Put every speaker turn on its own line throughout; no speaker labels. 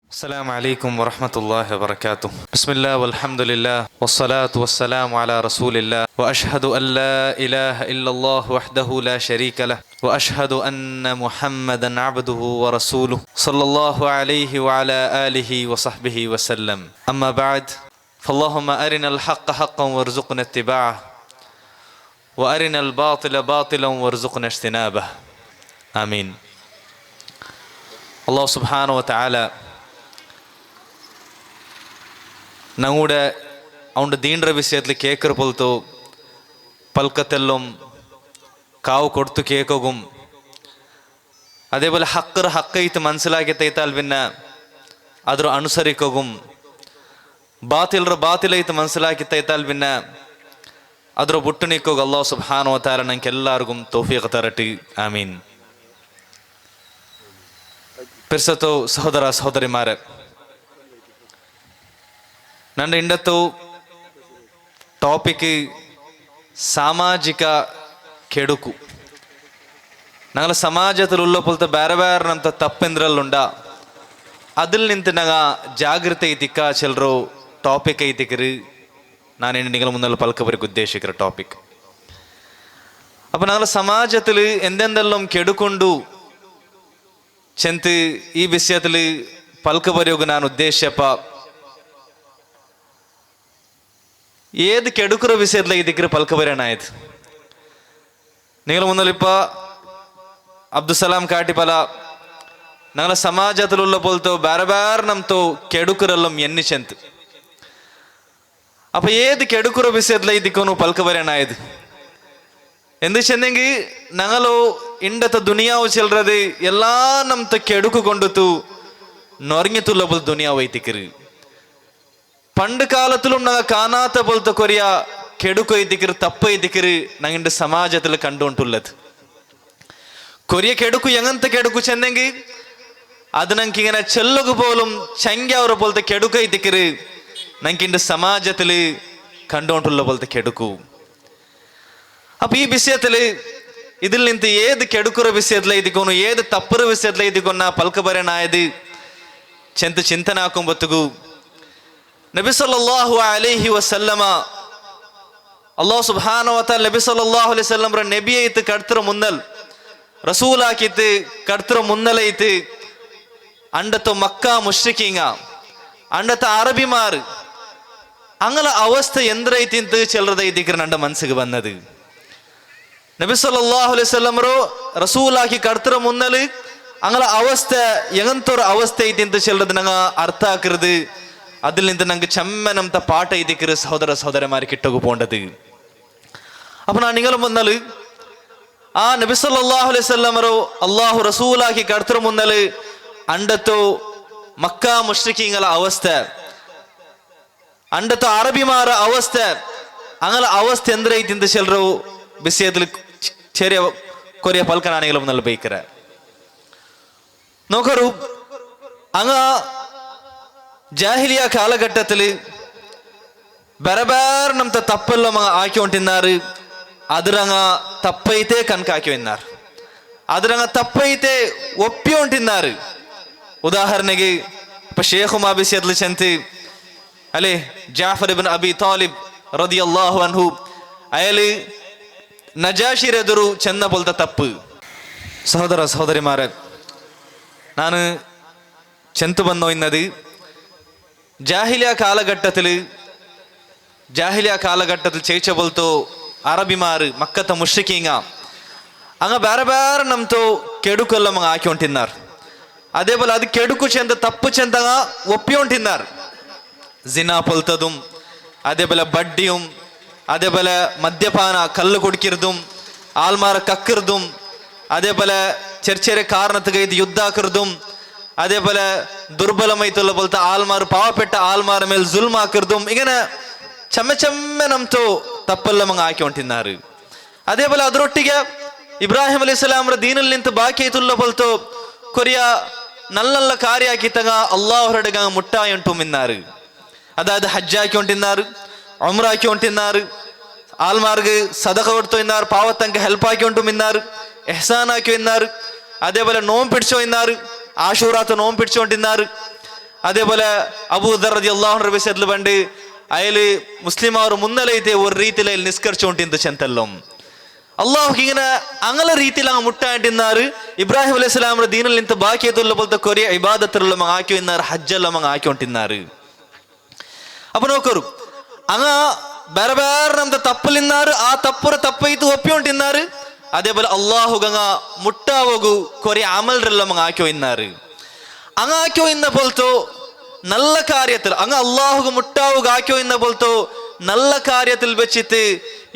السلام عليكم ورحمة الله وبركاته. بسم الله والحمد لله والصلاة والسلام على رسول الله وأشهد أن لا إله إلا الله وحده لا شريك له وأشهد أن محمدا عبده ورسوله صلى الله عليه وعلى آله وصحبه وسلم. أما بعد فاللهم أرنا الحق حقا وارزقنا اتباعه وأرنا الباطل باطلا وارزقنا اجتنابه. آمين. الله سبحانه وتعالى ഞങ്ങളുടെ അവൻ്റെ ദീൻ്റെ വിഷയത്തിൽ കേൾക്കർ പോലത്തോ പൽക്കത്തെല്ലാം കാവ് കൊടുത്തു കേൾക്കും. അതേപോലെ ഹക്കൈത്ത് മനസ്സിലാക്കി തൈത്താൽ പിന്നെ അതൊര അനുസരിക്കും. ബാത്തിലൈത്ത് മനസ്സിലാക്കി തൈത്താൽ പിന്നെ അതൊര ബുട്ടു നിൽക്കുക. അല്ലാഹു സുബ്ഹാനഹു വ തആല ഞങ്ങൾക്ക് എല്ലാവർക്കും തൗഫീഖ് തരട്ടെ. ആമീൻ. പിർസത്തോ സഹോദര സഹോദരിമാരെ, ನನ್ನ ಇಂಡತ್ತು ಟಾಪಿಕ್ ಸಾಮಾಜಿಕ ಕೆಡುಕು. ഞങ്ങളെ സമാജത്തിലുള്ള പോലത്തെ ಬೇರೆ ಬೇರೆ ನಂತ ತಪ್ಪೆಂದ್ರಲ್ಲುಂಡ അതിൽ നിന്നിട്ട് ഞങ്ങൾ ജാഗ്രത ಐತಿಕ್ಕ ചിലರು ಟಾಪಿಕ್ ಐತಿക്കರು. ನಾನು നിങ്ങൾ മുന്നിൽ പൽക്കവർക്ക് ഉദ്ദേശിക്കുന്ന ಟಾಪಿಕ್. അപ്പം ഞങ്ങളുടെ സമാജത്തിൽ എന്തെന്തെല്ലാം ಕೆಡುಕೊಂಡು ചെന്ത് ഈ വിഷയത്തിൽ പൽക്കവരോഗ് ನಾನು ഉദ്ദേശിച്ചപ്പ ഏത് കെടുക്കുന്ന വിഷയത്തിലേക്ക് ഇതിക്ക് പൽക്കവരാനായത്. നിങ്ങൾ മുന്നിലിപ്പ അബ്ദുസലാം കാട്ടിപ്പല ഞങ്ങളെ സമാജത്തിലുള്ള പോലത്തെ ಬೇರೆ ಬೇರೆ ನಮ್ತೋ ಕೆಡುಕರೆಲ್ಲಂ ಎನ್ನಿಸಂತ. അപ്പൊ ഏത് കെടുക്കുന്ന വിഷയത്തിലേക്ക് ഇതിക്കൊന്നു പൽക്കവരാനായത് എന്ത് ചെന്നെങ്കിൽ ഞങ്ങളോ ഇണ്ടത്തെ ദുനിയാവ് ചെല്ലുന്നത് എല്ലാ നമത്തെ കെടുക്കു കൊണ്ടുത്തു നൊറങ്ങിത്തുള്ള പോലെ ദുനിയാവ് ಐತಿക്കರು. പണ്ട് കാലത്തിലും ഞങ്ങൾ കാണാത്ത പോലത്തെ കൊറിയ കെടുക്കു ಐತಿക്കರು, തപ്പ് ಐತಿക്കರು ഞങ്ങളുടെ സമാജത്തിൽ കണ്ടുകൊണ്ടുള്ളത്. കൊറിയ കെടുക്കു എങ്ങനത്തെ കെടുക്കു ചെന്നെങ്കിൽ അത് ഞങ്ങൾക്ക് ഇങ്ങനെ ചെല്ലുക പോലും ചങ്കാവറ പോലത്തെ കെടുക്കു ಐತಿക്കರು ഞങ്ങൾക്ക് സമാജത്തിൽ കണ്ടുകൊണ്ടുള്ള പോലത്തെ കെടുക്കു. അപ്പൊ ഈ വിഷയത്തില് ഇതിൽ നിന്ന് ഏത് കെടുക്കുന്ന വിഷയത്തിലേതിക്കൊന്നു ഏത് തപ്പുറ വിഷയത്തിലേതിക്കൊന്ന പൽക്കബരനായത് ചെന്ത് ചിന്തനാക്കുമ്പത്തുകു നബി സല്ലല്ലാഹു അലൈഹി വസല്ലമ അല്ലാഹു സുബ്ഹാനഹു വ തആല നബി സല്ലല്ലാഹു അലൈഹി വസല്ലം നബിയൈത്ത് കടത്ര മുന്നൽ റസൂലാക്കിത്ത് കടത്ര മുന്നലൈത്ത് അണ്ടത്തെ മക്ക മുശ്രിക്കീങ്ങ അണ്ടത്തെ അറബിമാർ അങ്ങനെ അവസ്ഥ എന്തരൈത്തിന്ത് ചെല്ലറതൈതിക്കർ എൻ്റെ മനസ്സിಗೆ വന്നത്. നബി സല്ലല്ലാഹു അലൈഹി വസല്ലം റസൂലാക്കി കടത്ര മുന്നൽ അങ്ങനെ അവസ്ഥ എങ്ങനത്തൊരു അവസ്ഥ ಐತಿಂತ ചെല്ലത് ഞങ്ങൾ അർത്ഥാക്കരുത്. അതിൽ നിന്ന് ഞങ്ങൾക്ക് ചെമ്മനത്തെ പാട്ട് ಐതിക്കರು സഹോദര സഹോദരന്മാർ കിട്ടു പോണ്ടത്. അപ്പൊ ഞാൻ നിങ്ങൾ മുന്നൽ ആ നബി സല്ലല്ലാഹു അലൈഹി വസല്ലം അല്ലാഹു റസൂലാക്കി കടത്ര മുന്നൽ അണ്ടത്തോ മക്ക മുശ്രിക്കീങ്ങള അവസ്ഥ അണ്ടത്തോ അറബിമാര അവസ്ഥ അങ്ങനെ അവസ്ഥ എന്തരೈತಿಂತ ചെല്ലರು വിഷയത്തിൽ ചെറിയ കൊറിയ പൽക്കനാണികളും നല്ല ബൈക്കറ നോക്കറു. അങ്ങ ജാഹിലിയ കാലഘട്ടത്തിൽ ಬೇರೆ ಬೇರೆ ನಮ್ತ ತಪ್ಪೆಲ್ಲ ಹಾಕಿಕೊಂಡಿದ್ದಾರೆ. ಅದ್ರಂಗ ತಪ್ಪೈತೆ ಕನಕ ಹಾಕಿದ್ದಾರೆ, ಅದ್ರಂಗ ತಪ್ಪೈತೆ ಒಪ್ಪಿಕೊಂಡಿದ್ದಾರೆ. ಉದಾಹರಣೆಗೆ ಇಪ್ಪ ಶೇಖ್ ಮಾಬಿಸಿಯದ್ಲು ಚಂತಿ ಅಲೆ ಜಾಫರ್ ಇಬ್ನ್ ಅಬಿ ತಾಲಿಬ್ ರದಿಯಲ್ಲಾಹು ಅನ್ಹು ಅಯಲಿ നജാഷിരെതിരു ചെന്ന പോലത്തെ തപ്പ്. സഹോദര സഹോദരിമാരെ, ನಾನು ചെന്ത് വന്നോയുന്നത് ജാഹിലിയ കാലഘട്ടത്തിൽ ചേച്ച പോലത്തോ അറബിമാർ മക്കത്തെ മുഷ്രിക്കീങ്ങ അങ്ങ് ಬೇರೆ ಬೇರೆ ನಮ್ತೋ ಕೆಡುಕೆಲ್ಲ ಹಾಕಿಕೊಂಡಿದ್ದಾರೆ. അതേപോലെ അത് ಕೆಡುಕು ചെന്ത തപ്പ് ചെന്തങ്ങ ഒപ്പിക്കൊണ്ടിരുന്നാർ. ജിന പോലത്തതും അതേപോലെ ബഡ്ഡിയും അതേപോലെ മദ്യപാന കല്ല് കുടിക്കുന്നതും ആൾമാർ കക്കറുതും അതേപോലെ ചെറിയ ചെറിയ കാരണത്തുക ഇത് യുദ്ധാക്കറുതും അതേപോലെ ദുർബലമായിട്ടുള്ള പോലത്തെ ആൾമാർ പാവപ്പെട്ട ആൾമാർ മേൽ ജുൽമാക്കറുതും ഇങ്ങനെ ചെമ്മ നംതോ തപ്പെല്ലാം ಹಾಕಿಕೊಂಡಿದ್ದಾರೆ. അതേപോലെ ಅದರೊಟ್ಟಿಗೆ ഇബ്രാഹിം അലൈഹി സ്വലാമರ ദീനിൽ നിന്ന് ബാക്കി ആയിട്ടുള്ള പോലത്തോ കൊറിയ നല്ല നല്ല കാര്യാക്കിത്തങ്ങ അള്ളാഹുരുടെ മുട്ടായുണ്ടും ഇന്നാറ്. അതായത് ഹജ്ജാക്കിക്കൊണ്ടിരുന്നാറ്, ഉംറ ആക്കിക്കൊണ്ടിരുന്നാറ്, ആൾമാർക്ക് സദഖ കൊടുത്തു ഇന്നാറ്, പാവത്തങ്ക ഹെൽപ്പ് ആക്കിക്കൊണ്ടും ഇന്നാറ്, എഹ്സാൻ ആക്കി ഇന്നാറ്, അതേപോലെ നോമ്പ് പിടിച്ചോ ഇന്നാറ്, ആശൂറാത്ത് നോമ്പ് പിടിച്ചുകൊണ്ടിരുന്നാറ്. അതേപോലെ അബൂദർ റളിയല്ലാഹു അൻഹു വിഷയത്തിൽ പണ്ട് അയാള് മുസ്ലിം അവർ മുന്നലൈತೆ ഒരു ರೀತಿಯಲ್ಲಿ ನಿಷ್ಕರ್ಷೊಂಟಿಂತ ಚೆಂತಲ್ಲಂ ಅಲ್ಲಾಹ್ ಹಿಂಗನ ಅಂಗಲ ರೀತಿಯಲ್ಲಿ ಹಂಗ ಮುಟ್ಟಾಂಟಿನ್ನಾರು ಇಬ್ರಾಹಿಂ ಅಲೈಹಿಸ್ಸಲಾಂ ದೀನಲ್ಲಿ ನಿಂತ ಬಾಕಿಯತುಲ್ಲ ಬಲ್ತ ಕೊರಿಯ ಇಬಾದತ್ತುಲ್ಲ ಮಂಗ ಹಾಕಿ ಇನ್ನಾರು ಹಜ್ಜಲ್ಲ ಮಂಗ ಹಾಕಿ ಹೊಂಟಿನ್ನಾರು ಅಪ್ಪ ನೋಕರು ಹಂಗ ಬೇರೆ ಬೇರೆ ನಮ್ದು ತಪ್ಪಲಿನ್ನಾರು ಆ ತಪ್ಪುರ ತಪ್ಪೈತು ಒಪ್ಪಿ ಹೊಂಟಿನ್ನಾರು അതേപോലെ അള്ളാഹു ഗംഗ മുട്ടാവോഗു കൊറേ അമൽറെല്ലാം അങ്ങ് ആക്കിയോ ഇന്നാറ് അങ്ങ് ആക്കിയോ ഇന്ന പോലത്തോ നല്ല കാര്യത്തിൽ അങ്ങ് അള്ളാഹുഗു മുട്ടാവുക ആക്കിയോ ഇന്ന പോലത്തോ നല്ല കാര്യത്തിൽ വെച്ചിട്ട്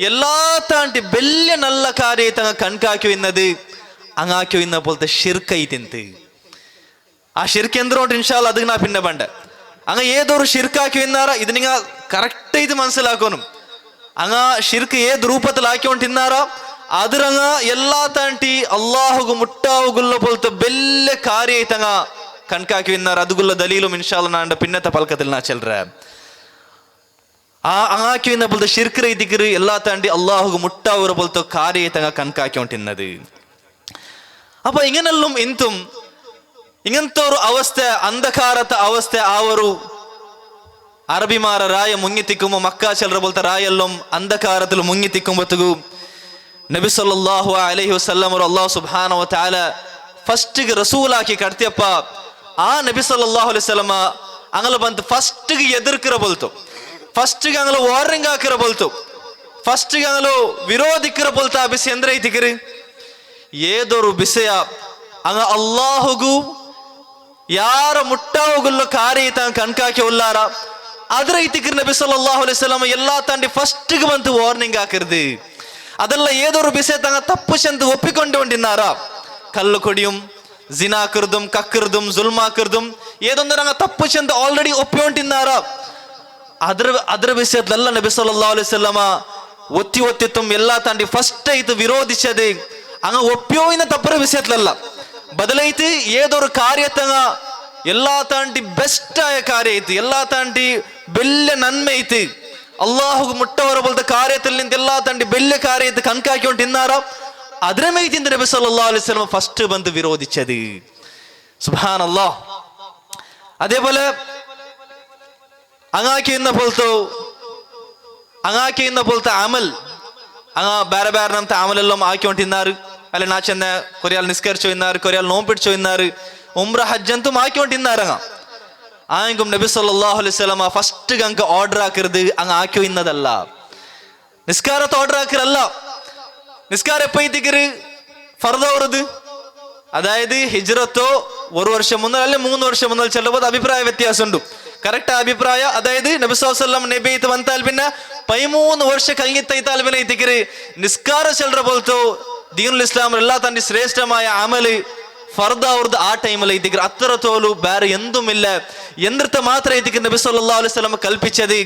എല്ലാ താണ്ടി വലിയ നല്ല കാര്യത്തെ അങ്ങ് കണക്കാക്കിയോ ഇന്നത് അങ്ങ് ആക്കിയോ ഇന്ന പോലത്തെ ഷിർക്കൈത്തിന്ത് ആ ഷിർക്ക് എന്തിനോട്ട് ഇൻഷാല്ല അത് നാ പിന്നെ പണ്ട് അങ്ങ് ഏതൊരു ഷിർക്കാക്കിയോ ഇന്നാറ ഇത് നിങ്ങൾ കറക്റ്റായിട്ട് മനസ്സിലാക്കണം അങ്ങ് ഷിർക്ക് ഏത് രൂപത്തിലാക്കിക്കൊണ്ടിന്നാറാ ಅದ್ರಂಗ ಎಲ್ಲಾ ತಾಂಟಿ ಅಲ್ಲಾಹುಗು ಮುಟ್ಟಾವುಗುಲ್ಲ ಪೊಲ್ತ ಬೆಲ್ಲ ಕಾರ್ಯ ಐತಂಗ ಕಣ್ಕಾಕಿ ವಿನ್ನಾರ ಅದುಗುಲ್ಲ ದಲೀಲು ಇನ್ಶಾಲ್ಲ ನಾಂಡ ಪಿನ್ನತ ಪಲ್ಕത്തിൽ ನಾ ಚೆಲ್ರ ಆ ಆಕಿ ವಿನ್ನ ಪೊಲ್ತ ಶಿರ್ಕ್ರ ಇದಿಕ್ರು ಎಲ್ಲಾ ತಾಂಟಿ ಅಲ್ಲಾಹುಗು ಮುಟ್ಟಾವುರ ಪೊಲ್ತ ಕಾರ್ಯ ಐತಂಗ ಕಣ್ಕಾಕಿ ಹೊಂಟಿನ್ನದು ಅಪ್ಪ ಇಂಗನೆಲ್ಲುം ಇಂತುം ഇങ്ങനത്തൊരു അവസ്ഥ അന്ധകാരത്തെ അവസ്ഥ ആവരു അറബിമാര റായ മുങ്ങിത്തിക്കുമ്പോ മക്ക ചെല്ലറ പോലത്തെ റായെല്ലാം അന്ധകാരത്തിൽ മുങ്ങിത്തിക്കുമ്പോഴത്തേക്കു നബി സല്ലല്ലാഹു അലൈഹി വസല്ലം അല്ലാഹു സുബ്ഹാനഹു വ തആല ഫസ്റ്റ് റസൂലാക്കി കടത്തിയപ്പ ആ നബി സല്ലല്ലാഹു അലൈഹി വസല്ലം ಅಂಗಲ ಬಂತು ಫಸ್ಟ್ ಎದುರ್ಕಿರ ಬೋಲ್ತು ಫಸ್ಟ್ ಅಂಗಲ ವಾರ್ನಿಂಗ್ ಹಾಕಿರ ಬೋಲ್ತು ಫಸ್ಟ್ ಅಂಗಲ ವಿರೋಧಿಕಿರ ಬೋಲ್ತಾ ಬಿಸಿ ಅಂದ್ರೆ ಐತಿಕಿರಿ ಏದೋರು ಬಿಸೆಯ ಅಂಗ ಅಲ್ಲಾಹುಗು ಯಾರ ಮುಟ್ಟಾವುಗುಲ್ಲ ಕಾರ್ಯ ಕಣ್ಕಾಕಿ ಉಲ್ಲಾರ ಅದ್ರ ಐತಿಕಿರಿ ನಬಿ ಸಲ್ಲಲ್ಲಾಹು ಅಲೈಹಿ ವಸಲ್ಲಂ ಎಲ್ಲಾ ತಾಂಡಿ ಫಸ್ಟ್ ಬಂತು ವಾರ್ನಿಂಗ್ ಹಾಕಿರ್ದಿ ಅದೆಲ್ಲ ഏതൊരു വിഷയത്തങ്ങ തപ്പ് ചെന്ന് ഒപ്പിക്കൊണ്ടുകൊണ്ടിരുന്നാറാ കള്ളു കൊടിയും ജിനാക്കിർദും കക്കിർദും സുൽമാക്കിർദും ഏതൊന്നിനങ്ങ തപ്പ് ചെന്ന് ഓൾറെഡി ഒപ്പിക്കൊണ്ടിരുന്നാറാ ಅದ್ರ ವಿಷಯದಲ್ಲ ನಬಿ ಸಲ್ಲಲ್ಲಾಹು ಅಲೈಹಿ ವಸಲ್ಲಮ ಒತ್ತಿತ್ತುം ಎಲ್ಲಾ ತಾಂಡಿ ಫಸ್ಟ್ ಐತು ವಿರೋಧಿಸದೆ ಅಂಗ ಒಪ್ಪಿಯೋಯಿನ ತಪ್ಪರ ವಿಷಯದಲ್ಲ ಬದಲೈತಿ ಏದೊರು ಕಾರ್ಯತಂಗ ಎಲ್ಲಾ ತಾಂಡಿ ಬೆಸ್ಟ್ ಆಯ ಕಾರ್ಯ ಐತಿ ಎಲ್ಲಾ ತಾಂಡಿ ಬೆಲ್ಲ ನನ್ಮೆ ಐತಿ ಅಲ್ಲಾಹುಗೆ ಮುಟ್ಟವರ ಬೋಲ್ತ ಕಾರ್ಯത്തിൽ ನಿಂತ ಎಲ್ಲಾ ತಾಂಡಿ ಬೆಲ್ಲ ಕಾರ್ಯ ಐತಿ ಕಣ್ಕಾಕಿಕೊಂಡು ತಿನ್ನಾರ ಅದ್ರ ಮೇಯ್ತಿಂದ ನಬಿ ಸಲ್ಲಲ್ಲಾಹು ಅಲೈಹಿ ವಸಲ್ಲಮ ಫಸ್ಟ್ ಬಂದು ವಿರೋಧಿಸದೆ സുബ്ഹാനല്ലാഹ് അതേപോലെ അങ്ങാക്കിയുന്ന പോലത്തെ അമൽ അങ്ങ ಬೇರೆ ಬೇರೆ ನಮ್ತ ಅಮಲೆಲ್ಲ ಹಾಕಿಕೊಂಡಿದ್ದಾರೆ ಅಲ್ಲ ನಾ ಚೆನ್ನ ಕೊರಿಯಾಲ್ ನಿಸ್ಕರಿಸೋಯಿದ್ದಾರೆ ಕೊರಿಯಾಲ್ ನೋಂಪಿಡ್ಸೋಯಿದ್ದಾರೆ ಉಮ್ರ ಹಜ್ ಅಂತೂ ಹಾಕಿಕೊಂಡಿದ್ದಾರೆ ആയെങ്കും നബി സല്ലല്ലാഹു അലൈഹി വസല്ലമ ഫസ്റ്റ് അങ്ങ് ഓർഡർ ആക്കരുത് അങ്ങ് ആക്കിയോ ഇന്നതല്ല നിസ്കാരത്തെ ഓർഡർ ആക്കരല്ല നിസ്കാരം എപ്പോ ഇതിക്കര് ഫർദ വരുത് അതായത് ഹിജ്റത്തോ ഒരു വർഷം മുന്നേ അല്ലെ 3 വർഷം മുന്നേ ചെല്ലുമ്പോൾ അഭിപ്രായ വ്യത്യാസമുണ്ട് കറക്റ്റ് അഭിപ്രായ അതായത് നബി സല്ലല്ലാഹു അലൈഹി വസല്ലം നബി ഇത് വന്നാൽ പിന്നെ 13 ವರ್ಷ കഴിഞ്ഞിട്ടാൽ പിന്നെ ഇതിക്കര് നിസ്കാര ചെല്ലറ പോലത്തോ ദീനുൽ ഇസ്ലാം എല്ലാ തന്റെ ശ്രേഷ്ഠമായ അമല് ഫർദ അവർക്ക് ആ ടൈമിൽ ഇതിക്കര് അത്ര തോലു വേറെ എന്തുമില്ല എന്നിട്ട് മാത്രം ഇതിക്കര് നബി സല്ലല്ലാഹു അലൈഹി വസല്ലം കൽപ്പിച്ചത്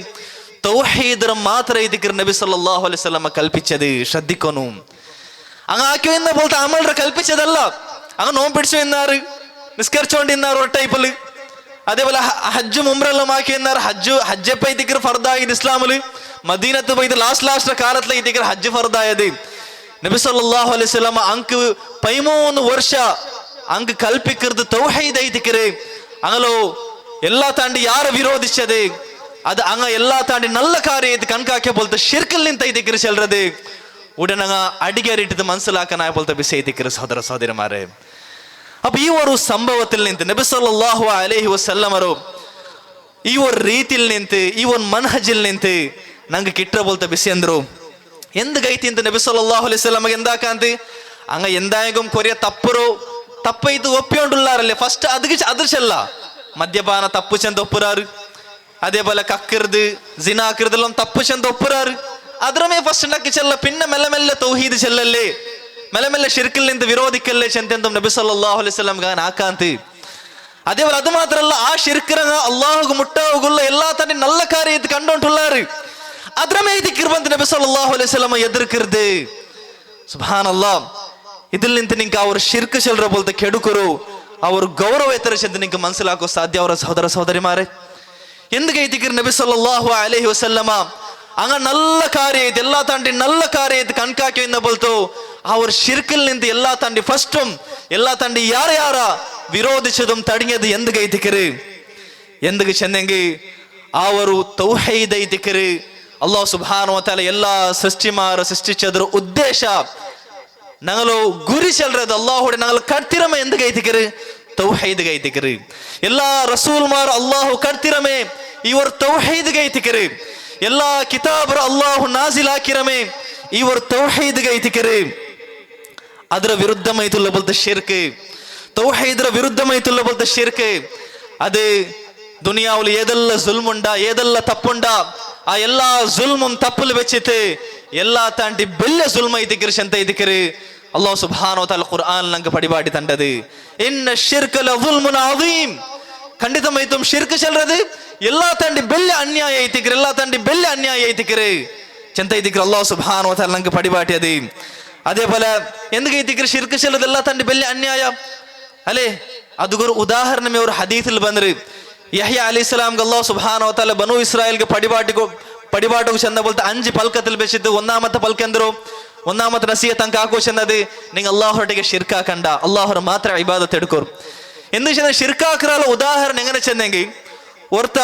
തൗഹീദ് മാത്രം ഇതിക്കര് നബി സല്ലല്ലാഹു അലൈഹി വസല്ലം കൽപ്പിച്ചത് ശ്രദ്ധിക്കണം അങ്ങ് ആക്കിയോ എന്ന പോലത്തെ അമൽ കൽപ്പിച്ചതല്ല അങ്ങ് നോമ്പിടിച്ചു എന്നാറ് നിസ്കരിച്ചോണ്ടിരുന്നാറ് ഒരു ടൈപ്പില് അതേപോലെ ഹജ്ജും ഉംറെല്ലാം ആക്കി എന്നാറ് ഹജ്ജപ്പ ഇതിക്കര് ഫർദായത് ഇസ്ലാമില് മദീനത്ത് പോയത് ലാസ്റ്റ് കാലത്തിലെ ഇതിക്കര് ഹജ്ജ് ഫർദായത് നബി സല്ലല്ലാഹു അലൈഹി വസല്ലം ಅಂಕ್ 13 ವರ್ಷ ಅಂಕ್ ಕಲ್ಪಿಕ್ಕಿರ್ದು ತೌಹೀದ್ ಐತಿಕರೆ ಅಂಗಲೋ ಎಲ್ಲಾ ತಾಂಡಿ ಯಾರ ವಿರೋಧಿಸದೆ ಅದು ಅಂಗ ಎಲ್ಲಾ ತಾಂಡಿ ನಲ್ಲ ಕಾರ್ಯ ಐತಿ ಕಣ್ಕಾಕೆ ಬೋಲ್ತ ಶಿರ್ಕಲ್ ನಿಂತ ಐತಿಕರೆ ಚೆಲ್ರದೆ ഉടനങ്ങ അടികേറിട്ട് മനസ്സിലാക്കാനായ പോലത്തെ വിഷയത്തിക്കര് സഹോദര സഹോദരന്മാരെ അപ്പൊ ഈ ഒരു സംഭവത്തിൽ നിന്ന് നബി സല്ലല്ലാഹു അലൈഹി വസല്ലമರು ഈ ഒരു ರೀತಿയിൽ ನಿಂತು ಈ ಒಂದು ಮನ್ಹಜಿಲ್ ನಿಂತು ನಂಗೆ ಕಿಟ್ಟ പോലത്തെ വിഷയം ಅಂದ್ರು എന്ത് കൈത്തി ಅಂತ നബി സല്ലല്ലാഹു അലൈഹി വസല്ലമ എന്താക്കാന്ത് അങ്ങ എന്തായെങ്കിലും കൊറിയ തപ്പൈത് ഒപ്പിക്കൊണ്ടുള്ളാറല്ലേ ഫസ്റ്റ് അതിർച്ചല്ല മദ്യപാന തപ്പു ചെന്ന് ഒപ്പുറാറ് അതേപോലെ കക്കിർത് ജിനാക്കിർതെല്ലാം തപ്പു ചെന്ന് ഒപ്പുറാറ് അദ്രമേ ഫസ്റ്റ് ഉണ്ടാക്കി ചെല്ല പിന്നെ മെല്ലെ മെല്ലെ തൗഹീദ് ചെല്ലല്ലേ മെല്ലെ മെല്ലെ ഷിർക്കിൽ നിന്ന് വിരോധിക്കല്ലേ ചെന്തെന്തും നബി സല്ലല്ലാഹു അലൈഹി വസല്ലം ഗാൻ ആക്കാന്ത് അതേപോലെ അത് മാത്രല്ല ആ ഷിർക്കിറങ്ങ അള്ളാഹുക്ക് മുട്ടാവുകുള്ള എല്ലാ തന്നെ നല്ല കാര്യത്ത് കണ്ടോണ്ടുള്ളാറ് അദ്രമേ ഇതിക്കിർബന്ത് നബി സല്ലല്ലാഹു അലൈഹി വസല്ലം എതിർക്കിർത് സുബ്ഹാനല്ലാഹ് ഇതിൽ നിന്ന് നിങ്ങൾക്ക് അവർ ഷിർക്ക് ചെല്ലറ പോലത്തെ ಕೆಡುಕರು ಅವರು ಗೌರವ ಎತ್ತರಿಸಿದ್ದು നിങ്ങൾക്ക് മനസ്സിലാക്കോ സാധ്യ ಅವರ ಸಹೋದರ ಸಹೋದರಿമാരെ എന്ത് കൈതിക്കിർ നബി സല്ലല്ലാഹു അലൈഹി വസല്ലമ അങ്ങ നല്ല ಕಾರ್ಯ ಐತೆ ಎಲ್ಲಾ ತಾಂಡಿ നല്ല ಕಾರ್ಯ ಐತೆ ಕಣ್ಕಾಕಿ ಎನ್ನ ಬೋಲ್ತೋ അവർ ഷിർക്കിൽ നിന്ന് എല്ലാ താണ്ടി ഫസ്റ്റും എല്ലാ താണ്ടി ಯಾರ ವಿರೋಧಿಸದುം ತಡಿಯದು ಎಂದು ಕೈತಿಕರು എന്തൊക്കെ ചെന്നെങ്കിൽ ആ ഒരു തൗഹീദ് ಐತಿಕರು അല്ലാഹു സുബ്ഹാനഹു വ തആല എല്ലാ സൃഷ്ടിമാരെ സൃഷ്ടിച്ചದ್ರ ಉದ್ದೇಶ ഞങ്ങളോ ಗುರಿ ചെല്ലறது അല്ലാഹുടെ ഞങ്ങൾ കർത്തിരമേ എന്തൊക്കെ ಐತಿಕರು ತೌಹೀದ್ ಐತಿಕರು എല്ലാ റസൂൽമാർ അല്ലാഹു കർത്തിരമേ ഇവർ തൗഹീദ് ಐತಿಕರು എല്ലാ കിതാബർ അല്ലാഹു നാസിൽ ആക്കിരമേ ഇവർ തൗഹീദ് ಐತಿಕರು ಅದರ ವಿರುದ್ಧಮೈತುಲ್ಲ ಬಲ್ತ ಶಿರ್ಕ್ ತೌಹೀದ್ರ ವಿರುದ್ಧಮೈತುಲ್ಲ ಬಲ್ತ ಶಿರ್ಕ್ ಅದು ದುನಿಯಾವುಲು ಏದೆಲ್ಲ ಜುಲ್ಮುಂಡ ಏದೆಲ್ಲ ತಪ್ಪುಂಡ ಆ ಎಲ್ಲಾ ಜುಲ್ಮುಂ ತಪ್ಪುಲು വെച്ചിട്ട് എല്ലാ താണ്ടി വലിയ ജുൽമ ಐತಿಕರು ಶಂತ ಐತಿಕರು ಅಲ್ಲಾಹ್ ಸುಬ್ಹಾನಹು ವ ತಆಲ ഖുർആൻ ನಂಗೆ ಪಡಿಬಾಡಿ ತಂಡದು ಇನ್ನ ಶಿರ್ಕ ಲಜುಲ್ಮುನ್ ಅಜೀಮ್ ಖಂಡಿತಮೈತುಂ ಶಿರ್ಕ್ ಚೆಲ್ಲறது ಎಲ್ಲಾ ತಾಂಡಿ ಬೆಲ್ಲ ಅನ್ಯಾಯ ಐತಿಕರು ಎಲ್ಲಾ ತಾಂಡಿ ಬೆಲ್ಲ ಅನ್ಯಾಯ ಐತಿಕರು ಶಂತ ಐತಿಕರು ಅಲ್ಲಾಹ್ ಸುಬ್ಹಾನಹು ವ ತಆಲ ನಂಗೆ ಪಡಿಬಾಟಿ ಅದು അതേപോലെ എന്തൊക്കെ ಐತಿಕರು ಶಿರ್ಕ್ ಚೆಲ್ಲறது ಎಲ್ಲಾ ತಾಂಡಿ ಬೆಲ್ಲ ಅನ್ಯಾಯ ಅಲೆ ಅದೊಂದು ಉದಾಹರಣೆ ಮೇವರು ಹದೀಸಲ್ಲಿ ಬಂದ್ರೆ ಯಹ್ಯಾ ಅಲೈಹಿಸ್ಸಲಾಂ ಅಲ್ಲಾಹ್ ಸುಬ್ಹಾನಹು ವ ತಆಲ ಬನು ಇಸ್ರಾಯೇಲ್ಗೆ ಪಡಿಬಾಟು ಚಂದ ಬೋಲ್ತ 5 ಪಲ್ಕದಲ್ಲಿ ಬೆಸಿದ್ದು ഒന്നാമത്തെ ಪಲ್ಕ ಅಂದ್ರು ഒന്നാമത്തെ ನಸೀಹತ್ ಅಂಕ ಹಾಕೋ ಚೆನ್ನದು ನಿಂಗೆ ಅಲ್ಲಾಹೊಟ್ಟಿಗೆ ಶಿರ್ಕ್ ಹಾಕಂಡ ಅಲ್ಲಾಹರ ಮಾತ್ರ ಇಬಾದತ್ ಎಡ್ಕೋರು ಎಂದು ಚೆನ್ನ ಶಿರ್ಕ್ ಹಾಕರಲ್ಲ ಉದಾಹರಣೆ ಹೆಂಗನೆ ಚೆನ್ನೆಂಗಿ ಒರ್ತ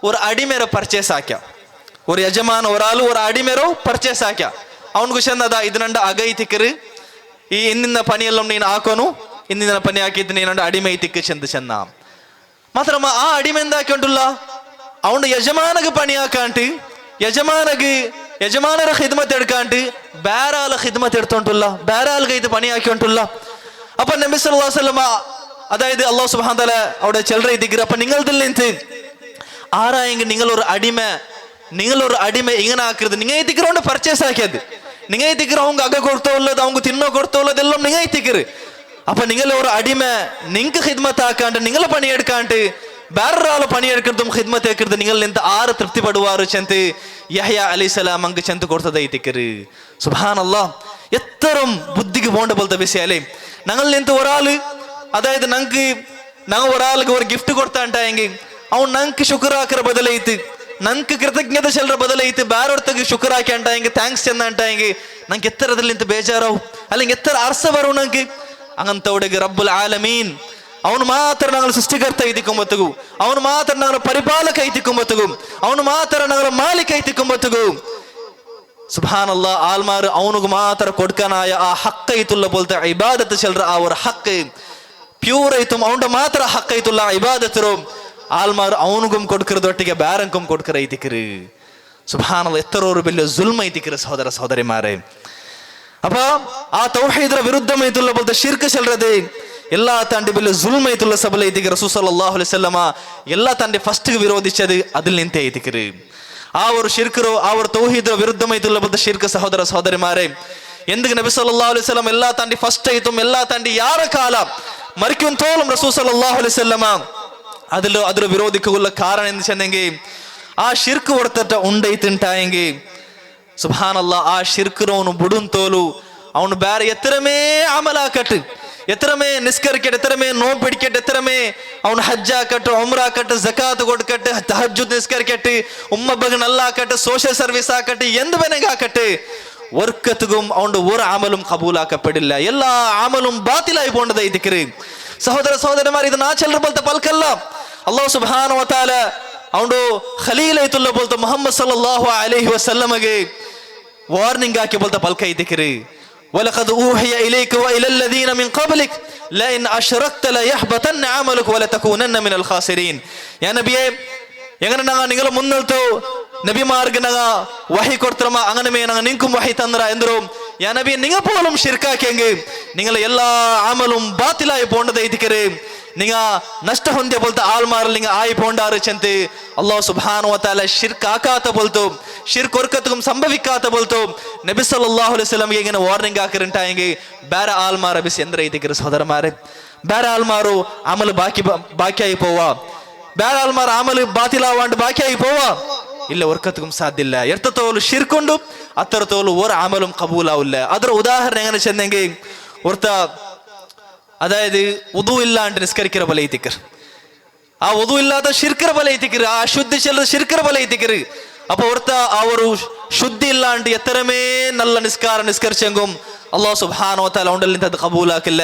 ஒரு ಅಡಿಮೇರ ಪರ್ಚೇಸ್ ಹಾಕ್ಯ ஒரு ಯಜಮಾನ ಒರಾಲು ஒரு ಅಡಿಮೇರೋ ಪರ್ಚೇಸ್ ಹಾಕ್ಯ ಅವನಿಗೂ ಚೆನ್ನದ ಇದನಂಡ ಅಗೈತಿಕರು ಈ ಇಂದಿನ ಪನಿಯಲ್ಲ ನೀನು ಹಾಕೋನು ಇಂದಿನ ಪನಿ ಹಾಕಿದ್ದು ನೀನಂಡ ಅಡಿಮೆ ಐತಿಕ್ಕ ಚೆಂದ ಚೆನ್ನ ಮಾತ್ರ ಆ ಅಡಿಮೆ ಎಂದ ಹಾಕೊಂಡುಲ್ಲ ಅವನು ಯಜಮಾನಗೆ ಪನಿ ಹಾಕಾಂಟಿ ಯಜಮಾನರ ಖಿದ್ಮತ್ ಎಡ್ಕಾಂಟಿ ಬೇರಾಲ ಖಿದ್ಮತ್ ಎಡ್ತೊಂಟುಲ್ಲ ಬೇರಾಲ್ಗೆ ಇದು ಪನಿ ಹಾಕೊಂಡುಲ್ಲ ಅಪ್ಪ ನಬಿ ಸല്ലല്ലാഹು അലൈഹി വസല്ലം അതായത് അല്ലാഹു സുബ്ഹാനഹു വ തആല അവിടെ ചെൽറ ഇതിഗ്ര അപ്പ നിങ്ങളതിൽ നിന്ന് ആരായെങ്കിൽ നിങ്ങളൊരു അടിമ ഇങ്ങനെ ആക്കരുത് നിങ്ങൾ ഇതിഗ്രോണ്ട് പർച്ചേസ് ആക്കിയത് നിങ്ങൾ ഇതിഗ്ര அவங்க അക കൊടുത്തോള്ളത് அவங்க തിന്നോ കൊടുത്തോള്ളത് എല്ലാം നിങ്ങൾ ഇതിഗ്ര അപ്പൊ നിങ്ങൾ ഒരു അടിമ നിങ്ങൾക്ക് ഖിദ്മത്ത് ആക്കാണ്ട് നിങ്ങൾ പണിയെടുക്കാണ്ട് ಬೇರೊರಾಳು ಪಣಿಯೆಡ್ಕರ್ದು ಖಿದ್ಮತ್ ಏಕಿರ್ದು ನಿಂಗಲ್ಲಿಂದ ಆರು ತೃಪ್ತಿ ಪಡುವಾರು ಚಂತೆ ಯಹ್ಯಾ ಅಲೈಹಿಸ್ಸಲಾಂ ಅಂಗ ಚಂತ ಕೊಡ್ತದ ಐತಿಕರು സുബ്ഹാനല്ലാഹ് എത്തരം ബുദ്ധിക്ക് പോണ്ട പോലത്തെ വിഷയാലേ ഞങ്ങളിലിಂತ ഒരാള് അതായത് ഞങ്ങൾ ഒരാൾക്ക് ഒരു ഗിഫ്റ്റ് കൊടുത്താണ്ടായെങ്കിൽ അവൻ ഞങ്ങൾക്ക് ശുക്രാക്കര ബദലൈത്ത് ഞങ്ങൾക്ക് കൃതജ്ഞത ചെല്ലರ ಬದಲೈತೆ ಬೇರೊರ್ತಗೆ ಶುಕ್ರ ಹಾಕಿ ಅಂಟಾയെങ്കിൽ ಥ್ಯಾಂಕ್ಸ್ ಚೆಂದ ಅಂಟಾയെങ്കിൽ ನಂಗೆ ಎತ್ತರದಲ್ಲಿಂತ ಬೇಜಾರಾವು അല്ലെങ്കിൽ ಎತ್ತರ ಅರ್ಥ ಬರೋ ನಂಗೆ ಹಂಗಂತವಡಿಗೆ ರಬ್ಬುಲ್ ಆಲಮೀನ್ ಅವನು ಮಾತ್ರ ഞങ്ങൾ ಸೃಷ್ಟಿಕರ್ತ ಐತಿಕೊಂಬತ್ತಗು ಅವನು ಮಾತ್ರ ഞങ്ങൾ ಪರಿಪಾಲಕ ಐತಿಕೊಂಬತ್ತಗು ಅವನು ಮಾತ್ರ ഞങ്ങൾ ಮಾಲೀಕ ಐತಿಕೊಂಬತ್ತಗು ಸುಬ್ಹಾನಲ್ಲಾಹ್ ಆಲ್ಮಾರ್ ಅವನಿಗೆ ಮಾತ್ರ ಕೊಡ್ಕನಾಯ ಆ ಹಕ್ಕ ಐತುಲ್ಲ ಬೋಲ್ತ ಇಬಾದತ್ ಚೆಲ್ರ ಅವರ ಹಕ್ಕ ಪ್ಯೂರ್ ಐತು ಅವನ ಮಾತ್ರ ಹಕ್ಕ ಐತುಲ್ಲ ಇಬಾದತರು ಆಲ್ಮಾರ್ ಅವನಿಗೂ ಕೊಡ್ಕರದೊಟ್ಟಿಗೆ ಬ್ಯಾರಂಕಂ ಕೊಡ್ಕರ ಐತಿಕರು ಸುಬ್ಹಾನಲ್ಲಾಹ್ ಎತ್ತರೋರು ಬೆಲ್ಲ ಜುಲ್ಮ ಐತಿಕರು ಸಹೋದರ ಸಹೋದರಿಮಾರೆ ಅಪ್ಪ ಆ ತೌಹೀದ್ರ ವಿರುದ್ಧ ಐತುಲ್ಲ ಬೋಲ್ತ ಶಿರ್ಕ್ ಚೆಲ್ರದೆ എല്ലാ താണ്ടി വലിയ ജുൽമ ಐತುಲ್ಲ സബല ಐತಿക റസൂൽ സല്ലല്ലാഹു അലൈഹി വസല്ലമ എല്ലാ താണ്ടി ഫസ്റ്റ് വിരോധിച്ചത് അതിൽ നിന്നേ ಐತಿಕರು ആ ഒരു ശിർക്കറോ ആ ഒരു തൗഹീദ് വിരുദ്ധ ಐತುಲ್ಲ ಬದ ಶಿರ್ಕ್ ಸಹೋದರ ಸಹೋದರಿಮಾರೆ ಎಂದಿಗೆ ನಬಿ ಸಲ್ಲಲ್ಲಾಹು ಅಲೈಹಿ ವಸಲ್ಲಂ ಎಲ್ಲ ತಾಂಡಿ ಫಸ್ಟ್ ಐತು ಎಲ್ಲ ತಾಂಡಿ ಯಾರ ಕಾಲ ಮರಿಕೊಂತೋಲಂ റസൂൽ സല്ലല്ലാഹു ಅಲೈಹಿ ವಸಲ್ಲಮ ಅದರ ವಿರೋಧಿಕುಲ್ಲ ಕಾರಣ ಎಂದು ಚೆನ್ನೆಂಗೆ ಆ ಶಿರ್ಕ್ ಹೊರತಟ ಉಂಡೈತಿಂಟಾಯಂಗೆ ಸುಬ್ಹಾನಲ್ಲಾಹ್ ಆ ಶಿರ್ಕರೋನು ಬುಡುಂತೋಲು ಅವನು ಬೇರೆ ಎತ್ತರಮೇ ಅಮಲಾಕಟ್ಟು ಎತ್ತರಮೇ ನಿಸ್ಕರ್ಕೆಟ್ ಎತ್ತರಮೇ ನೋವು ಬಿಡ್ಕೆಟ್ ಎತ್ತರಮೇ ಅವನು ಹಜ್ಜ ಕಟ್ಟು ಉಮ್ರಾ ಕಟ್ಟು ಜಕಾತ್ ಕೊಡ್ಕಟ್ಟು ತಹಜ್ಜುದ್ ನಿಸ್ಕರ್ಕೆಟ್ಟು ഉമ്മബഗ് നല്ലാക്കട്ടെ സോഷ്യൽ സർവീസ് ആക്കട്ടെ എന്ത് വേണമെങ്കിൽ ആക്കട്ടെ വർക്കത്തും അവന്റെ ഒരു അമലും കബൂലാക്കപ്പെടില്ല എല്ലാ അമലും ബാത്തിലായി പോണ്ടത് ഇതിക്കറ് സഹോദര സഹോദരന്മാർ ഇത് നാച്ചെല്ലർ പോലത്തെ പൽക്കല്ല അല്ലാഹു സുബ്ഹാനഹു വ തആല അവന്റെ ഖലീൽ ಐತುಲ್ಲ പോലത്തെ മുഹമ്മദ് സല്ലല്ലാഹു അലൈഹി വസല്ലമಗೆ ವಾರ್ನಿಂಗ್ ಹಾಕಿ പോലത്തെ പൽಕ ഇതിക്കറ് ولقد أوحي إليك وإلى الذين من قبلك لئن أشركت ليحبطن عملك ولتكونن من الخاسرين يا نبي എങ്ങനെ നിങ്ങൾ മുന്നിൽത്തോ നബിമാർക്ക് വഹി കൊടുത്തറമ അങ്ങനെ നിങ്ങൾക്കും വഹി തന്നറ എന്തോ യാ നബി നിങ്ങൾ പോലും ഷിർക്കാക്കിയെങ്കിൽ നിങ്ങൾ എല്ലാ അമലും ബാത്തിലായി പോണ്ടത് ഇതിക്കറ് നിങ്ങൾ നഷ്ട ಹೊಂದ್ಯ പോലത്തെ ആൾമാരിൽ നിങ്ങൾ ആയി പോണ്ടാറ് ചെന്ത് അല്ലാഹു സുബ്ഹാനഹു വ തആല ഷിർക്ക് ആക്കാത്ത പോലത്തോ ഷിർക്ക് ഒർക്കത്തും സംഭവിക്കാത്ത പോലത്തോ നബി സല്ലല്ലാഹു അലൈഹി വസല്ലം ഇങ്ങനെ വാർണിംഗ് ആക്കിരണ്ടായെങ്കിൽ ಬೇರೆ ആൾമാർ ബിസ് എന്ത്ര ഇതിക്കറ് സഹോദരന്മാരെ ಬೇರೆ ആൾമാರು അമൽ ബാക്കിയായി പോവാ ಬೇರೆ ಆಲ್ಮಾರ ಆಮಲು ಬಾತಿಲಾವಾಂಡ್ ಬಾಕಿಯಾಗಿ പോവാ ಇಲ್ಲ ವರ್ಕತ್ಕುಂ ಸಾಧ್ಯ ಇಲ್ಲ ಎರ್ತತೋಲು ಶಿರ್ಕೊಂಡು ಅತ್ತರತೋಲು ಓರ ಆಮലും ಕಬೂಲಾವಿಲ್ಲ ಅದರ ಉದಾಹರಣೆ എങ്ങനെ ചെന്നെങ്കിൽ ഒർത്ത അതായത് ഉദു ഇല്ലാണ്ട് നിസ്കരിക്കற പോലെ ಐತಿಕರ್ ആ ഉദു ഇല്ലാതെ ಶಿರ್ಕರ പോലെ ಐತಿಕರ್ ಆ ಶುದ್ಧಿ ಚೆಲ್ಲದ ಶಿರ್ಕರ പോലെ ಐತಿಕರ್ അപ്പൊ ഒർത്ത ಅವರು ಶುದ್ಧಿ ಇಲ್ಲಾಂಡ್ ಎತ್ತರಮೇ നല്ല നിസ്കരിച്ചെങ്കും അല്ലാഹു സുബ്ഹാനഹു വ തആല ഉണ്ടല്ലിಂತ ಕಬೂಲಾಕಿಲ್ಲ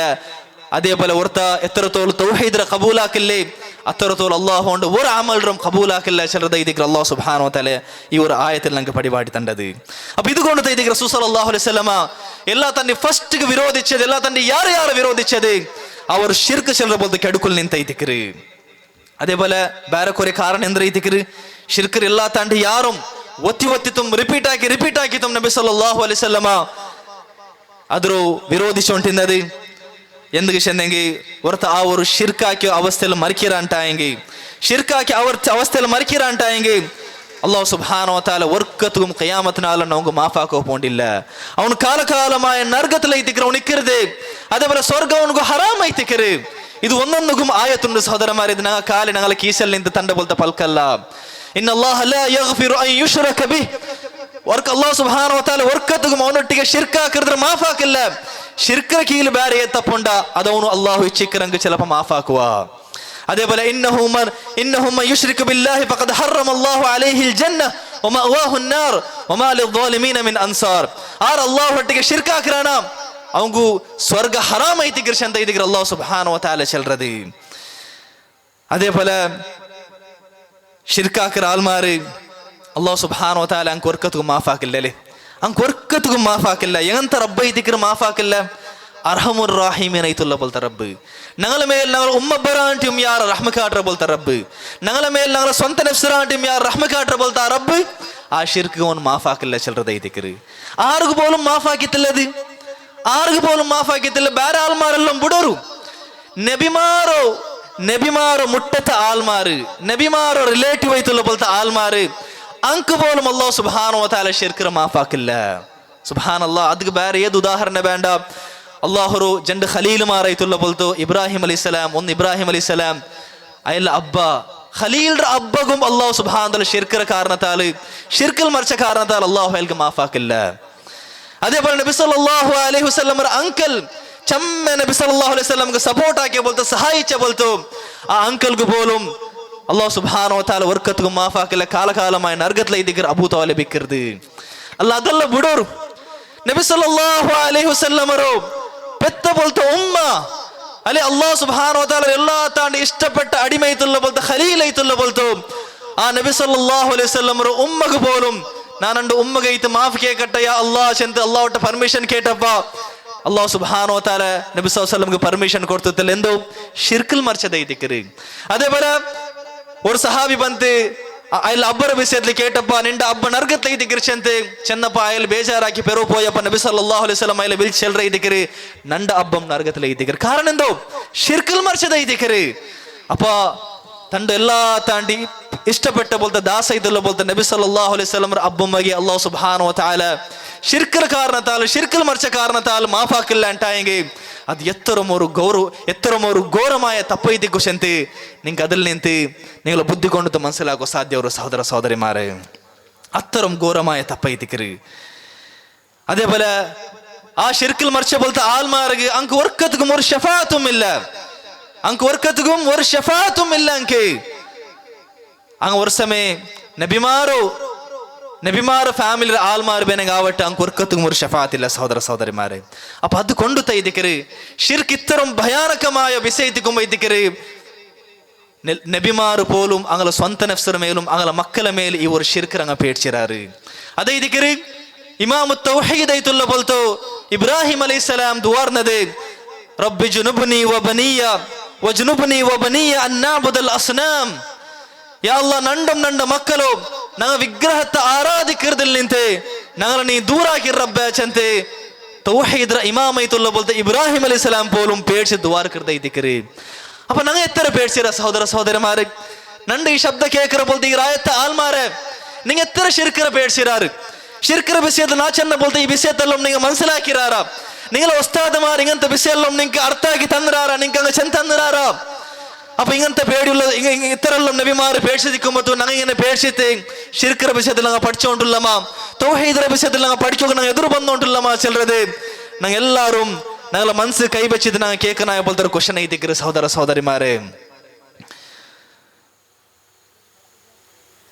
അതേപോലെ ഒർത്ത എത്രത്തോളം തൗഹീദ് കബൂലാക്കില്ലേ അത്തരത്തോളം അള്ളാഹു കൊണ്ട് ഒരു അമലും കബൂലാക്കില്ല ചിലത് ഇതിക്ക് അള്ളാഹു സുബ്ഹാനഹു വ തആല ഈ ഒരു ആയത്തിൽ നമുക്ക് പടിപാടി തണ്ടത്. അപ്പൊ ഇതുകൊണ്ട് ഇതിക്ക് റസൂൽ സല്ലല്ലാഹു അലൈഹി വസല്ലമ എല്ലാ തന്നെ ഫസ്റ്റ് വിരോധിച്ചത് എല്ലാ തന്നെ ಯಾರು വിരോധിച്ചത് അവർ ಶಿರ್ಕ್ ചിലരെ പോലത്തെ ಕೆಡುಕುಲ್ ನಿಂತ ಇದಕ್ರಿ. അതേപോലെ ಬೇರೆ ಕೊರೆ ಕಾರಣ ಎಂದ್ರೆ ಇದಕ್ರಿ ಶಿರ್ಕ್ ಎಲ್ಲ ತಾಂಡಿ ಯಾರು ಒತ್ತಿ ತುಮ್ ರಿಪೀಟ್ ಆಗಿ ತುಮ್ ನಬಿ ಸಲ್ಲಲ್ಲಾಹು ಅಲೈಹಿ ವಸಲ್ಲಮ ಅದ್ರು ವಿರೋಧಿಸೊಂಟಿಂದದು എന്തൊക്കെ ചെന്നെങ്കിൽ ഓർത്ത് ആ ഒരു ഷിർക്കാക്കിയ അവസ്ഥയിൽ മരിക്കിറാണ്ടായെങ്കിൽ ഷിർക്കാക്കിയ അവസ്ഥയിൽ മരിക്കിറാണ്ടായെങ്കിൽ അല്ലാഹു സുബ്ഹാനഹു വ തആല വർക്കത്തും ഖിയാമത്തിനാലും നമുക്ക് മാഫാക്കോ പോണ്ടില്ല. അവൻ കാലകാലമായ നരകത്തിലേക്ക് നിൽക്കരുത്. അതേപോലെ സ്വർഗ്ഗം അവനക്ക് ഹറാമായിത്തിക്കരുത്. ഇത് ഒന്നൊന്നും ആയത്തുണ്ട് സഹോദരന്മാരെ. ഇത് ഞങ്ങളെ കീശൽ നിന്ന് തണ്ട പോലത്തെ പൽക്കല്ല. ഇന്നല്ലാഹ ലാ യഗ്ഫിറു അൻ യുശ്റക ബിഹി അല്ലാഹു സുബ്ഹാനഹു വ തആല വർക്കത്തും അവനൊട്ടിಗೆ ഷിർക്കാക്കിದ್ರೆ മാഫാക്കില്ല. ഷിർക്കിന് കീഴിൽ ಬೇರೆ ತಪ್ಪೊಂಡ ಅದವನು ಅಲ್ಲಾಹು ಇಚ್ಛಿಕರಂಗೆ ചിലപ്പോ മാഫാക്കുക. അതേപോലെ ഇന്നഹു മൻ യുശ്രികു ബില്ലാഹി ഫഖദ് ഹറമ അല്ലാഹു അലൈഹിൽ ജന്ന വമഅവാഹു അന്നാർ വമാ ലിദ്ദാലിമീന മിൻ അൻസാർ. ആർ അല്ലാഹു ഒಟ್ಟಿಗೆ ഷിർക്കാക്കിറാന അവങ്കു സ്വർഗ്ഗ ഹറാമൈತಿ ಗಿರ್ಷಂತ ഇതിಗೆ ಅಲ್ಲಾಹು ಸುಬ್ಹಾನಹು ವ ತಆല ಚೆಲ್ರದಿ. അതേപോലെ ഷിർക്കാക്കിற ആൾമാര് അല്ലാഹു സുബ്ഹാനഹു വ തആല അങ്ക് വർക്കത്തും മാഫാക്കില്ലല്ലേ. ಅಂಕ ವರ್ಕತ್ಗೂ ಮಾಫ್ ಹಾಕಿಲ್ಲ. ಎಂತ ರಬ್ಬ ಇದಕ್ಕಿರ ಮಾಫ್ ಹಾಕಿಲ್ಲ. ಅರ್ಹಮುರ್ ರಾಹಿಮೀನ್ ಐತುಲ್ಲ ಬೋಲ್ತ ರಬ್ಬ ನಗಳ ಮೇಲೆ ನಗಳ ಉಮ್ಮಬ್ಬರ ಅಂಟಿಮ್ ಯಾರ ರಹ್ಮ ಕಾಟ್ರ ಬೋಲ್ತ ರಬ್ಬ ನಗಳ ಮೇಲೆ ನಗಳ ಸ್ವಂತ ನಫ್ಸರ ಅಂಟಿಮ್ ಯಾರ ರಹ್ಮ ಕಾಟ್ರ ಬೋಲ್ತ ರಬ್ಬ ಆ ಶಿರ್ಕ್ಗೆ ಅವನು ಮಾಫ್ ಹಾಕಿಲ್ಲ ಚೆಲ್ರದ ಇದಕ್ಕಿರಿ. ಆರ್ಗು ಬೋലും ಮಾಫ್ ಹಾಕಿತ್ತಿಲ್ಲ. ಅದು ಆರ್ಗು ಬೋലും ಮಾಫ್ ಹಾಕಿತ್ತಿಲ್ಲ. ಬೇರೆ ಆಲ್ಮಾರೆಲ್ಲ ಬಿಡೋರು നബിമാരോ മുട്ടത്തെ ആൽമാര് നബിമാരോ റിലേറ്റീവ് ആയിട്ടുള്ള പോലത്തെ ആൽമാര് ಅಂಕ പോലും അല്ലാഹു സുബ്ഹാനഹു വ തആല ಶಿರ್ಕ್ರ മാഫാക്കില്ല. സുബ്ഹാനല്ലാഹ്. ಅದಕ್ಕೆ ಬೇರೆ ಏದು ಉದಾಹರಣೆ ಬೇಡ. ಅಲ್ಲಾಹರು ಜಂಡ ಖಲೀಲ್ ಮಾರೈತುಲ್ಲ ಬೋಲ್ತು ಇಬ್ರಾಹಿಂ ಅಲೈಹಿಸ್ಸಲಾಂ ಒಂದು ಇಬ್ರಾಹಿಂ ಅಲೈಹಿಸ್ಸಲಾಂ ಅಯಲ್ಲ ಅಬ್ಬ ಖಲೀಲ್ರ ಅಬ್ಬಗುಂ ಅಲ್ಲಾಹು ಸುಬ್ಹಾನಹು വ തആല ಶಿರ್ಕ್ರ ಕಾರಣತಾಲು ಶಿರ್ಕಲ್ ಮರ್ಚ ಕಾರಣತಾಲು ಅಲ್ಲಾಹು ಅಲ್ಗೆ ಮಾಫಾಕಿಲ್ಲ. അതേപോലെ നബി സല്ലല്ലാഹു അലൈഹി വസല്ലമರ ಅಂಕಲ್ ചമ്മ നബി സല്ലല്ലാഹു അലൈഹി വസല്ലമക്ക് സപ്പോർട്ട് ആക്കിയ ಬೋಲ್ತು സഹായിച്ച ಬೋಲ್ತು ആ ಅಂಕಲ್ಗೆ പോലും അല്ലാഹു സുബ്ഹാനഹു വ തആല വർക്കത്തും മാഫാക്കില്ല. കാലകാലമായ നരകത്തിലെ ഇതിക്ക് അബൂ താലിബ് ഇക്കരുത് അല്ല ಅದೆಲ್ಲ ಬಿಡೋರು. നബി സല്ലല്ലാഹു അലൈഹി വസല്ലമರೋ പെത്ത ಬೋಲ್ತು ഉമ്മ അല്ലെ അല്ലാഹു സുബ്ഹാനഹു വ തആല എല്ലാ താണ്ടി ഇഷ്ടപ്പെട്ട അടിമൈത്തുള്ള ಬೋಲ್ತು ഖലീൽ ಐತುಲ್ಲ ಬೋಲ್ತು ആ നബി സല്ലല്ലാഹു അലൈഹി വസല്ലമರೋ ഉമ്മക്ക് പോലും നാനണ്ട് ഉമ്മಗೆ ಐತು ಮಾಫ್ ಕೇಕಟ್ಟ ಯಾ ಅಲ್ಲಾಹ್ ಚೆಂತ ಅಲ್ಲಾಹ್ ಒಟ್ಟ ಪರ್ಮಿಷನ್ ಕೇಟಪ್ಪ അല്ലാഹു സുബ്ഹാനഹു വ തആല നബി സല്ലല്ലാഹു അലൈഹി വസല്ലമക്ക് ಪರ್ಮಿಷನ್ ಕೊಡ್ತಿಲ್ಲ ಎಂದು ಶಿರ್ಕಲ್ ಮರ್ಚದ ಇದಕ್ಕಿರಿ. അതേപോലെ ഒരു സഹാബി ಬಂತು അയൽ അബ്ബರ വിഷയത്തിൽ കേട്ടപ്പ നിന്റെ അബ്ബ നരകത്തിലെ ഇതിക്കിരിച്ചಂತೆ ചെന്നപ്പ അയൽ ബേജാറാക്കി പെറോ പോയപ്പ നബി സല്ലല്ലാഹു അലൈഹി വസല്ലം അയൽ വിളിച്ച് ചെൽറ ഇതിക്കിരി നണ്ട അബ്ബം നരകത്തിലെ ഇതിക്കിരി. കാരണം എന്തോ ಶಿರ್ಕಲ್ മർച്ചದ ഇതിക്കിരി. അപ്പ തന്റെ എല്ലാ താണ്ടി ഇഷ്ടപ്പെട്ട പോലത്തെ ദാസ ഇതുള്ള പോലത്തെ നബി സല്ലല്ലാഹു അലൈഹി വസല്ലം അബ്ബമ്മಗೆ അല്ലാഹു സുബ്ഹാനഹു വ തആല ಶಿರ್ಕ್ರ ಕಾರಣತಾಲು ಶಿರ್ಕಲ್ മർച്ച ಕಾರಣತಾಲು മാഫാക്കില്ല ಅಂಟಾയെങ്കിൽ ಅದು ಎತ್ತರಮೋರು ಘೋರമായ ತಪ್ಪೈತಿ ಕುಶಂತಿ ನಿಂಗೆ അതിൽ ನಿಂತು നിങ്ങൾ ബുദ്ധി കൊണ്ട് മനസ്സിലാക്കാൻ സാധ്യവರು സഹോദര സഹോദരിമാരെ അത്തരം ഘോരമായ തപ്പൈത്തിക്കര്. അതേപോലെ ആ ಶಿರ್ಕಲ್ മർച്ച പോലത്തെ ആൽമാർക്ക് അങ്ക് വർക്കത്തും ഒരു ഷഫാത്തും ഇല്ല. അങ്ക് ഒരു സമയം നബിമാർ ഫാമിലി ആൽമാർ ബെനങ്ങാവട്ടെ അങ്ക് വർക്കത്തും ഒരു ഷഫാത്തില്ല സഹോദര സഹോദരിമാരെ. അപ്പൊ അത് കൊണ്ടു തൈതിക്കര് ഷിർക്ക് ഇത്തരം ഭയാനകമായ വിഷയത്തിക്കും വൈദിക്കര് നബിമാർ പോലും അങ്ങളെ സ്വന്തം നഫ്സറ മേലും അങ്ങളെ മക്കളെ മേൽ ഈ ഒരു ഷിർക്ക് അങ്ങ് പേടിച്ചിരാറ്. അതൈതിക്കര് ഇമാമു തൗഹീദ് ഐതുള്ള പോലത്തോ ഇബ്രാഹിം അലൈഹിസ്സലാം ദുആർന്നത് റബ്ബി ജുനുബ്നി വബനിയ അൻ നഅബുദൽ അസ്നാം. യാ അല്ലാഹ് നണ്ട മക്കളോ ഞങ്ങൾ വിഗ്രഹത്തെ ആരാധിക്കുന്നതിൽ നിന്ന് ഞങ്ങളെ നീ ദൂരാക്കി റബ്ബേ ചെന്ത് തൗഹീദ് ഇമാമൈത്തുള്ള പോലത്തെ ഇബ്രാഹിം അലൈഹിസ്സലാം പോലും പേടിച്ച് ദുആ ചെയ്തിക്കര്. അപ്പൊ ഞങ്ങൾ എത്ര പേടിച്ചിര സഹോദര സഹോദരന്മാരെ. നണ്ട് ഈ ശബ്ദ കേൾക്കിற പോലത്തെ ഈ രായത്തെ ആൽമാരെ നിങ്ങൾ എത്ര ಶಿರ್ಕ್ರ പേടിച്ചിരാറ്. ಶಿರ್ಕ್ರ വിഷയത്തിൽ നാ ചെന്ന പോലത്തെ ഈ വിഷയത്തെല്ലാം നിങ്ങൾ മനസ്സിലാക്കിരാറാ. നിങ്ങളെ ഉസ്താദമാർ ഇങ്ങനത്തെ വിഷയമെല്ലാം നിങ്ങൾക്ക് അർത്ഥാക്കി തന്നിരാറാ. നിങ്ങൾക്ക് അങ്ങ് ചെന്ന് തന്നിരാറാ. അപ്പൊ ഇങ്ങനത്തെ പേടിയുള്ള ഇത്തരെല്ലാം നബിമാര് പേടിച്ചിരിക്കുമ്പോ ഞങ്ങൾ ഇങ്ങനെ പേടിച്ചിട്ട് ಶಿರ್ಕ್ರ വിഷയത്തിൽ ഞങ്ങൾ പഠിച്ചോണ്ടുള്ളമാ തൗഹീദ് വിഷയത്തിൽ ഞങ്ങൾ പഠിച്ചോണ്ട് ഞങ്ങൾ എതിർ വന്നോണ്ടുള്ളമാ ചെല്ലത് ഞങ്ങൾ എല്ലാവരും ഞങ്ങളെ മനസ്സ് കൈവച്ചിട്ട് ഞങ്ങൾ കേൾക്കനായ പോലത്തെ ഒരു ക്വസ്റ്റൻ ಐತಿಕ್ರಿ സഹോദര സഹോദരിമാരെ.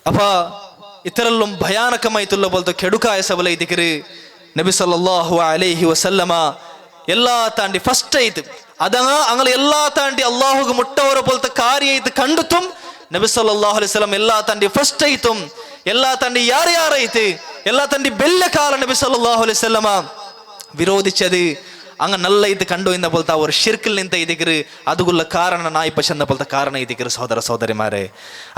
അപ്പ ഇത്തരെല്ലാം ഭയാനകമായിട്ടുള്ള പോലത്തെ കെടുക്കായ സബല ಐತಿಕ್ರಿ നബി സല്ലല്ലാഹു അലൈഹി വസല്ലമ എല്ലാ താണ്ടി ഫസ്റ്റ് ആയിട്ട് അതങ്ങ അങ്ങനെ എല്ലാ താണ്ടി അള്ളാഹുക്ക് മുട്ടവരെ പോലത്തെ കാര്യമായിട്ട് കണ്ടെത്തും നബി സല്ലല്ലാഹു അലൈഹി വസല്ലം എല്ലാ താണ്ടി ഫസ്റ്റ് ആയിട്ടും എല്ലാ താണ്ടി ಯಾರ್ಯಾರೈತೆ എല്ലാ താണ്ടി ಬೆಲ್ಲ ಕಾಲ ನಬಿ ಸಲ್ಲಲ್ಲಾಹು ಅಲೈಹಿ ವಸಲ್ಲಮ ವಿರೋಧಿಸದು അങ്ങ് നല്ല ഇത് കണ്ടു എന്ന പോലത്തെ അവർ ഷിർക്കിൽ നിന്ന ഇതിക്കറ് അതുള്ള കാരണ നായിപ്പ ചെന്ന പോലത്തെ കാരണ ഇതിക്കറ് സഹോദര സഹോദരിമാരെ.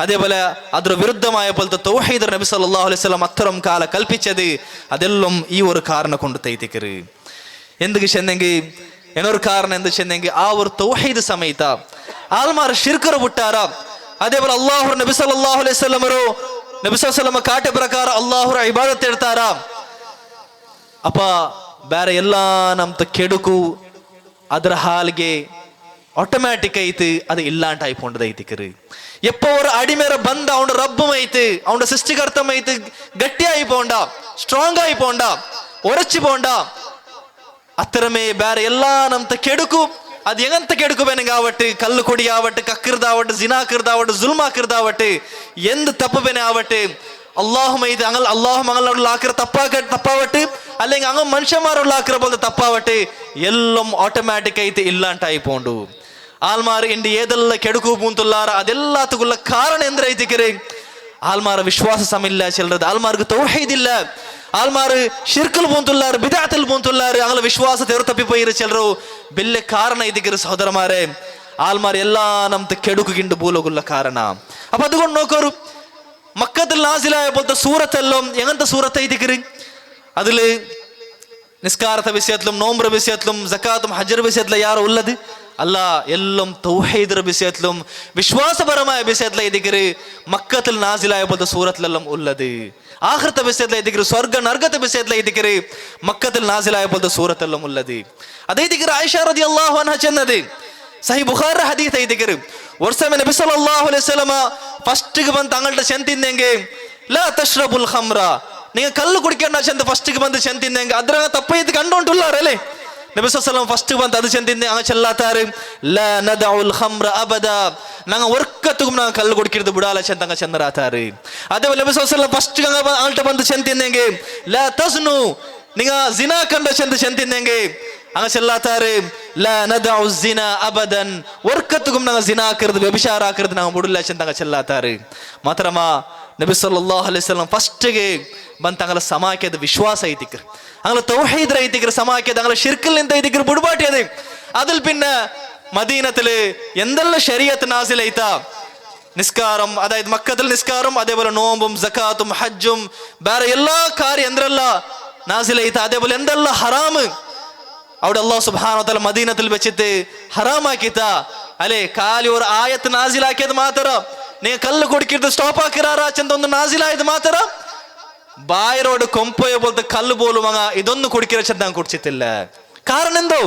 അതേപോലെ അതിന് വിരുദ്ധമായ പോലത്തെ തൗഹീദ് നബി സല്ലല്ലാഹു അലൈഹി വസല്ലം അത്തരം കാല കൽപ്പിച്ചത് അതെല്ലാം ഈ ഒരു കാരണം കൊണ്ട് തൈതിക്കറ്. എന്തൊക്കെ ചെന്നെങ്കിൽ എന്നൊരു കാരണം എന്ത് ചെന്നെങ്കിൽ ആ ഒരു തൗഹീദ് സമയത്ത ആൾമാർ ഷിർക്കറ വിട്ടാര. അതേപോലെ അള്ളാഹു നബി സല്ലല്ലാഹു അലൈഹി വസല്ലമರು നബി സല്ലല്ലാഹു അലൈഹി ವಸಲ್ಲಂ ಕಾಟೆ ಪ್ರಕಾರ ಅಲ್ಲಾಹರ ಇಬಾದತ್ ಇಡ್ತಾರ. ಅಪ್ಪ ಬೇರೆ ಎಲ್ಲ ನಮ್ದು ಕೆಡುಕು ಅದರ ಹಾಲ್ಗೆ ಆಟೋಮ್ಯಾಟಿಕ್ ಐತಿ ಅದು ಇಲ್ಲಾಂಟ ಆಯ್ಕೊಂಡದೈತಿಕರು. ಎಪ್ಪ ஒரு அடிமேற ಬಂದ அவனோட ரப்பம் ஐத்து அவனோட சிருஷ்டிகர்த்தம் ஐத்து கட்டி ஆகி போண்டா ஸ்ட்ராங் ஆகி போண்டா உரைச்சு போண்டா അത്തരമേ ಬೇರೆ ಎಲ್ಲ ನಮ್ತ ಕೆಡುಕು ಅದು ಎಂತ ಕೆಡುಕು ಬೇನೆಗಾವಟ್ಟು ಕಲ್ಲು ಕೊಡಿ ಆವಟ್ಟು ಕಕ್ಕಿರ್ದಾವಟ್ಟು ಜಿನಾಕಿರ್ದಾವಟ್ಟು ಜುಲ್ಮಾಕಿರ್ದಾವಟ್ಟು ಎಂದ್ ತಪ್ಪು ಬೇನೆ ಆವಟ್ಟು അള്ളാഹുമൈത് അങ്ങൾ അള്ളാഹു മംഗളുള്ള ആക്കിற തപ്പാവട്ട് അല്ലെങ്കിൽ അങ്ങ് മനുഷ്യന്മാരുള്ള ആക്കിற പോലത്തെ തപ്പാവട്ട് എല്ലാം ഓട്ടോമാറ്റിക് ആയിട്ട് ഇല്ലാണ്ടായി പോണ്ടു. ആൾമാർ ഇണ്ട് ഏതെല്ല ಕೆಡುಕು പൂന്തുള്ളാറ ಅದೆಲ್ಲತುಗುള്ള ಕಾರಣ ಎಂದ್ರೈತಿಕರೆ ആൾമാർ വിശ്വാസ സമില്ല ചെല്ലത് ആൾമാർക്ക് തൗഹീദ് ഇല്ല ആൾമാർ ഷിർക്കിൽ പൂന്തുള്ളാറ് ബിദഅത്തിൽ പൂന്തുള്ളാറ് അങ്ങനെ വിശ്വാസ തെറുത്തപ്പി പോയിരു ചെല്ലರು ಬೆಲ್ಲ ಕಾರಣ ഇതിക്കರೆ സഹോദരന്മാരെ ആൾമാർ എല്ലാ നಮ್ತ ಕೆಡುಕಿಂಡು ಬೂಲಗುള്ള ಕಾರಣ. അപ്പൊ അതുകൊണ്ട് നോക്കൂ മക്കത്തിൽ നാസിലായ പോലത്തെ സൂറത്തെല്ലാം എങ്ങനത്തെ സൂറത്ത് എഴുതിക്കറി അതില് നിസ്കാരത്തെ വിഷയത്തിലും നോമ്പ്ര വിഷയത്തിലും സക്കാത്തും ഹജ്ജർ വിഷയത്തിലും യാർ ഉള്ളത് അല്ല എല്ലാം തൗഹീദ് വിഷയത്തിലും വിശ്വാസപരമായ വിഷയത്തിലും എഴുതിക്കറി മക്കത്തിൽ നാസിലായ പോലത്തെ സൂറത്തിലെല്ലാം ഉള്ളത്. ആഖിറത്തെ വിഷയത്തിലും എഴുതിക്കറി സ്വർഗ നരകത്തെ വിഷയത്തിലും എഴുതിക്കറി മക്കത്തിൽ നാസിലായ പോലത്തെ സൂറത്തെല്ലാം ഉള്ളത്. അത് എഴുതിക്കറി ആയിഷ റളിയല്ലാഹു അൻഹ ചെന്നത് സഹീഹ് ബുഖാരി ഹദീസ് എഴുതിക്കറി ഒരു സമയം നബി സല്ലല്ലാഹു അലൈഹി വസല്ലമ ഫസ്റ്റ് ಬಂದು തങ്ങളുടെ ചെന്തിന്നെങ്കിൽ ലാ തശ്റബുൽ ഖംറ നിങ്ങൾ കള്ളു കുടിക്കേണ്ട ചെന്ത് ഫസ്റ്റ് ಬಂದು ചെന്തിന്നെങ്കിൽ അದ್ರ തപ്പയത് കണ്ടോണ്ടുള്ളാറല്ലേ നബി സല്ലല്ലാഹു അലൈഹി വസല്ലം ഫസ്റ്റ് ಬಂದು അത് ചെന്തിന്നെ അങ്ങ് ചെല്ലാത്താറ് ലാ നദഉൽ ഖംറ അബദ ഞങ്ങ വർക്കത്തും ഞങ്ങ കള്ളു കുടിക്കരുത് ബുടാല ചെന്തങ്ങ ചെന്നറാത്താറ്. അതേപോലെ നബി സല്ലല്ലാഹു അലൈഹി വസല്ലം ഫസ്റ്റ് ആൾട്ട് ಬಂದು ചെന്തിന്നെങ്കിൽ ലാ തസ്നു നിങ്ങൾ സിനാ കണ്ട ചെന്തിന്നെങ്കിൽ അങ്ങ് ചെല്ലാത്താറ് ലാ നദഉ സിന അബദൻ വർക്കത്തും ഞങ്ങ സിനാ ആക്കരുത് വ്യഭിചാര ആക്കരുത് ഞങ്ങ ബുടില്ല ചെന്തങ്ങ ചെല്ലാത്താറ്. മാത്രമാ നബി സല്ലല്ലാഹു അലൈഹി വസല്ലം ഫസ്റ്റ്ಗೆ ಬಂದು തങ്ങളെ സമാക്കിയത് വിശ്വാസ ಐತಿക്കർ അങ്ങനെ തൗഹീദ് ಐತಿക്കർ സമാക്കിയത് അങ്ങനെ ഷിർക്കിൽ നിന്ന് ಐತಿക്കർ ബുടുപാട്ടിയത്. അതിൽ പിന്നെ മദീനത്തില് എന്തെല്ലാം ശരീഅത്ത് നാസിലൈത നിസ്കാരം അതായത് മക്കത്തിൽ നിസ്കാരം അതേപോലെ നോമ്പും സക്കാത്തും ഹജ്ജും വേറെ എല്ലാ കാര്യം എന്തെല്ല നാസിലൈത അതേപോലെ എന്തെല്ലാം ഹറാമ് അവിടെ അല്ലാഹു സുബ്ഹാനഹു വ തആല മദീനത്തിൽ വെച്ചിട്ട് ഹറാമാക്കിത്ത അല്ലേ കാലി ഒരു ആയത്ത് നാസിലാക്കിയത് മാത്രം നിങ്ങൾ കല്ല് കുടിക്കരുത് സ്റ്റോപ്പ് ആക്കിറാറ ചെന്തൊന്ന് നാസിലായത് മാത്രം ബായരോട് കൊമ്പോയ പോലത്തെ കല്ല് പോലും അങ്ങ ഇതൊന്നും കുടിക്കിற ചെന്താൻ കുടിച്ചിട്ടില്ല. കാരണം എന്തോ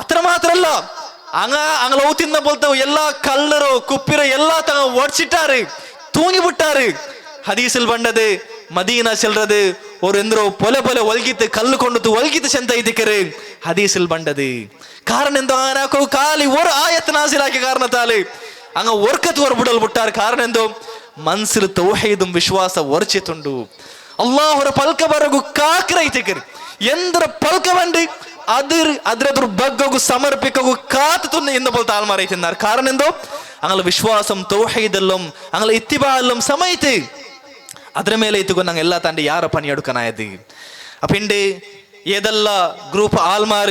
അത്ര മാത്രല്ല അങ്ങ ഊത്തിന്ന പോലത്തെ എല്ലാ കല്ലറോ കുപ്പിറോ എല്ലാ തങ്ങ ഓടിച്ചിട്ടാറ് തൂങ്ങിവിട്ടാറ്. ഹദീസിൽ പണ്ടത് മദീന ചെല്றது ഒരു എന്തോ പൊല പൊല ഒൽകിത്ത് കല്ല് കൊണ്ടു ഒൽകിത്ത് ചെന്ത ഇതിക്കറ് ഹദീസിൽ പണ്ടത്. കാരണം എന്തോ അങ്ങനെ കാലി ഒരു ആയത്ത് നാസിലാക്കിയ കാരണത്താല് അങ്ങ് ഓർക്കത്ത് ഒരു ബുടൽ വിട്ടാറ്. കാരണം എന്തോ മനസ്സിൽ തൗഹീദും വിശ്വാസ ഉറച്ചിട്ടുണ്ടു. അള്ളാഹുര പൽക്ക പറകു കാക്കിറൈത്തിക്കറ് എന്തൊരു പൽക്ക വേണ്ട അതിരൊരു ബഗ്ഗു സമർപ്പിക്കു കാത്തുന്നു എന്ന പോലത്തെ ആൾമാരായി തിന്നാറ്. കാരണം എന്തോ അങ്ങനെ വിശ്വാസം തൗഹീദെല്ലാം അങ്ങനെ ഇത്തിബാല്ലാം സമയത്ത് ಅದರ ಮೇಲೆ ಇತ್ತುಕೊಂಡು ನಂಗೆ ಎಲ್ಲ ತಂದೆ ಯಾರ ಪನಿ എടുക്കാനായത്. അപ്പം ഉണ്ട് ഏതല്ല ഗ്രൂപ്പ് ആൾമാർ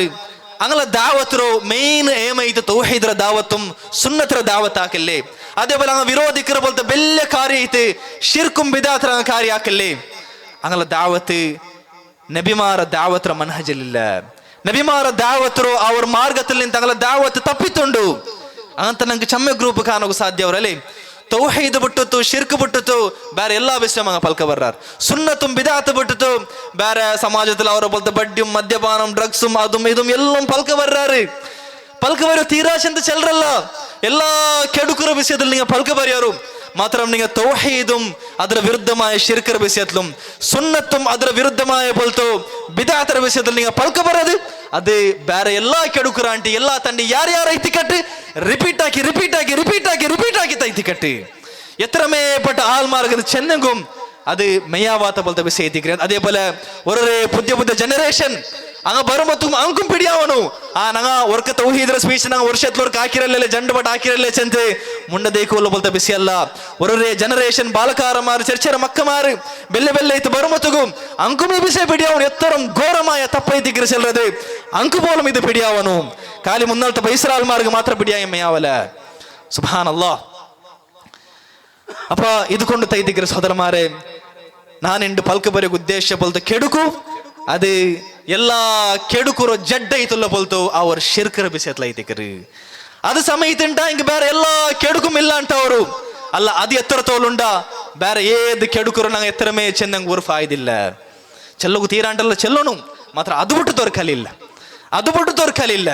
അങ്ങനെ ദാവത്തോ മെയിൻ ഏമൈത്ത് തൗഹീദര ദാവത്തും സുന്നത്തര ദാവത്താക്കല്ലേ. അതേപോലെ അങ്ങ് വിരോധിക്കുന്ന പോലത്തെ വലിയ കാര്യമായിട്ട് ഷിർക്കും ബിദാത്തര കാര്യമാക്കല്ലേ. അങ്ങനെ ദാവത്ത് നബിമാര ദാവത്തര മൻഹജലില്ല. നബിമാര ദാവത്തರೋ അവർ മാർഗത്തിൽ നിന്ന് തങ്ങളെ ദാവത്ത് തപ്പിത്തുണ്ടു. അങ്ങനത്തെ ನಂಗೆ ಚಮ್ಮೆ ಗ್ರೂಪ್ ಕಾಣೋಕೆ ಸಾಧ್ಯ ಅವರല്ലേ. ತೌಹೀದ್ ಬಿಟ್ಟಿತ್ತು ಶಿರ್ಕ್ ಬಿಟ್ಟಿತ್ತು ಬೇರೆ ಎಲ್ಲಾ ವಿಷಯ ಮಂಗ ಪಲ್ಕ ಬರ್ರಾರ್. ಸುನ್ನത്തും ബിദഅത്ത് ಬಿಟ್ಟಿತ್ತು ಬೇರೆ ಸಮಾಜದಲ್ಲಿ ಅವರ പോലത്തെ ബഡ്ഡിയും മദ്യപാനം ഡ്രഗ്സും അതും ഇതും എല്ലാം പൽക്ക ಬರ್ರಾറ്. പൽക്ക വരും തീരാശന്ത് ചെല്ലറല്ല എല്ലാ കെടുക്കുற വിഷയത്തിൽ നിങ്ങൾ പൽക്ക പറയാറു മാത്രം നിങ്ങൾ തൗഹീദും ಅದರ ವಿರುದ್ಧമായ ಶಿರ್ಕರ ವಿಷಯത്തിലും ಸುನ್ನത്തും ಅದರ ವಿರುದ್ಧമായ പോലത്തെ ബിദഅത്തര വിഷയത്തിൽ നിങ്ങൾ പൽക്ക ಬರೋದು ಅದು ಬೇರೆ ಎಲ್ಲಾ ಕೆಡುಕುರ ಆಂಟಿ ಎಲ್ಲಾ ತಂಡಿ ಯಾರ್ಯಾರ ಐತಿಕಟ್ಟು ರಿಪೀಟ್ ಆಗಿ തൈത്തിക്കട്ട് എത്ര മേപ്പെട്ട ആൾമാർക്ക് ചെന്നെങ്കും അത് മെയ്യാവാത്ത പോലത്തെ വിഷയം എത്തിക്കുന്നത്. അതേപോലെ ഒരു പുതിയ ജനറേഷൻ അങ്ങ വരുമ്പത്തും അങ്കും പിടിയാവണു നങ്ങ ഒർക്ക തൗഹീദ് സ്പീച്ച് നങ്ങ ವರ್ಷತ್ಲೋರ್ಕ ಹಾಕಿರಲ್ಲ ಜಂಡು ಬಟ್ ಹಾಕಿರಲ್ಲ ಚಂತೆ ಮುಂಡದೇಕೋಲ್ಲ ಬೋಲ್ತ ಬಿಸಿ ಅಲ್ಲ ಒರೊರೆ ಜನರೇಷನ್ ಬಾಲಕಾರ ಮಾರು ಚರ್ಚೆರ ಮಕ್ಕ ಮಾರು ಬೆಲ್ಲೆ ಬೆಲ್ಲೆ ಇತ್ತು ಬರುಮತ್ತುಗು ಅಂಕುಮಿ ಬಿಸೆ ಪಿಡಿಯಾವನು ಎತ್ತರಂ ಘೋರಮಾಯ ತಪ್ಪೈತಿಗ್ರ ಚೆಲ್ಲದೆ ಅಂಕು ಬೋಲಂ ಇದು ಪಿಡಿಯಾವನು ಕಾಲಿ ಮುನ್ನಲ್ತ ಬೈಸ್ರಾಲ್ ಮಾರ್ಗ ಮಾತ್ರ ಪಿಡಿಯಾಯಮ್ಮಯಾವಲ ಸುಬ್ಹಾನಲ್ಲಾಹ್ ಅಪ್ಪ ಇದುಕೊಂಡು ತೈತಿಗ್ರ ಸೋದರಮಾರೆ ನಾನೆಂಡು ಪಲ್ಕ ಬರೆಗ ಉದ್ದೇಶ ಬೋಲ್ತ ಕೆಡುಕು ಅದು ಎಲ್ಲಾ ಕೆಡುಕುರೋ ಜಡ್ಡ ಐತಲ್ಲ ಬೋಲ್ತು ಅವ್ರ ಶಿರ್ಕರ ಬಿಸೆತ್ಲ ಐತಿಕರು ಅದು ಸಮಯ ತಿಂಟ ಹಿಂಗ ಬೇರೆ ಎಲ್ಲಾ ಕೆಡುಕುಂ ಇಲ್ಲ ಅಂತ ಅವರು ಅಲ್ಲ ಅದು ಎತ್ತರ ತೋಲುಂಡ ಬೇರೆ ಏದ್ ಕೆಡುಕರು ನಂಗೆ ಎತ್ತರಮೇ ಚೆನ್ನಂಗ್ ಊರ್ ಫಾಯ್ದಿಲ್ಲ ಚೆಲ್ಲಗು ತೀರಾಂಟಲ್ಲ ಚೆಲ್ಲೋನು ಮಾತ್ರ ಅದು ಬಿಟ್ಟು ತೋರ್ಕಲಿಲ್ಲ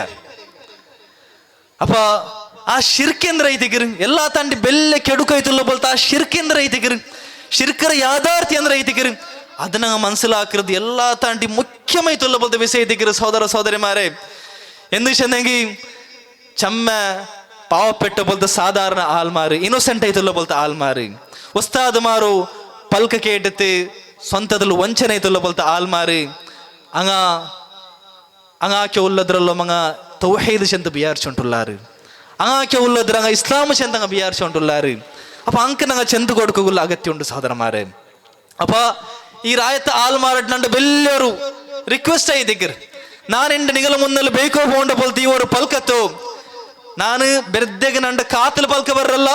ಅಪ್ಪ ಆ ಶಿರ್ಕೇಂದ್ರ ಐತಿಗಿರು ಎಲ್ಲಾ ತಾಂಡಿ ಬೆಲ್ಲೆ ಕೆಡುಕೈತಲ್ಲ ಬೋಲ್ತ ಆ ಶಿರ್ಕೇಂದ್ರ ಐತಿಗಿರು ಶಿರ್ಕರ ಯಾದಾರ್ಥಿ ಅಂದ್ರೆ ಐತಿಗಿರು ಅದನ್ನ മനസ്സിലാക്കുന്നത് എല്ലാ താണ്ടി മുഖ്യമായിട്ടുള്ള പോലത്തെ വിഷയത്തിക്ക് സഹോദര സഹോദരിമാരെ എന്ന് ചെന്നെങ്കിൽ ചമ്മ പാവപ്പെട്ട പോലത്തെ സാധാരണ ആൾമാര് ഇന്നോസെന്റ് ആയിട്ടുള്ള പോലത്തെ ആൾമാര് ഉസ്താദ്മാരോ പൽക്ക കേട്ടിട്ട് സ്വന്തത്തിൽ ವಂಚನೆ ആയിട്ടുള്ള പോലത്തെ ആൾമാര് അങ്ങാക്കെ ഉള്ളದ್ರಲ್ಲೋ ಮಂಗ ತೌಹೀದ್ ಚೆಂದ ಬಿಯಾರ್ಚೊಂಟುಲ್ಲಾರು അങ്ങാക്കെ ഉള്ളದ್ರ അങ്ങ ಇಸ್ಲಾಂ ಚೆಂದ അങ്ങ ಬಿಯಾರ್ಚೊಂಟುಲ್ಲಾರು ಅಪ್ಪ ಅಂಕ ನಂಗ ಚೆಂದ ಕೊಡ್ಕೋಗುಲ್ಲ ಅಗತ್ಯ ಉಂಟು ಸಹೋದರಮಾರೆ ಅಪ್ಪ ಈ ರಾಯತ ಆಲ್ಮಾರಟ್ ನಂಡು ಬೆಲ್ಲರು ರಿಕ್ವೆಸ್ಟ್ ಐದಿಗ್ರು ನಾನೆಂಡು ನಿಗಲ ಮುನ್ನಲು ಬೇಕೋ ಹೋಂಡ ಬೋಲ್ತಿ ಇವರು ಪಲ್ಕತ್ತು ನಾನು ಬೆರ್ದೆಗೆ ನಂಡ ಕಾತಲು ಪಲ್ಕ ಬರ್ರಲ್ಲ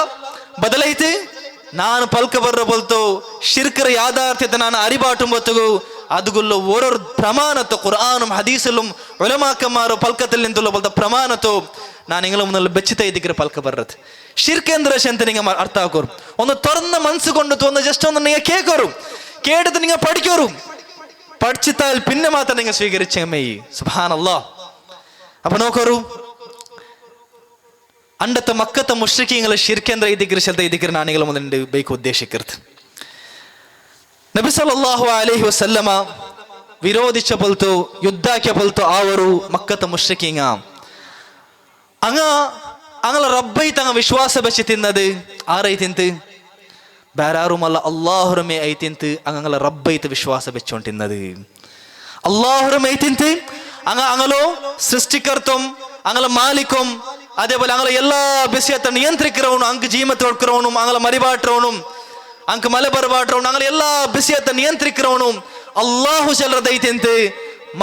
ಬದಲೈತಿ ನಾನು ಪಲ್ಕ ಬರ್ರ ಬೋಲ್ತು ಶಿರ್ಕರ ಯಾದಾರ್ಥ್ಯತೆ ನಾನು ಅರಿಬಾಟು ಬೊತ್ತಗು ಅದುಗುಲ್ಲ ಓರೊರ್ ಪ್ರಮಾಣತ್ತು ಕುರ್ಆನುಂ ಹದೀಸಲುಂ ಉಲಮಾಕಮಾರು ಪಲ್ಕದಲ್ಲಿ ನಿಂತುಲ್ಲ ಬೋಲ್ತ ಪ್ರಮಾಣತ್ತು ನಾನು ಇಂಗಲ ಮುನ್ನಲು ಬೆಚ್ಚಿತ ಇದ್ದಿಗ್ರೆ ಪಲ್ಕ ಬರ್ರತ್ ಶಿರ್ಕೇಂದ್ರ ಶಂತ ನಿಂಗೆ ಅರ್ಥ ಹಾಕೋರು ಒಂದು ತೊರನ್ನ ಮನ್ಸು ಕೊಂಡು ಒಂದು ಜಸ್ಟ್ ಒಂದು ನಿಂಗೆ ಕೇಕೋರು കേട്ടത് നിങ്ങൾ പഠിക്കോറും പഠിച്ചിട്ടാൽ പിന്നെ മാത്രം നിങ്ങൾ സ്വീകരിച്ചമ്മയി സുബ്ഹാനല്ലാഹ് അപ്പൊ നോക്കോറു അണ്ടത്തെ മക്കത്തെ മുശ്രിക്കീങ്ങളെ ശിർക്കേന്ദ്ര ഇതിഗ്ര നാണികൾ മുതലുണ്ട് ബൈക്ക് ഉദ്ദേശിക്കരുത് നബി സല്ലല്ലാഹു അലൈഹി വസല്ലമ വിരോധിച്ച പോലത്തു യുദ്ധാക്കിയ പോലത്തു ആവරු മക്കത്തെ മുശ്രിക്കീങ്ങ അങ്ങ റബ്ബൈ തങ്ങ വിശ്വാസ വെച്ച് തിന്നത് ആരൈ തിന്ത് ಬೇರಾರುಮಲ್ಲ ಅಲ್ಲಾಹುರ ಮೇ ಐತಿಂತು ಅಂಗಲ ರಬ್ಬೈತು ವಿಶ್ವಾಸ ಬೆಚ್ಚೊಂಟಿನ್ನದು ಅಲ್ಲಾಹುರ ಮೇ ಐತಿಂತು ಅಂಗಲೋ ಸೃಷ್ಟಿಕರ್ತಂ ಅಂಗಲ ಮಾಲಿಕಂ അതേപോലെ ಅಂಗಲ ಎಲ್ಲಾ ಬಿಸಿಯತ್ತ ನಿಯಂತ್ರಿக்கிறವನು ಅಂಕ ಜೀಮತ್ ಹೊಡ್க்கிறವನು ಅಂಗಲ ಮರಿಬಾಟ್ರವನು ಅಂಕ ಮಲೆ ಬರಬಾಟ್ರವನು ಅಂಗಲ ಎಲ್ಲಾ ಬಿಸಿಯತ್ತ ನಿಯಂತ್ರಿக்கிறವನು ಅಲ್ಲಾಹು ಚೆಲ್ಲದೈತಿಂತು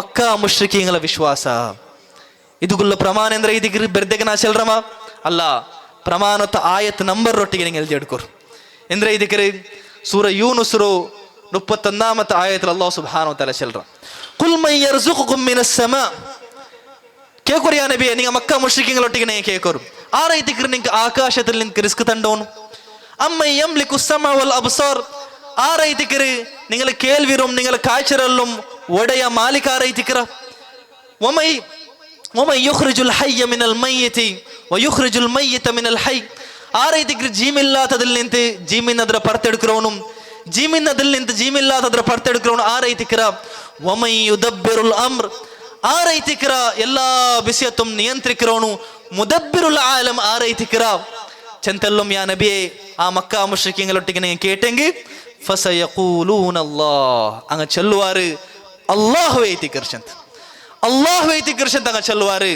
ಮಕ್ಕಾ ಮುಶ್ರಿಕೀಂಗಲ ವಿಶ್ವಾಸ ಇದುಗುಲ್ಲ ಪ್ರಮಾಣ ಅಂದ್ರೆ ಇದಿಗ್ರಿ ಬೆರ್ದೆಗೆ ನಾ ಚೆಲ್ರಮ ಅಲ್ಲ ಪ್ರಮಾಣತ ಆಯತ್ ನಂಬರ್ ರೊಟ್ಟಿಗೆ ನಿಂಗೆ ಎಲ್ದಿ ಹಿಡ್ಕೋರು ಎಂದ್ರೆ ಇದಕ್ಕೆ ಸೂರ ಯೂನುಸ್ರು 31ಾಮത്തെ ಆಯത്തിൽ ಅಲ್ಲಾಹ್ ಸುಬ್ಹಾನಹು ವ ತಆಲ ಚೆಲ್ರ ಕುಲ್ ಮೈ ಯರ್ಜುಕುಕುಂ ಮಿನಸ್ ಸಮಾ ಕೇಕೋರು ಯಾ ನಬಿಯೇ ನಿಂಗೆ ಮಕ್ಕಾ ಮುಶ್ರಿಕೀಂಗಳೊಟ್ಟಿಗೆ ನೀವು ಕೇಕೋರು ಆ ರೈತಿಕರು ನಿಂಗೆ ಆಕಾಶದಲ್ಲಿ ನಿಂಗೆ ರಿಸ್ಕ್ ತಂಡವನು ಅಮ್ಮ ಯಮ್ಲಿಕು ಸಮಾ ವಲ್ ಅಬ್ಸಾರ್ ಆ ರೈತಿಕರು ನಿಂಗೆ ಕೇಳ್ವಿரும் ನಿಂಗೆ ಕಾಯ್ಚರಲ್ಲುം ಒಡೆಯ ಮಾಲೀಕ ಆ ರೈತಿಕರ ಒಮೈ ಯುಖ್ರಿಜುಲ್ ಹಯ್ಯ ಮಿನಲ್ ಮಯ್ಯಿತಿ ವ ಯುಖ್ರಿಜುಲ್ ಮಯ್ಯಿತ ಮಿನಲ್ ಹಯ್ಯ ಆ ರೈತಿಗ್ರು ಜೀಮಿಲ್ಲಾತದಲ್ಲಿ ನಿಂತು ಜೀಮಿನದ್ರ ಪರ್ತೆಡ್க்கிறವನು ಜೀಮಿನದಲ್ಲಿ ನಿಂತು ಜೀಮಿಲ್ಲಾತದ್ರ ಪರ್ತೆಡ್க்கிறವನು ಆ ರೈತಿಕರ ಒಮೈ ಯುದಬ್ಬಿರುಲ್ ಅಮ್ರ್ ಆ ರೈತಿಕರ ಎಲ್ಲಾ ಬಿಸಿಯತ್ತುಂ ನಿಯಂತ್ರಿக்கிறವನು ಮುದಬ್ಬಿರುಲ್ ಆಲಂ ಆ ರೈತಿಕರ ಚೆಂತೆಲ್ಲುಂ ಯಾ ನಬಿಯೇ ಆ ಮಕ್ಕಾ ಮುಶ್ರಿಕೀಂಗಳೊಟ್ಟಿಗೆ ನೀವು ಕೇಟೆಂಗಿ ಫಸಯಕೂಲೂನ ಅಲ್ಲಾಹ್ ಅಂಗ ಚೆಲ್ಲುವಾರು ಅಲ್ಲಾಹು ಐತಿಕರ್ ಚಂತ ಅಲ್ಲಾಹು ಐತಿಕರ್ ಚಂತ ಅಂಗ ಚೆಲ್ಲುವಾರು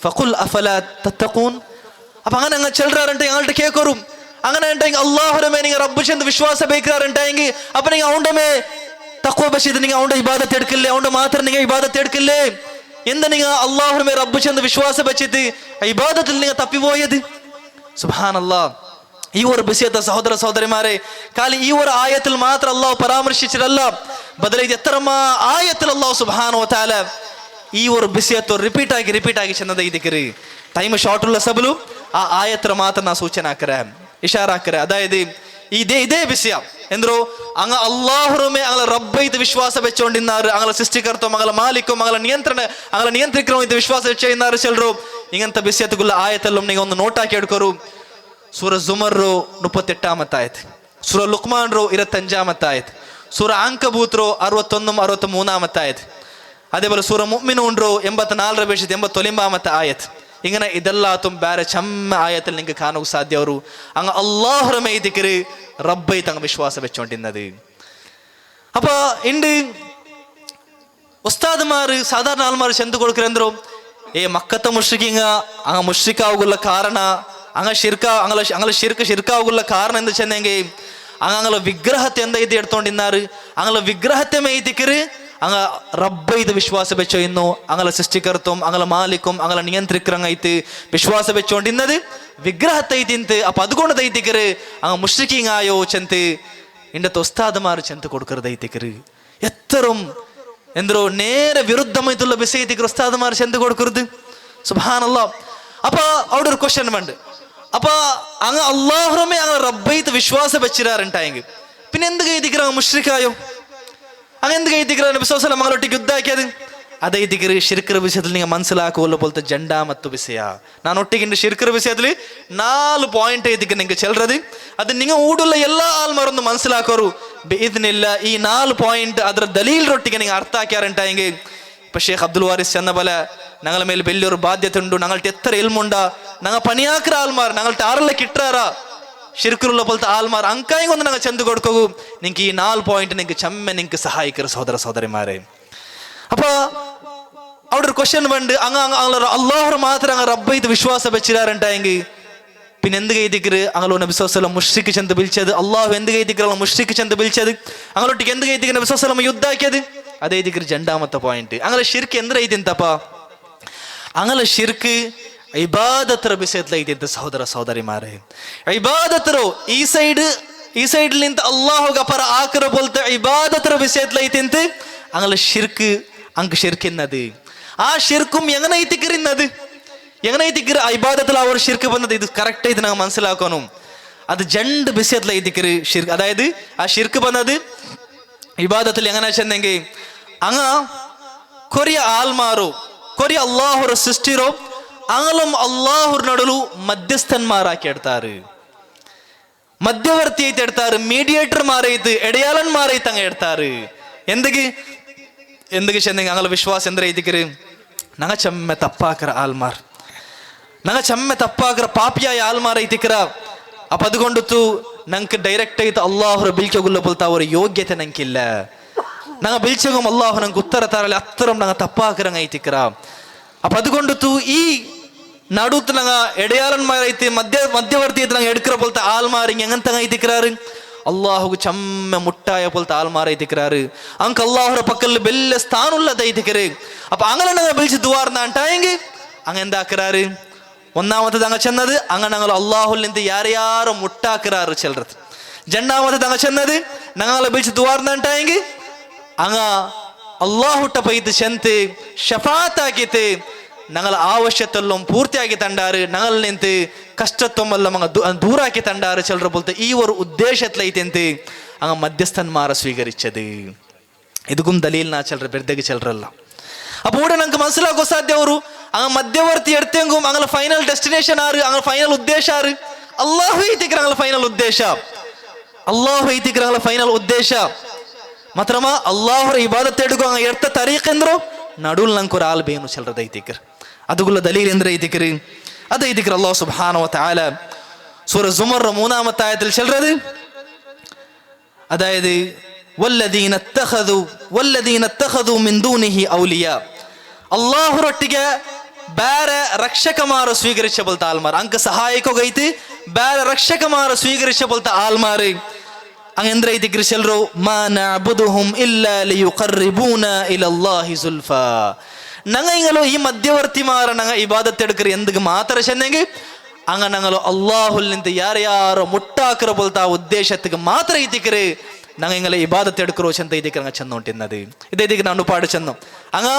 ಫಕುಲ್ ಅಫಲಾ ತತ್ತಕೂನ್ അപ്പൊ അങ്ങനെ അങ്ങ് ചെല്ലുറാറുണ്ട് ഞങ്ങളുടെ കേക്കോറും അങ്ങനെ ഉണ്ടെങ്കിൽ അള്ളാഹുരമേ നിങ്ങൾ റബ്ബ് ചെന്ന് വിശ്വാസം ബേക്കാറുണ്ടെങ്കിൽ അപ്പൊ നിങ്ങൾ അവണ്ടമേ തഖ്വ ബശീദ് നിങ്ങൾ അവന്റെ ഇബാദത്ത് എടുക്കില്ലേ അവന്റെ മാത്രം നിങ്ങൾ ഇബാദത്ത് എടുക്കില്ലേ എന്താ നിങ്ങൾ അള്ളാഹുരമേ റബ്ബ് ചെന്ന് വിശ്വാസം വെച്ചിട്ട് ഇബാദത്തിൽ നിങ്ങൾ തപ്പിപ്പോയത് സുബ്ഹാനല്ലാഹ് ഈ ഒരു ബിസിയത്ത സഹോദര സഹോദരിമാരെ കാലി ഈ ഒരു ആയത്തിൽ മാത്രം അള്ളാഹു പരാമർശിച്ചിട്ടല്ല ബദലൈ എത്രമാ ആയത്തിൽ അള്ളാഹു സുബ്ഹാനഹു വ തആല ഈ ഒരു ബിസിയത്ത് റിപ്പീറ്റ് ആಗಿ ചെന്നത് ഇതിക്കറി ടൈം ഷോർട്ടുള്ള സബലു ആ ആയത്ര മാത്രം ನಾ ಸೂಚನೆ ಹಾಕರೆ ಇಶಾರ ಹಾಕರೆ ಅದಾയത് ಇದೇ ವಿಷಯ ಎಂದ್ರು ಅಂಗ ಅಲ್ಲಾಹುರಮೇ ಅಂಗಲ ರಬ್ಬೈತ ವಿಶ್ವಾಸ ಬೆಚ್ಚೊಂಡಿದ್ದಾರೆ ಅಂಗಲ ಸೃಷ್ಟಿಕರ್ತ ಮಂಗಲ ಮಾಲಿಕ ಮಂಗಲ ನಿಯಂತ್ರಿಕರು ಇದು ವಿಶ್ವಾಸ ಬೆಚ್ಚಿದ್ದಾರೆ ಚೆಲ್ರು ಇಂಗಂತ ಬಿಸಿಯತ್ಗುಲ್ಲ ಆಯತಲ್ಲೂ ನೀವು ಒಂದು ನೋಟ್ ಹಾಕಿ ಹಿಡ್ಕೋರು ಸೂರ ಜುಮರ್ರು 38ಾಮത്തെ ಆಯತ್ ಸೂರ ಲುಕ್ಮಾನ್ರು 25ಾಮത്തെ ಆಯತ್ ಸೂರ ಅಂಕಬೂತ್ರು 61-63ാമത്തെ ಆಯತ್ അതേപോലെ സൂറ മുഅ്മിനൂൻರು 84-89ാമത്തെ ആയത്ത് ഇങ്ങനെ ഇതെല്ലാത്തും ಬೇರೆ ಚಮ್ಮ ಆಯತಲ್ಲಿ ನಿಂಗೆ ಕಾಣೋಕೆ ಸಾಧ್ಯ ಅವರು ಅಂಗ ಅಲ್ಲಾಹರ ಮೇದಿಕರು ರಬ್ಬೈ ತಂಗ ವಿಶ್ವಾಸ വെച്ചോണ്ടിരുന്നത് അപ്പൊ ഇണ്ട് ഉസ്താദ്മാര് സാധാരണ ആൾമാർ ചെന്ത് കൊടുക്കരെന്തോ മക്കത്തെ മുഷ്രിക്കിങ്ങ അങ്ങ മുഷ്രിക്കാവുള്ള കാരണ അങ്ങ ഷിർക്കാവുള്ള കാರಣ ಎಂದು ಚೆನ್ನೆಂಗೆ ಅಂಗಲ ವಿಗ್ರಹತೆ ಎಂದ ಇದು ಎಡ್ತೊಂಡಿದ್ದಾರೆ ಅಂಗಲ ವಿಗ್ರಹತೆ ಮೇಯ್ತಿಕ್ಕರು ಅಂಗ ರಬ್ಬ ಇದು ವಿಶ್ವಾಸ ಬೆಚ್ಚೋ ಇನ್ನು ಅಂಗಲ ಸೃಷ್ಟಿಕರ್ತಂ ಅಂಗಲ ಮಾಲಿಕಂ ಅಂಗಲ ನಿಯಂತ್ರಿಕರಂಗ ಐತಿ ವಿಶ್ವಾಸ ಬೆಚ್ಚೋಂಡಿನ್ನದು ವಿಗ್ರಹತೆ ಐತಿಂತು ಅಪ್ಪ അതുകൊണ്ട് ಐತಿಕ್ಕರು ಅಂಗ ಮುಷ್ರಿಕಿಂಗ್ ಆಯೋ ಚೆಂತೆ ಇಂಡತ ಉಸ್ತಾದಮಾರು ಚೆಂತ ಕೊಡ್ಕರದ ಐತಿಕ್ಕರು ಎತ್ತರಂ ಎಂದ್ರು ನೇರ ವಿರುದ್ಧಮೈತುള്ള ಬಿಸಿ ಐತಿಕ್ಕರು ಉಸ್ತಾದಮಾರು ಚೆಂತ ಕೊಡ್ಕರುದು സുബ്ഹാനല്ലാഹ്. അപ്പൊ അവിടെ ഒരു ക്വസ്റ്റ്യൻ ഉണ്ട്. അപ്പൊ അങ്ങ് അള്ളാഹുറമേ അങ്ങ് റബ്ബൈത്ത് വിശ്വാസം വെച്ചിരാറുണ്ടായെങ്കിൽ പിന്നെ എന്ത് കൈതിക്കറ മുഷ്രിക്കായോ? അങ്ങ് എന്ത് കൈതിക്കറ നബി സല്ലല്ലാഹു അലൈഹി വസല്ലം അങ്ങോട്ടേക്ക് യുദ്ധാക്കിയത്? അതൈതിക്കറ് ഷിർക്കർ വിഷയത്തിൽ നിങ്ങൾ മനസ്സിലാക്കുമല്ലോ പോലത്തെ ജണ്ടാമത്ത് വിഷയ ನಾನು ಒಟ್ಟಿಗೆ ഷിർക്കർ വിഷയത്തിൽ 4 ಪಾಯಿಂಟ್ ಐತಿಕ್ಕೆ ನಿಂಗೆ ಚೆಲ್றது ಅದು നിങ്ങൾ ഊടുള്ള എല്ലാ ആൾമാരൊന്ന് മനസ്സിലാക്കോರು ബിഇദ്നില്ല. ഈ 4 ಪಾಯಿಂಟ್ ಅದರ ദലീലിനൊട്ടിಗೆ നിങ്ങൾ അർത്ഥ ആക്കിയാറുണ്ടായെങ്കിൽ ഇപ്പൊ ഷേഖ് അബ്ദുൽ വാരിസ് ചെന്ന പോലെ ഞങ്ങളെ മേൽ വലിയൊരു ബാധ്യത ഉണ്ട്, ഞങ്ങളുടെ എത്ര ഇൽമുണ്ട, ഞങ്ങൾ പണിയാക്കറ ആൾമാർ, ഞങ്ങളുടെ ആറല്ല കിട്ടാറാ ഷിർക്കുള്ള പോലത്തെ ആൾമാർ അങ്കായി കൊണ്ട് ഞങ്ങൾ ചെന്ത് കൊടുക്കൂ. നിങ്ങൾക്ക് ഈ 4 പോയിന്റ് നിങ്ങൾക്ക് ചമ്മ നിങ്ങൾക്ക് സഹായിക്കറ സഹോദര സഹോദരിമാരെ. അപ്പൊ അവിടെ ഒരു ക്വസ്റ്റ്യൻ ഉണ്ട്. അള്ളാഹു മാത്രം അങ്ങ് റബ്ബൈത്ത് വിശ്വാസം വെച്ചിരാറുണ്ടായെങ്കിൽ പിന്നെ എന്ത് കൈതിക്കറ് അങ്ങോട്ട് നബി സല്ലല്ലാഹു അലൈഹി വസല്ലം മുഷ്രിക്ക് ചെന്ത് വിളിച്ചത്? അള്ളാഹു എന്ത് കൈതിക്കറ മുഷ്രിക്ക് ചെന്ത് വിളിച്ചത്? അങ്ങോട്ടേക്ക് എന്ത് കൈതിക്കറ് നബി സല്ലല്ലാഹു അലൈഹി വസല്ലം യുദ്ധാക്കിയത്? അതേ ഇതിക്കറ് രണ്ടാമത്തെ പോയിന്റ്. അങ്ങനെ ഷിർക്ക് എന്ത് ಐತಿಂತಪ್ಪ? അങ്ങനെ ഷിർക്ക് ഇബാദತರ ವಿಷಯದಲ್ಲಿ ಐತಿಂತ ಸಹೋದರ ಸಹೋದರಿಮಾರೆ. ಇಬಾದತರು ಈ ಸೈಡ್ ನಿಂತ ಅಲ್ಲಾಹುಗ ಪರ ಆಕರ ಬೋಲ್ತ ಇಬಾದತರ ವಿಷಯದಲ್ಲಿ ಐತಿಂತ അങ്ങനെ ഷിർക്ക് ಅಂಕ ഷിർക്ക് എന്നത് ആ ഷിർക്കും എങ്ങനെ ಐತಿക്കറിന്നത് എങ്ങനെ ಐತಿക്കറ് ഇബാദത്തിൽ അവർ ഷിർക്ക് ಬಂದದ್ದು ഇത് കറക്റ്റ് ആയിട്ട് ನಾವು മനസ്സിലാക്കണം. അത് രണ്ട് വിഷയത്തിൽ ಐತಿക്കറ് ഷിർക്ക്. അതായത് ആ ഷിർക്ക് ಬಂದದ್ದು ഇബാദത്തിൽ എങ്ങനെ ചെന്നെങ്കിൽ അങ്ങ കൊറിയ ആൽമാറോ കൊറിയ അള്ളാഹുರ സൃഷ്ಟಿರೋ അങ്ങലും അള്ളാഹുರ ನಡುಲು ಮಧ್ಯಸ್ಥನ್ಮಾರಾಕಿ ಇಡ್ತಾರೆ, ಮಧ್ಯವರ್ತಿ ಐತೆ ಇಡ್ತಾರೆ, ಮೀಡಿಯೇಟರ್ ಮಾರೈತು, ಎಡೆಯಾಲನ್ ಮಾರೈತು ಹಂಗ ಇಡ್ತಾರೆ. ಎಂದಿಗೆ ಚೆಂದಂಗೆ ಅಂಗಲ ವಿಶ್ವಾಸ ಎಂದ್ರೆ ಐತಿಕರು ನಂಗ ಚಮ್ಮೆ ತಪ್ಪಾಕರ ಆಲ್ಮಾರ್, ನಂಗ ಚಮ್ಮೆ ತಪ್ಪಾಕರ ಪಾಪಿಯಾಯ ಆಲ್ಮಾರ್ ಐತಿಕರ. ಅಪ್ಪ ಅದುಗೊಂಡು ನಂಗೆ ಡೈರೆಕ್ಟ್ ಐತೆ ಅಲ್ಲಾಹುರ ಬಿಲ್ಚಗುಲ್ಲ ಬೋಲ್ತ ಅವರ ಯೋಗ್ಯತೆ ನಂಗಿಲ್ಲ, ನಂಗೆ ಬಿಲ್ಚಗಂ ಅಲ್ಲಾಹು ನಂಗೆ ಉತ್ತರ ತಾರಲಿ ಅತ್ತರಂ ನಂಗೆ ತಪ್ಪಾಕರಂಗ ಐತಿಕರ. ಅಪ್ಪ ಅದುಗೊಂಡು ಈ ನಡುത്ത് ನಂಗ ಎಡೆಯಾಲನ್മാരೈತಿ മധ്യവർത്തി ಐತಿ ನಂಗೆ ಎಡ್ಕರ ಬೋಲ್ತ ಆಲ್ಮಾರ್ ಹಿಂಗೆ ಹೆಂಗಂತಂಗ ಐತಿಕ್ರಾರು അള്ളാഹുക്ക് ചമ്മ മുട്ടായ പോലത്തെ ആൾമാർ ಐತಿಕ್ರಾರು. ಅಂಕ ಅಲ್ಲಾಹುರ ಪಕ್ಕಲ್ಲಿ ಬೆಲ್ಲ സ്ഥാനുള്ളത് ಐತಿക്കറ്. അപ്പൊ അങ്ങനെ ഞങ്ങൾ വിളിച്ച് ദുവാർന്നാണ്ടായെങ്കിൽ അങ്ങ് എന്താക്കറാറ്? ഒന്നാമത്തത് അങ്ങ് ചെന്നത് അങ്ങ് ഞങ്ങൾ അള്ളാഹുൽ നിന്ന് ಯಾರ್ಯಾರು മുട്ടാക്കറാറ് ചെല്ലത്. രണ്ടാമത്തത് അങ്ങ് ചെന്നത് ഞങ്ങളെ വിളിച്ച് ദുവാർന്നാണ്ടായെങ്കിൽ അങ്ങ് അള്ളാഹുട്ട പൈത്ത് ചെന്ത് ഷഫാത്താക്കിത്ത് ഞങ്ങൾ ആവശ്യത്തെല്ലാം പൂർത്തിയാക്കി തണ്ടാറ്, ഞങ്ങൾ നിന്ത് കഷ്ടത്വമെല്ലാം അങ്ങ് ദൂരാക്കി തണ്ടാറ് ചെല്ലറ പോലത്തെ ഈ ഒരു ഉദ്ദേശത്തിലൈത്തെന്ത് അങ്ങ് മധ്യസ്ഥന്മാരെ സ്വീകരിച്ചത്. ഇതും ദലീലിനാ ചെല്ലറ ಬೆರ್ದೆಗೆ ചെല്ലറല്ല. അപ്പൊ ഇവിടെ നമുക്ക് മനസ്സിലാക്കാൻ സാധ്യ ಅವರು അങ്ങ് മധ്യവർത്തി എടുത്തെങ്കും അങ്ങനെ ഫൈനൽ ഡെസ്റ്റിനേഷൻ ആറ്, അങ്ങനെ ഫൈനൽ ഉദ്ദേശ ആറ് അള്ളാഹു ಐತಿಕ್ರ അങ്ങനെ ഫൈനൽ ഉദ്ദേശ അള്ളാഹു ಐತಿಕ್ರ അങ്ങനെ ಫೈನಲ್ ಉದ್ದೇಶ. ಮಾತ್ರಮ ಅಲ್ಲಾಹರ ಇಬಾದತ್ ಎಡುಗೋ ಅಂಗ ಎಡ್ತ ತರೀಖ್ ಎಂದ್ರು ನಡುಲ್ ನಂಗೆ ഒരു ആൾ ಬೇನು ചെല്ലറದ ಐತಿಕ್ರ. അതുകുള്ള ദലീൽ എന്ത് ಐತಿಕ್ರಿ? അത് ಐತಿಕ್ರ അല്ലാഹു സുബ്ഹാനഹു വ തആല സൂറ സുമർ 3-ാമത്തെ ആയത്തിൽ ചെല്ലறது. അതായത് വല്ലദീന ഇത്തഖദു മിൻ ദൂനിഹി ഔലിയാ, അല്ലാഹുರೊಟ್ಟಿಗೆ ಬೇರೆ ರಕ್ಷಕಮಾರ ಸ್ವೀಕರಿಸ ಬೋಲ್ತ ಆಲ್ಮಾರ್ ಅಂಕ ಸಹಾಯಕೋಗೈತಿ ಬೇರೆ ರಕ್ಷಕಮಾರ ಸ್ವೀಕರಿಸ ಬೋಲ್ತ ಆಲ್ಮಾರ್ ಹಂಗಂದ್ರೆ ಐತಿಕ್ರಿ ಚೆಲ್ಲರು ಮಾ ನಅಬುದುಹುಂ ಇಲ್ಲಾ ಲಿಯುಕರ್ರಿಬೂನಾ ಇಲಲ್ಲಾಹಿ ಸುಲ್ಫಾ. ನಂಗ ಹಿಂಗಲು ಈ ಮಧ್ಯವರ್ತಿಮಾರ ನಂಗ ಇಬಾದತ್ ಎಡ್ಕರಿ ಎಂದಿಗೆ ಮಾತರ ಚೆನ್ನೆಂಗೆ ಅಂಗ ನಂಗಲು ಅಲ್ಲಾಹುಲ್ ನಿಂತ ಯಾರ್ಯಾರೋ ಮುಟ್ಟಾಕರ ಬೋಲ್ತ ಆ ಉದ್ದೇಶತ್ತಿಗೆ ಮಾತ್ರ ಐತಿಕ್ರಿ ನಂಗ ಹಿಂಗಲೆ ಇಬಾದತ್ ಎಡ್ಕರೋ ಚೆಂತ ಐತಿಕ್ರಿ ಅಂಗ ಚೆಂದ ಉಂಟಿನ್ನದು ಇದೈತಿಗೆ ನಾನು ಪಾಡು ಚೆಂದ ಅಂಗ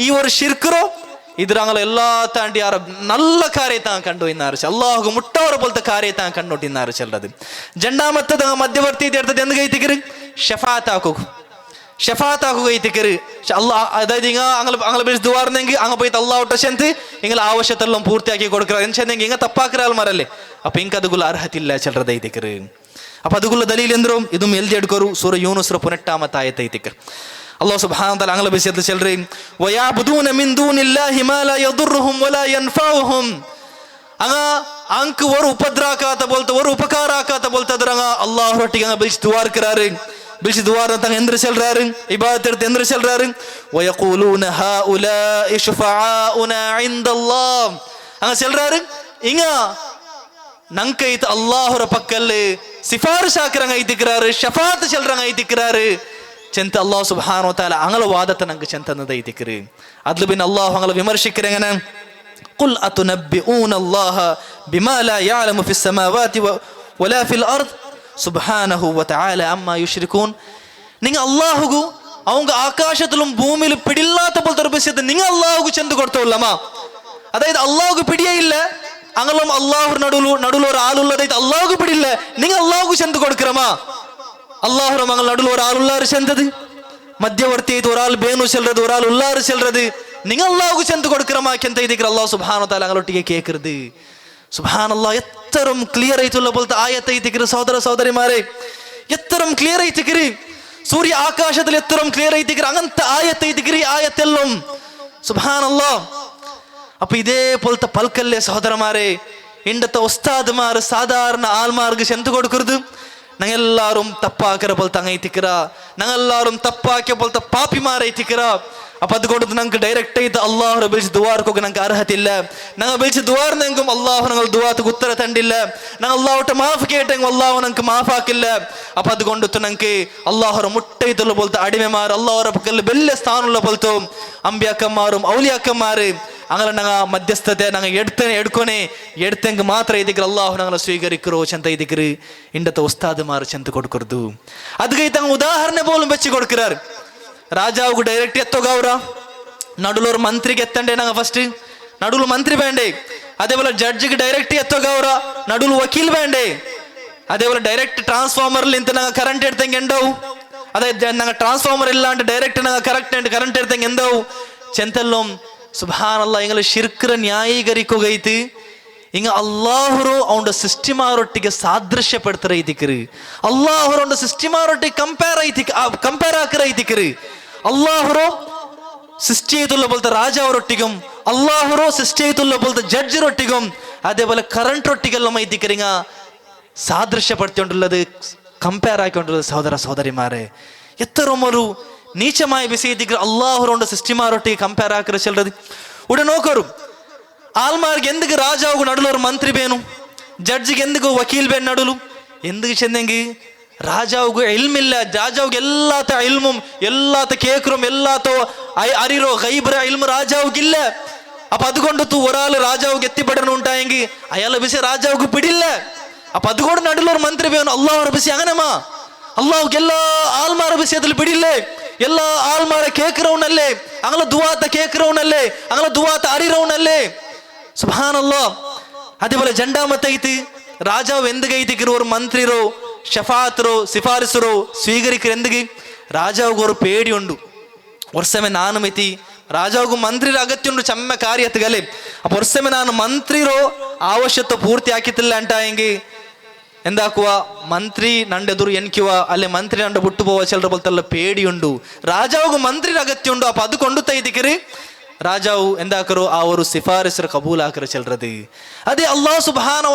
ಈ ಒಂದು ಶಿರ್ಕರೋ ഇതരങ്ങളെ എല്ലാ താണ്ടി ആറ് നല്ല കാര്യത്താണ് കണ്ടു ഇന്നാറ് അള്ളാഹു മുട്ടവരെ പോലത്തെ കാര്യത്താണ് കണ്ടോട്ടിന്നാറ് ചെല്ലത്. രണ്ടാമത്തത് മധ്യവർത്തി എടുത്തത് എന്ത് കൈത്തിക്കറ്? ഷഫാത്താക്കുക കൈത്തിക്കറ്. അതായത് അങ്ങനെ ബിസ് ദുവാർന്നെങ്കിൽ അങ്ങ് പോയി അള്ളാഹുട്ട ചെന്ത് ഇങ്ങനെ ആവശ്യത്തെല്ലാം പൂർത്തിയാക്കി കൊടുക്കുക ചെന്നെങ്കിൽ ഇങ്ങനെ തപ്പാക്കറ ആൾമാരല്ലേ. അപ്പൊ ഇങ്ങക്ക് അതുകുള്ള അർഹത്തില്ല ചെല്ലത് ಐತಿക്കറ്. അപ്പൊ അതുകുള്ള ദലീൽ എന്തോ ഇതും എഴുതി എടുക്കരു സൂറ യൂനുസ് 18-ാമത്തെ ആയത്ത് ಐತಿക്കറ്. അല്ലാഹു സുബ്ഹാനഹു വ തആല അങ്ങളെ വിഷയത്തിൽ ചെല്ലറേ വയഅബുദൂന മിൻ ദൂനില്ലാഹി മാ ലാ യദുർറുഹും വലാ യൻഫഉഹും. ಅಂಕ ಒಂದು ಉಪದ್ರ ಆಕಾತ ಬೋಲ್ತ ಒಂದು ಉಪಕಾರ ಆಕಾತ ಬೋಲ್ತದ್ರಂಗ ಅಲ್ಲಾಹು ಒಟ್ಟಿಗೆ ಬಿಲ್ಚ್ ದುವಾರ್ ಕರಾರು பிலிச்சு துவார தங்க எந்திர செல்றாரு, இபாதத் எடுத்து எந்திர செல்றாரு. வயகூலூன ஹாஉலாஇ ஷுஃபஆஉனா இன்தல்லாஹ். அங்க செல்றாரு, இங்க நங்கைத் அல்லாஹ்ர பக்கல்ல சிஃபாரிஷ் ஆக்குறாங்க ஐதிக்கிறாரு, ஷஃபாத் செல்றாங்க ஐதிக்கிறாரு. ಚೆಂತ ಅಲ್ಲಾಹ್ ಸುಬ್ಹಾನಹು ವ ತಆಲ ಅಂಗಲ ವಾದತ ನಂಗೆ ಚೆಂತನದ ಐತಿಕ್ರಿ. ಅದ್ಲು ಬಿನ್ ಅಲ್ಲಾಹ್ ಅಂಗಲ ವಿಮರ್ಶಿಕ್ರೆಂಗನ ಕುಲ್ ಅತುನಬ್ಬಿಊನ ಅಲ್ಲಾಹ ಬಿಮಾ ಲಾ ಯಅಲಮು ಫಿಸ್ ಸಮಾವಾತಿ ವಲಾ ಫಿಲ್ ಅರ್ದ್ സുബ്ഹാനഹു വ തആല അമ്മാ യുശ്രികൂൻ. നിങ്ങൾ അല്ലാഹുഗു அவங்க ആകാശത്തിലും ഭൂമിയിലും പിടിയില്ലാത്ത പോലത്തെ ഒരു വിഷയത്തെ നിങ്ങൾ അല്ലാഹുഗു ചെന്ന് കൊടുത്തോല്ലമാ. അതായത് അല്ലാഹുഗു പിടിയേ ഇല്ല, അങ്ങലും അല്ലാഹു നടുവിൽ ഒരു ആളുള്ളതായിട്ട് അല്ലാഹുഗു പിടിയില്ല, നിങ്ങൾ അല്ലാഹുഗു ചെന്ന് കൊടുക്കറമാ. அல்லாஹ் மங்கள் நடுவில் ஒரு ஆள் உள்ளாரு சென்றது, மத்தியவர்த்தி ஒரு ஆள் பேனு செல்றது, ஒரு ஆள் உள்ளாரு செல்றது. நீங்க அல்லாஹ்வுக்கு சென்று கொடுக்கிறமா கெந்த இதுக்கு அல்லாஹ் சுப்ஹானஹு வ தஆலா அங்களொட்டிಗೆ கேக்குறது. சுப்ஹானல்லாஹ் எத்தரம் கிளியர் ஐத்துள்ள போலത്തെ ആയത്തെ ഇതിക്ര സഹോദര സഹോദരിമാരെ, എത്തരം ക്ലിയർ ಐತಿಕ್ರಿ. സൂര്യ ആകാശത്തിൽ എത്തരം ക്ലിയർ ಐತಿಕ್ರಿ. അങ്ങനത്തെ ആയത്തെ ഇതിക്രി ആയത്തെല്ലാം സുബ്ഹാനല്ലാഹ്. അപ്പൊ ഇതേ പോലത്തെ പൽക്കല്ലേ സഹോദരന്മാരെ ഇണ്ടത്തെ ഉസ്താദ്മാർ സാധാരണ ആൾമാർക്ക് ചെന്ന് കൊടുക്കരുത്. ഞങ്ങളെല്ലാവരും തപ്പാക്കിற പോലത്തെ അങ്ങൈത്തിക്കറ, ഞങ്ങളെല്ലാവരും തപ്പാക്കിയ പോലത്തെ പാപ്പിമാരൈത്തിക്കറ. അപ്പൊ അതുകൊണ്ട് ഞങ്ങൾക്ക് ഡയറക്റ്റ് ആയിട്ട് അള്ളാഹു വിളിച്ച് ദുവാർക്കൊക്കെ ഞങ്ങൾക്ക് അർഹത്തില്ല. ഞങ്ങൾ വിളിച്ച് ദുവാർന്നെങ്കും അള്ളാഹു ഞങ്ങൾ ദുവാത്തക്ക് ഉത്തര തണ്ടില്ല. ഞങ്ങൾ അള്ളാഹുട്ട് മാഫ് കേട്ടെങ്കിൽ അള്ളാഹു ഞങ്ങൾക്ക് മാഫാക്കില്ല. അപ്പൊ അതുകൊണ്ട് ഞങ്ങൾക്ക് അള്ളാഹുര മുട്ടയിട്ടുള്ള പോലത്തെ അടിമമാർ, അള്ളാഹുര പക്കൽ വലിയ സ്ഥാനമുള്ള പോലത്തെ അമ്പ്യാക്കന്മാരും ഔലിയാക്കന്മാര് അങ്ങനെ ഞങ്ങൾ മധ്യസ്ഥತೆ ഞങ്ങൾ എടുത്തെങ്കിൽ മാത്രം ഇതിക്ക് അള്ളാഹു ഞങ്ങളെ സ്വീകരിക്കറോ ചെന്ത ഇതിക്ക് ഇണ്ടത്തെ ഉസ്താദ്മാർ ചെന്ന് കൊടുക്കരുത്. അത് കഴിഞ്ഞ് അങ്ങ് ഉദാഹരണം പോലും വെച്ച് കൊടുക്കാറ്. രാജാവുക്ക് ഡയറക്റ്റ് എത്തുകവറ, നടുവിൽ ഒരു മന്ത്രിക്ക് എത്തണ്ടേ ഞങ്ങൾ ഫസ്റ്റ്, നടുവിൽ മന്ത്രി വേണ്ടേ. അതേപോലെ ജഡ്ജിക്ക് ഡയറക്റ്റ് എത്തുകവറ, നടുവിൽ വക്കീൽ വേണ്ടേ. അതേപോലെ ഡയറക്റ്റ് ട്രാൻസ്ഫോമറിൽ ಇಂತ ഞങ്ങൾ കറണ്ട് എടുത്തെങ്കിൽ എന്താവും, അതായത് ഞങ്ങൾ ട്രാൻസ്ഫോമർ ഇല്ലാണ്ട് ഡയറക്റ്റ് ഞങ്ങൾ കറണ്ട് എടുത്തെങ്കിൽ എന്താവും ചെന്തെല്ലാം. സുബ്ഹാനല്ലാഹ് നിങ്ങൾ ശിർക്ര ന്യായീകരിക്കുകയിട്ട് ഇങ്ങ അള്ളാഹുറോ അവന്റെ സൃഷ്ടിമാരൊಟ್ಟಿಗೆ സാദൃശ്യപ്പെടുത്തുற ಐತಿಕ್ರಿ. ಅಲ್ಲಾಹರು ಅವನ ಸೃಷ್ಟಿಮಾರೊಟ್ಟಿಗೆ ಕಂಪೇರ್ ಆಕರ ಐತಿಕ್ರಿ. ಅಲ್ಲಾಹರು ಸೃಷ್ಟಿ ಆಯ್ತುള്ള പോലത്തെ രാജാവരൊಟ್ಟಿക്കും അള്ളാഹുറോ സൃഷ്ടി ആയ്ತುള്ള പോലത്തെ ജഡ്ജിരൊಟ್ಟಿക്കും അതേപോലെ കറണ്ട് ഒട്ടിಗೆല്ലാം ಐತಿಕ್ರಿങ്ങ സാദൃശ്യപ്പെടുത്തിക്കൊണ്ടുള്ളത്, കമ്പയർ ആക്കിക്കൊണ്ടുള്ളത്. സഹോദര സഹോദരിമാരെ എത്തരം ഒരു നീചമായ വിഷയത്തിക്ക് അള്ളാഹുറോണ്ട് സൃഷ്ടിമാരൊട്ടിಗೆ ಕಂಪೇರ್ ആക്കற ചെല്ലത്. ഉടനെ നോക്കರು ആൾമാർക്ക് എന്തൊക്കെ രാജാവുക്ക് നടുവിൽ ഒരു മന്ത്രി വേണു, ജഡ്ജിക്ക് എന്തൊക്കെ വക്കീൽ വേണം നടുവിലും. എന്തൊക്കെ ചെന്നെങ്കിൽ രാജാവുക്ക് ഇൽമില്ല, രാജാവുക്ക് എല്ലാത്ത ഇൽമും എല്ലാത്ത കേക്കറും എല്ലാത്ത അറിയോ ഗൈബറ ഇൽമു രാജാവുക്ക് ഇല്ല. അപ്പൊ അതുകൊണ്ട് ഒരാൾ രാജാവുക്ക് എത്തിപ്പെടണുണ്ടായെങ്കിൽ അയാളെ വിഷയം രാജാവുക്ക് പിടിയില്ല. അപ്പൊ അതുകൊണ്ട് നടുവിൽ ഒരു മന്ത്രി വേണം. അള്ളാഹുടെ വിഷയം അങ്ങനെമാ, അള്ളാഹുക്ക് എല്ലാ ആൾമാരുടെ വിഷയത്തിൽ പിടിയില്ലേ. എല്ലാ ആൾമാരെ കേൾக்கிறവനല്ലേ, അങ്ങനെ ദുആത്ത കേൾக்கிறവനല്ലേ, അങ്ങനെ ദുആത്ത അറിയறവനല്ലേ. സുബ്ഹാനല്ലാഹ്. അതേപോലെ രണ്ടാമത്തെ രാജാവ് എന്തുകൈത്തിക്കറോ ഒരു മന്ത്രിരോ ഷഫാത്തറോ സിഫാരിസറോ സ്വീകരിക്കർ എന്തുക്ക് രാജാവുക്ക് ഒരു പേടിയുണ്ട്. ഒരു സമയം നാനും എത്തി രാജാവുക്ക് മന്ത്രിര അഗത്യുണ്ട് ചമ്മ കാര്യത്തുകല്ലേ. അപ്പൊ ഒരു സമയം ನಾನು ಮಂತ್ರಿರೋ ಆವಶ್ಯಕತೆ ಪೂರ್ತಿ ಹಾಕಿತ್ತಿಲ್ಲ ಅಂಟಾയെങ്കിൽ എന്താക്കുക, മന്ത്രി നണ്ടെതുರು ಎನ್ಕಿವ ಅಲ್ಲೇ ಮಂತ್ರಿ ನಂಡ ಬಿಟ್ಟು പോവാ ചിലರ പോലത്തെ പേടിയുണ്ട്. രാജാവുക്ക് മന്ത്രിയുടെ അഗത്യുണ്ട്. അപ്പൊ അത് കൊണ്ടുത്ത ഇതിക്കറ് രാജാവ് എന്താക്കറോ ആ ഒരു സിഫാരിസർ കബൂലാക്കറ ചെല്ലത്. അതെ അള്ളാഹു സുബ്ഹാനഹു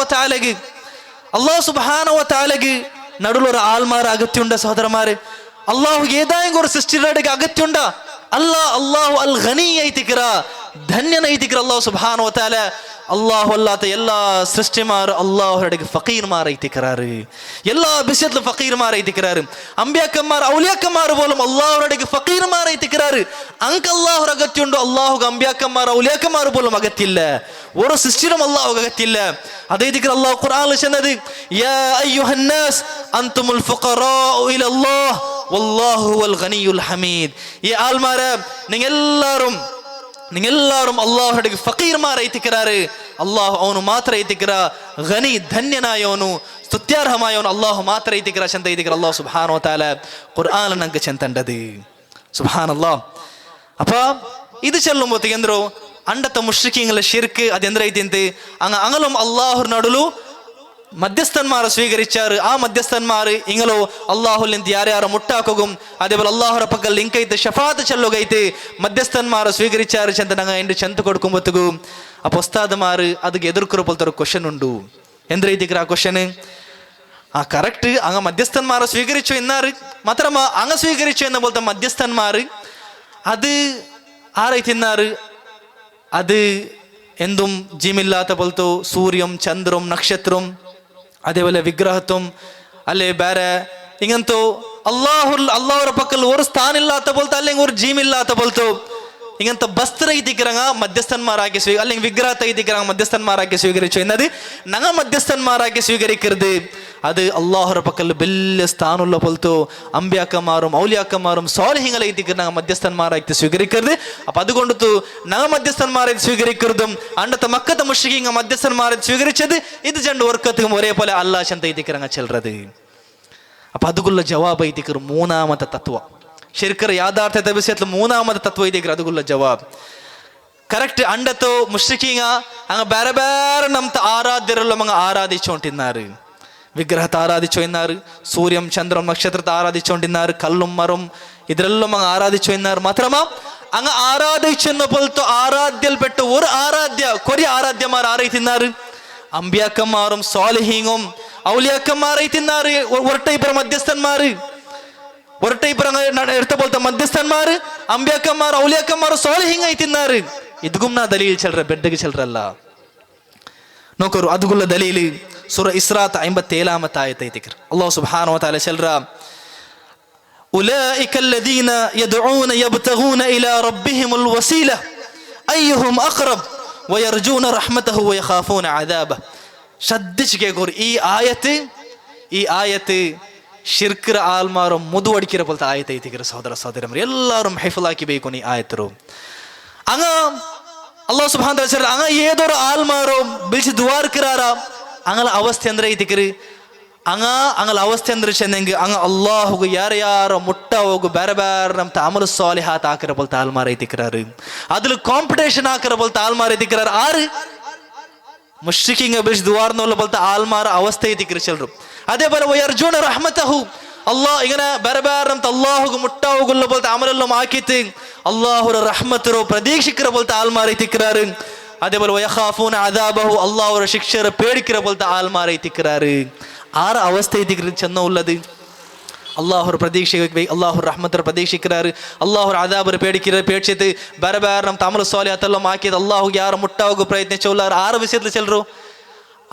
വ തആലക്ക് നടുവിൽ ഒരു ആൾമാർ അഗത്യുണ്ട്. സഹോദരന്മാര് അള്ളാഹു ഏതായെങ്കിലും ഒരു സൃഷ്ടിയുടെ അഗത്യുണ്ട അള്ളാഹു അൽ ഖനി ಐತಿಕ್ರ ധന്യന ಐತಿಕ್ರ അള്ളാഹു സുബ്ഹാനഹു വ തആല. അള്ളാഹു അല്ലാത്ത എല്ലാ സൃഷ്ടിമാർ അള്ളാഹുടെ ഫക്കീർമാർ ಐತಿಕ್ರಾರು. എല്ലാ വിഷയത്തിലും ഫക്കീർമാർ ಐತಿಕ್ರಾರು. അമ്പ്യാക്കന്മാർ ഔലിയാക്കന്മാർ പോലും അള്ളാഹുടെ ഫക്കീർമാർ ಐತಿಕ್ರಾರು. അങ്ക് അള്ളാഹു അഗത്യുണ്ടോ അള്ളാഹുക്ക് അമ്പ്യാക്കന്മാർ ഔലിയാക്കന്മാർ പോലും അഗത്തില്ല. ഓരോ സൃഷ്ടിയിലും അള്ളാഹു അഗത്തില്ല. അതേ അള്ളാഹു ഖുർആനിൽ ചെന്നത് യാ അയ്യുഹന്നാസ് അൻതുമുൽ ഫുഖറാഉ ഇലല്ലാഹ് വല്ലാഹു വൽ ഗനിയുൽ ഹമീദ്. ഈ ആൾമാരെ നിങ്ങളെല്ലാവരും അള്ളാഹുടെ ഫക്കീർമാർ ಐತಿಕ್ರಾರು. അള്ളാഹു ಅವನು ಮಾತ್ರ ಐತಿಕ್ರ ಗನಿ ಧನ್ಯನಾಯವನು ಸ್ತುತ್ಯಾರ್ಹಮಾಯವನು ಅಲ್ಲಾಹು ಮಾತ್ರ ಐತಿಕ್ರ ಚಂತ ಐತಿಕ್ರ ಅಲ್ಲಾಹು ಸುಬ್ಹಾನಹು ವ ತಆല ഖുർആനിൽ നമുക്ക് ചെന്തണ്ടത്. സുബ്ഹാനല്ലാഹ്. അപ്പൊ ഇത് ചെല്ലുമ്പോഴത്തേക്ക് എന്തോ അണ്ടത്തെ മുഷ്രിക്കീങ്ങളെ ഷിർക്ക് അതെന്തൈತಿ അങ്ങലും അള്ളാഹു നടുಲು മധ്യസ്ഥന്മാരെ സ്വീകരിച്ചാറ്. ആ മധ്യസ്ഥന്മാർ ഇങ്ങളോ അള്ളാഹുൽ ಯಾರ್ಯಾರ ಮುಟ್ಟಾಕೋಗುം അതേപോലെ അള്ളാഹുರ പക്കൽ ലിങ്ക് ಐತೆ ഷഫാത്ത് ചെല്ലുകൈತೆ മധ്യസ്ഥന്മാരെ സ്വീകരിച്ചാറ് ചെന്ത ഞങ്ങൾ എൻ്റെ ചെന്ത് കൊടുക്കുമ്പോഴത്തേക്കും അപ്പൊ ഉസ്താദ്മാർ ಅದಕ್ಕೆ ಎದುರ್ಕರ പോലത്തെ ഒരു ക്വസ്റ്റൻ ഉണ്ട്. ಎಂದ್ರೈತಿಕ್ರ ಆ ಕ್ವಶನ್ ആ കറക്റ്റ് അങ്ങ് മധ്യസ്ഥന്മാരെ സ്വീകരിച്ചു എന്നാറ് മാത്രമാ അങ്ങ് സ്വീകരിച്ചു എന്ന പോലത്തെ മധ്യസ്ഥന്മാർ അത് ആരായിത്തിന്നാറ് അത് എന്തും ജിമില്ലാത്ത പോലത്തെ സൂര്യം ചന്ദ്രം നക്ഷത്രം അതേപോലെ വിഗ്രഹത്വം അല്ലെ ಬೇರೆ ഇങ്ങനത്തെ അള്ളാഹുರ പക്കൽ ഒരു സ്ഥാനില്ലാത്ത പോലത്തെ അല്ലെങ്കിൽ ഒരു ജീമില്ലാത്ത പോലത്തെ ഇങ്ങനത്തെ ബസ്ത്ര ഇതിക്കറങ്ങ മധ്യസ്ഥന്മാരാക്കി അല്ലെങ്കിൽ വിഗ്രഹ ഇതിക്കറങ്ങ മധ്യസ്ഥന്മാരാക്കി സ്വീകരിച്ചു എന്നത് ഞങ്ങൾ മധ്യസ്ഥന്മാരാക്കി സ്വീകരിക്കരുത് അത് അള്ളാഹുರ പക്കൽ വലിയ സ്ഥാനമുള്ള പോലത്തെ അമ്പ്യാക്കന്മാരും ഔലിയാക്കന്മാരും സ്വാലിഹിങ്ങളെ ഇതിക്ക് ഞങ്ങൾ മധ്യസ്ഥന്മാരാക്കി സ്വീകരിക്കരുത് അപ്പൊ അതുകൊണ്ടു ഞങ്ങൾ മധ്യസ്ഥന്മാരെ സ്വീകരിക്കരുതും അണ്ടത്തെ മക്കത്തെ മുഷ്രിഖീങ്ങ മധ്യസ്ഥന്മാരെ സ്വീകരിച്ചത് ഇത് രണ്ട് വർക്കത്തും ഒരേപോലെ അല്ലാഹ് ചെന്ത ഇതിക്കറങ്ങ ചെല്ലുന്നത് അപ്പൊ അതുകൊള്ള ജവാബ് ഇതിക്കർ മൂന്നാമത്തെ തത്വ ശരിക്കർ യാഥാർത്ഥ്യത്തെ വിഷയത്തിൽ മൂന്നാമത്തെ തത്വ ഇതിക്കർ അതുകൊള്ള ജവാബ് കറക്റ്റ് അണ്ടത്തോ മുഷ്രിഖീങ്ങ അങ്ങ് ಬೇರೆ ಬೇರೆ ನಮ್ಮ ആരാധ്യരെല്ലാം അങ്ങ് ആരാധിച്ചുകൊണ്ടിരുന്നാറ് വിഗ്രഹത്തെ ആരാധിച്ചു എന്നാറ് സൂര്യം ചന്ദ്രം നക്ഷത്രത്തെ ആരാധിച്ചുകൊണ്ടിരുന്നാറ് കല്ലും മറും ഇതിലെല്ലാം അങ്ങ് ആരാധിച്ചു എന്നാറ് മാത്രമാ അങ്ങ് ആരാധിച്ചെന്ന പോലത്തെ ആരാധ്യൽപ്പെട്ട ഒരു ആരാധ്യ കൊറിയ ആരാധ്യമാർ ആരായിത്തിന്നാറ് അമ്പ്യാക്കന്മാരും സ്വാലിഹീങ്ങും ഔലിയാക്കന്മാരായി തിന്നാറ് ഒരു ടൈപ്പ് മധ്യസ്ഥന്മാര് ഒരു ടൈപ്പ് എടുത്ത പോലത്തെ മധ്യസ്ഥന്മാര് അമ്പ്യാക്കന്മാർ ഔലിയാക്കന്മാർ സ്വാലിഹീങ്ങായി തിന്നാറ് ഇതും നാ ദലീൽ ചെല്ലറ ബെഡ്ಗೆ ചെല്ലറല്ല നോക്കൂ അതുകൊള്ള ദലീല് സൂറ ഇസ്രാത്ത് 57ാമത്തെ ആയത്ത് ഇതിക്കർ അല്ലാഹു സുബ്ഹാനഹു വ തആല ചെല്ലറ ഉലൈക الذين يدعون يبتغون الى ربهم الوسيله ايهم اقرب ويرجون رحمته ويخافون عذابه ശ്രദ്ധിച്ച് കേൾക്കൂ ഈ ആയത്ത് ഷിർക്കിற ആൽമാരും മുതുവടിക്കിற പോലത്തെ ആയത്ത് ಐತಿಕರ സഹോദര സഹോദരന്മാർ എല്ലാവരും ഹൈഫുലാക്കി ബേക്കും ഈ ആയത്തರು അങ്ങ അല്ലാഹു സുബ്ഹാനഹു വ തആല അങ്ങ ഏതൊരു ആൽമാരും ಬಿಲ್ಸಿ ದುವಾರ್ಕರಾರ അങ്ങಳ ಅವಸ್ಥೆ ಅಂದ್ರೆ ಐತಿಕರಿ അങ്ങಳ ಅವಸ್ಥೆ ಅಂದ್ರೆ ಚೆನ್ನಂಗೆ അങ്ങ ಅಲ್ಲಾಹುಗೆ ಯಾರ್ಯಾರು ಮುಟ್ಟ ಹೋಗು ಬೇರೆ ಬೇರೆ ನಮ್ಮ ಅಮಲು ಸಾಲಿಹಾತ್ ಹಾಕಿರ போலത്തെ ആൽമാർ ಐತಿಕರಾರು അതിൽ ಕಾಂಪಿಟೇಷನ್ ಹಾಕಿರ போலത്തെ ആൽമാർ ಐತಿಕರಾರು ആര് മുശ്രിക്കിങ്ങ ಬಿಲ್ಸಿ ದುವಾರ್ನೋಲ್ಲ പോലത്തെ ആൽമാർ അവസ്ഥ ಐತಿಕರಿ ಚೆಲ್ಲರು അതേപോലെ വയർജൂന റഹ്മതഹു അല്ലാഹ് ഇങ്ങനെ ಬೇರೆ ಬೇರೆ ನಮ್ಮ അല്ലാഹുಗೆ ಮುಟ್ಟ ಹೋಗಲ್ಲ പോലത്തെ അമലെല്ലാം ആക്കിയിട്ട് അല്ലാഹുರ റഹ്മത്തರೋ പ്രതീക്ഷിക്കിற പോലത്തെ ആൽമാർ ಐತಿಕರಾರು അതേപോലെ വയഖാഫൂന അദാബഹു അല്ലാഹുര ശിക്ഷര പേടിക്കിற പോലത്തെ ആൽമാർ ಐತಿಕರಾರು ആറ് അവസ്ഥ ಐತಿಕರಿ ಚೆನ್ನ ഉള്ളത് അല്ലാഹുರ പ്രതീക്ഷ അല്ലാഹുರ റഹ്മത്തര പ്രതീക്ഷിക്കறாரு അല്ലാഹുರ അദാബര പേടിച്ചിട്ട് ಬೇರೆ ಬೇರೆ ನಮ್ಮ ಅಮಲು ಸಾಲಿಹಾತ್ ಎಲ್ಲ ಆಕಿದ ಅಲ್ಲಾಹುಗೆ ಯಾರು ಮುಟ್ಟ ಹೋಗೋ ಪ್ರಯತ್ನಿಸೋಲ್ಲಾರು ಆರು ವಿಷಯത്തിൽ ചെല്ലರು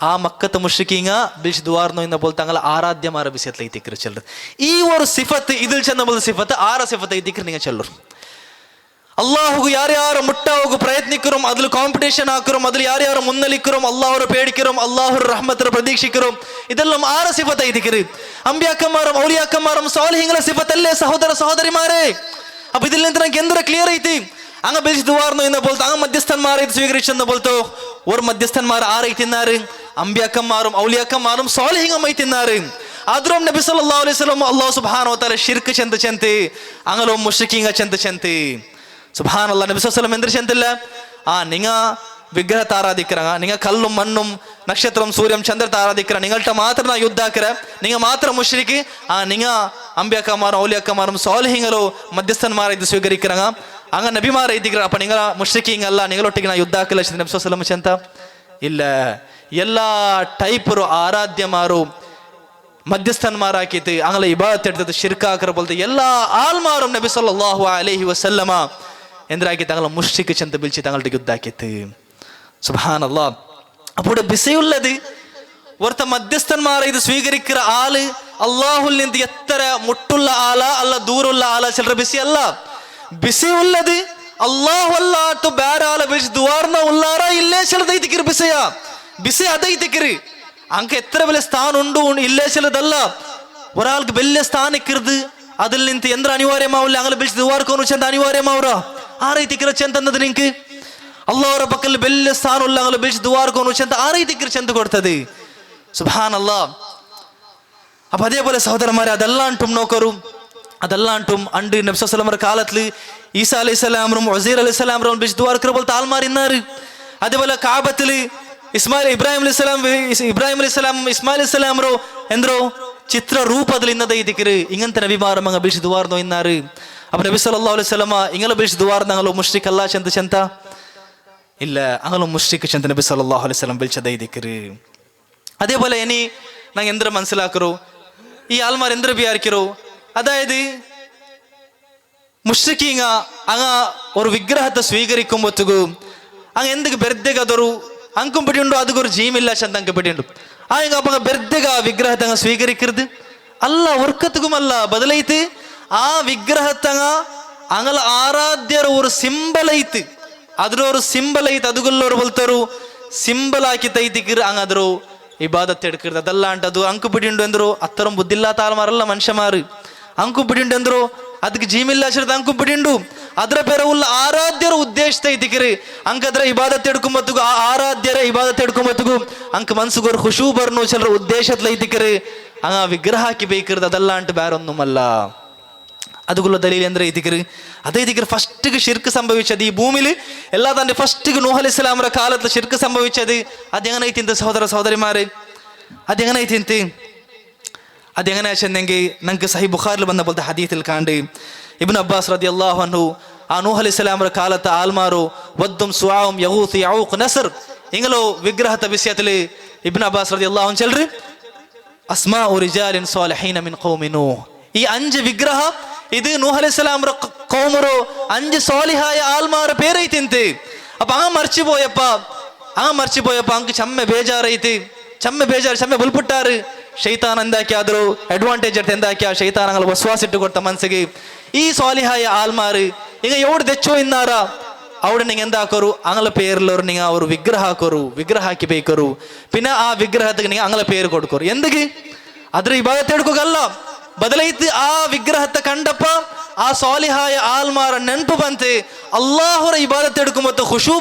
ആ മക്കത്തെ മുഷ്രിക്കീങ്ങ ബിൽസ് ദുവാർനോ എന്ന പോലെ തങ്ങളെ ആരാധ്യമാര വിഷയത്തിൽ ಐತಿಕರು ചെല്ലರು ഈ ഒരു സിഫത്ത് ഇതിൽ ചെന്ന പോലെ സിഫത്ത് ആറ് സിഫത്ത് ಐತಿಕರು നിങ്ങൾ ചെല്ലರು അള്ളാഹുಗೆ ಯಾರ್ಯಾರು ಮುಟ್ಟ ಹೋಗು ಪ್ರಯತ್ನಿಕரும் അതിൽ ಕಾಂಪಿಟೇಷನ್ ಹಾಕரும் അതിൽ ಯಾರ್ಯಾರು മുന്നലിക്കரும் അള്ളാഹുರ പേടിക്കരും അള്ളാഹുರ റഹ്മത്തര പ്രതീക്ഷിക്കരും ഇതെല്ലാം ആറ് സിഫത്ത് ಐತಿಕರು അമ്പ്യാക്കന്മാരും ഔലിയാക്കന്മാരും സ്വാലിഹീങ്ങളെ സിഫത്തല്ലേ സഹോദര സഹോദരിമാരെ അപ്പൊ ഇതിൽ നിന്ന് നമുക്ക് എന്തൊരു ക്ലിയർ ಐತಿ അങ്ങ് ബിൽസ് ദുവാർനോ എന്ന പോലത്തെ അങ്ങ് മധ്യസ്ഥന്മാരെ സ്വീകരിച്ചെന്ന പോലത്തെ ഒരു മധ്യസ്ഥന്മാർ ആരായിത്തിന്നാറ് അമ്പ്യാക്കന്മാരും ഔലിയാക്കന്മാരും സ്വാലിഹീങ്ങളും ಐತಿന്നാറ് ಆದ್ರೂ ನಬಿ ಸಲ್ಲಲ್ಲಾಹು ಅಲೈಹಿ ವಸಲ್ಲಂ ಅಲ್ಲಾಹು ಸುಬ್ಹಾನಹು ವ ತಆಲ ಶಿರ್ಕ್ ಚೆಂತೆ അങ്ങലോ മുശ്രിക്കീങ്ങ ചെന്ത സുബ്ഹാനല്ലാഹ് നബി സല്ലല്ലാഹു അലൈഹി വസല്ലം എന്തൊരു ചെന്തില്ല നിങ്ങ വിഗ്രഹത്തെ ആരാധിക്കറാங்க നിങ്ങൾ കല്ലും മണ്ണും നക്ഷത്രം സൂര്യം ചന്ദ്രത്തെ ആരാധിക്കറാங்க നിങ്ങളുടെ മാത്രം ನಾ ಯುದ್ಧ ಹಾಕರ നിങ്ങൾ മാത്രം മുശ്രിക്ക് നിങ്ങൾ അമ്പ്യാക്കന്മാരും ഔലിയാക്കന്മാരും സ്വാലിഹീങ്ങളോ മധ്യസ്ഥന്മാരെ സ്വീകരിക്കറാங்க അങ്ങ നബിമാരെ ഇതിക്കറ അപ്പൊ നിങ്ങൾ മുശ്രിക്കീങ്ങ ಅಲ್ಲ നിങ്ങളൊಟ್ಟಿಗೆ ನಾ ಯುದ್ಧ ಹಾಕಲ್ಲ ನಬಿ ಸಲ್ಲಲ್ಲಾಹು ಅಲೈಹಿ ವಸಲ್ಲಂ ಚೆಂತ ಇಲ್ಲ ಎಲ್ಲಾ ಟೈಪರು ಆರಾಧ್ಯಮಾರು ಮಧ್ಯಸ್ಥನ್ಮಾರಾಕಿತ್ತು ಅಂಗಲ ಇಬಾದತ್ ಎಡ್ತದ್ದು ಶಿರ್ಕ ಹಾಕರ ಬೋಲ್ತೆ ಎಲ್ಲಾ ಆಲ್ಮಾರು ನಬಿ ಸಲ್ಲಲ್ಲಾಹು ಅಲೈಹಿ ವಸಲ್ಲಮ ಎಂದ್ರಾಕಿ തങ്ങളെ മുശ്രിക്ക് ചെന്ന് വിളിച്ച് തങ്ങളുടെ യുദ്ധാക്കിത്ത് സുബ്ഹാനല്ലാഹ് അപ്പോൾ ബിസയുള്ളത് ഒരുത്ത മധ്യസ്ഥന്മാരെ ഇത് സ്വീകരിക്കുന്ന ആള് അല്ലാഹുൽ നിന്ന് എത്ര മുട്ടുള്ള ആളാ അല്ല ദൂരമുള്ള ആളാ ചിലർ ബിസി അല്ല ബിസി ഉള്ളത് അല്ലാഹു അല്ലാഹു ಬೇರೆ ಆಳ ಬಿಸಿ ದುವಾರ್ನ ಉಲ್ಲಾರ ಇಲ್ಲೇ ಚಿಲದೈತಿಕಿರು ಬಿಸಿಯ ಬಿಸಿ ಅದೈತಿಕಿರು ಅಂಕ എത്ര വലിയ സ്ഥാനം ഉണ്ട് ഇല്ലേ ചിലതല്ല ഒരാൾക്ക് വലിയ സ്ഥാനിക്കരുത് അതിൽ നിന്ന് എന്ത് അനിവാര്യമാവില്ല അങ്ങനെ ബിൽസ് ദ്വാർക്കൊന്നു ചെന്ത അനിവാര്യമാവറ ആറൈതിക്കിற ചെന്തന്നത് നിങ്ങൾക്ക് അല്ലാഹുರ പക്കൽ വലിയ സ്ഥാനമുള്ള അങ്ങനെ ബിൽസ് ദ്വാർക്കൊന്നു ചെന്ത ആറൈതിക്കിற ചെന്ത കൊടുത്തത് സുബ്ഹാനല്ലാഹ് അപ്പൊ അതേപോലെ സഹോദരന്മാരെ അതെല്ലാം നോക്കറു അതെല്ലാം അണ്ട് നബി സല്ലല്ലാഹു അലൈഹി വസല്ലം കാലത്തിൽ ഈസാ അലൈഹിസ്സലാം ഉസൈർ അലൈഹിസ്സലാം ബിൽസ് ദ്വാർക്കറ പോലത്തെ ആൾമാർ ഇന്നാറ് അതേപോലെ കാബത്തിൽ ഇബ്രാഹിം അലൈഹിസ്സലാം ഇസ്മായിൽ അലൈഹിസ്സലാം എന്തോ ചിത്ര ರೂಪದಲ್ಲಿ ಇನ್ನದ ಐತಿಕರು ಇಂಗಂತ ನಬಿಮಾರ ಮಂಗ ಬಿಲ್ಸಿ ದುವಾರ್ನೋ ಇನ್ನಾರು ಅಪ್ಪ ನಬಿ ಸಲ್ಲಲ್ಲಾಹು ಅಲೈಹಿ ವಸಲ್ಲಮ ಇಂಗಲ ಬಿಲ್ಸಿ ದುವಾರ್ನಂಗಲೋ ಮುಶ್ರಿಕ್ ಅಲ್ಲ ಚೆಂತ ಇಲ್ಲ ಅಂಗಲೋ ಮುಶ್ರಿಕ್ ಚೆಂತ ನಬಿ ಸಲ್ಲಲ್ಲಾಹು ಅಲೈಹಿ ವಸಲ್ಲಂ ಬಿಲ್ಚದ ಐತಿಕರು അതേപോലെ ഇനി നാം എന്തിനെ മനസ്സിലാക്കറോ, ഈ ആൾമാർ എന്തിനെ വിചാരിക്കറോ, അതായത് മുഷ്രിക്കീങ്ങ അങ്ങ ഒരു വിഗ്രഹത്തെ സ്വീകരിക്കുമ്പോഴത്തേക്കു അങ്ങ് എന്തൊക്കെ ബെർദെഗതൊരു ಅಂಕುಂ ಬಿಡಿಯುಂಡು ಅದಕ್ಕೊರು ಜೀಮಿಲ್ಲ ಚಂದ ಅಂಕ ಬಿಡಿಯುಂಡು ಆಗ ಅಪ್ಪ ಬೆರ್ದೆಗ ವಿಗ್ರಹತಂಗ ಸ್ವೀಕರಿಕ್ಕಿರ್ದು ಅಲ್ಲ ಒರ್ಕತ್ಗುಮಲ್ಲ ಬದಲೈತು ಆ ವಿಗ್ರಹತಂಗ ಅಂಗಲ ಆರಾಧ್ಯರ ஒரு ಸಿಂಬಲ್ ಐತಿ ಅದ್ರ ஒரு ಸಿಂಬಲ್ ಐತಿ ಅದುಗುಲ್ಲೋರು ಬಲ್ತಾರು ಸಿಂಬಲ್ ಹಾಕಿ ತೈತಿಕ್ಕಿರ್ ಹಂಗ ಅದ್ರು ಇಬಾದತ್ ಎಡ್ಕಿರ್ದು ಅದಲ್ಲ ಅಂಟದು ಅಂಕು ಬಿಡಿಯುಂಡು ಅಂದ್ರು ಅತ್ತರಂ ಬುದ್ಧಿಲ್ಲ ತಾಳ್ಮಾರಲ್ಲ ಮನುಷ್ಯಮಾರು ಅಂಕು ಬಿಡಿಯುಂಡು ಅಂದ್ರು ಅದಕ್ಕೆ ಜೀಮಿಲ್ಲ ಹಚ್ಚಿರ್ದು ಅಂಕು ಬಿಡಿಯುಂಡು ಅದರ ಬೇರೆ ಉಲ್ಲ ಆರಾಧ್ಯರ ಉದ್ದೇಶ ಐತಿಕ್ಕಿರಿ ಅಂಕದ್ರ ಇಬಾದತ್ ಎಡ್ಕೊಂಬತ್ತಿಗೂ ಆ ಆರಾಧ್ಯರ ಇಬಾದತ್ ಎಡ್ಕೊಂಬತ್ತಿಗೂ ಅಂಕ ಮನ್ಸುಗೋರು ಖುಷೂ ಬರ್ನು ಚಲ್ರ ಉದ್ದೇಶತ್ಲ ಐತಿಕ್ಕಿರಿ ಹಂಗ ವಿಗ್ರಹ ಹಾಕಿ ಬೇಕಿರ್ದು ಅದಲ್ಲ ಅಂಟ ಬೇರೊಂದುಮಲ್ಲ അതുകൊള്ള ദലീൽ എന്താ ഇതിക്കറ് അതേ ഇതിക്കറ് ഫസ്റ്റ് ഷിർക്ക് സംഭവിച്ചത് ഈ ഭൂമിയിൽ എല്ലാ തന്നെ ഫസ്റ്റ് നൂഹ് അലൈഹി സ്വലാമയുടെ കാലത്ത് ഷിർക്ക് സംഭവിച്ചത് അതെങ്ങനെ തിന്ത് സഹോദര സഹോദരിമാരെ അതെങ്ങനെ തിന്ത് അതെങ്ങനെ വെച്ചെങ്കിൽ നമുക്ക് സഹീഹ് ബുഖാരിൽ വന്ന പോലത്തെ ഹദീസിൽ കാണ്ട് ഇബ്നു അബ്ബാസ് റളിയല്ലാഹു അൻഹു ആ നൂഹ് അലൈഹി സ്വലാമയുടെ കാലത്ത് ആൽമാറോ വദ്ദും സുആഉം യഗൂസ് യഊഖ് നസ്ർ ഇങ്ങളോ വിഗ്രഹത്തെ വിഷയത്തിൽ ഇബ്നു അബ്ബാസ് റളിയല്ലാഹു അൻഹു ചൊല്ലറ് അസ്മാഉ റിജാലിൻ സാലിഹീന മിൻ ഖൗമി നൂഹ് ഈ 5 വിഗ്രഹ ഇത് നൂഹ് അലൈഹി സ്വലാം കൗമറോ 5 സാലിഹായ ആൽമാരുടെ പേരൈത്തിന്ത് അപ്പൊ അങ്ങ് മറിച്ചു പോയപ്പോ അങ്ങ് ചമ്മ ബേജാറ് ബുൽപുട്ടാറ് ഷൈത്താൻ എന്താക്കിയാದ್ರು അഡ്വാൻറ്റേജ് എടുത്ത് എന്താക്കിയ ഷൈത്താൻ അങ്ങനെ വസ്വാസിട്ട് കൊടുത്ത മനസ്സിಗೆ ഈ സാലിഹായ ആൽമാര് ഇങ്ങ എവിടെ തെച്ചോ ഇന്നാറാ അവിടെ നിങ്ങൾ എന്താക്കോರು ಅಂಗಳ പേരിലൊരു നിങ്ങൾ ഒരു വിഗ്രഹ ಹಾಕೋರು ವಿಗ್ರಹ ಹಾಕಿ ಬೇಕೋರು പിന്നെ ആ വിഗ്രഹത്തിന് നിങ്ങൾ ಅಂಗಳ പേര് കൊടുക്കോರು എന്തിಗೆ ಅದ್ರ ಇಬಾದತ್ എടുക്കുകയല്ല ಬದಲೈತಿ ಆ ವಿಗ್ರಹத்தை ಕಂಡಪ್ಪ ಆ ಸಾಲಿಹಾಯ ಆಲ್ಮಾರ ನೆನಪು ಬಂತೆ ಅಲ್ಲಾಹರ ಇಬಾದತ್ ಎಡ್ಕೊಂಬತ್ತು ಖುಷೂ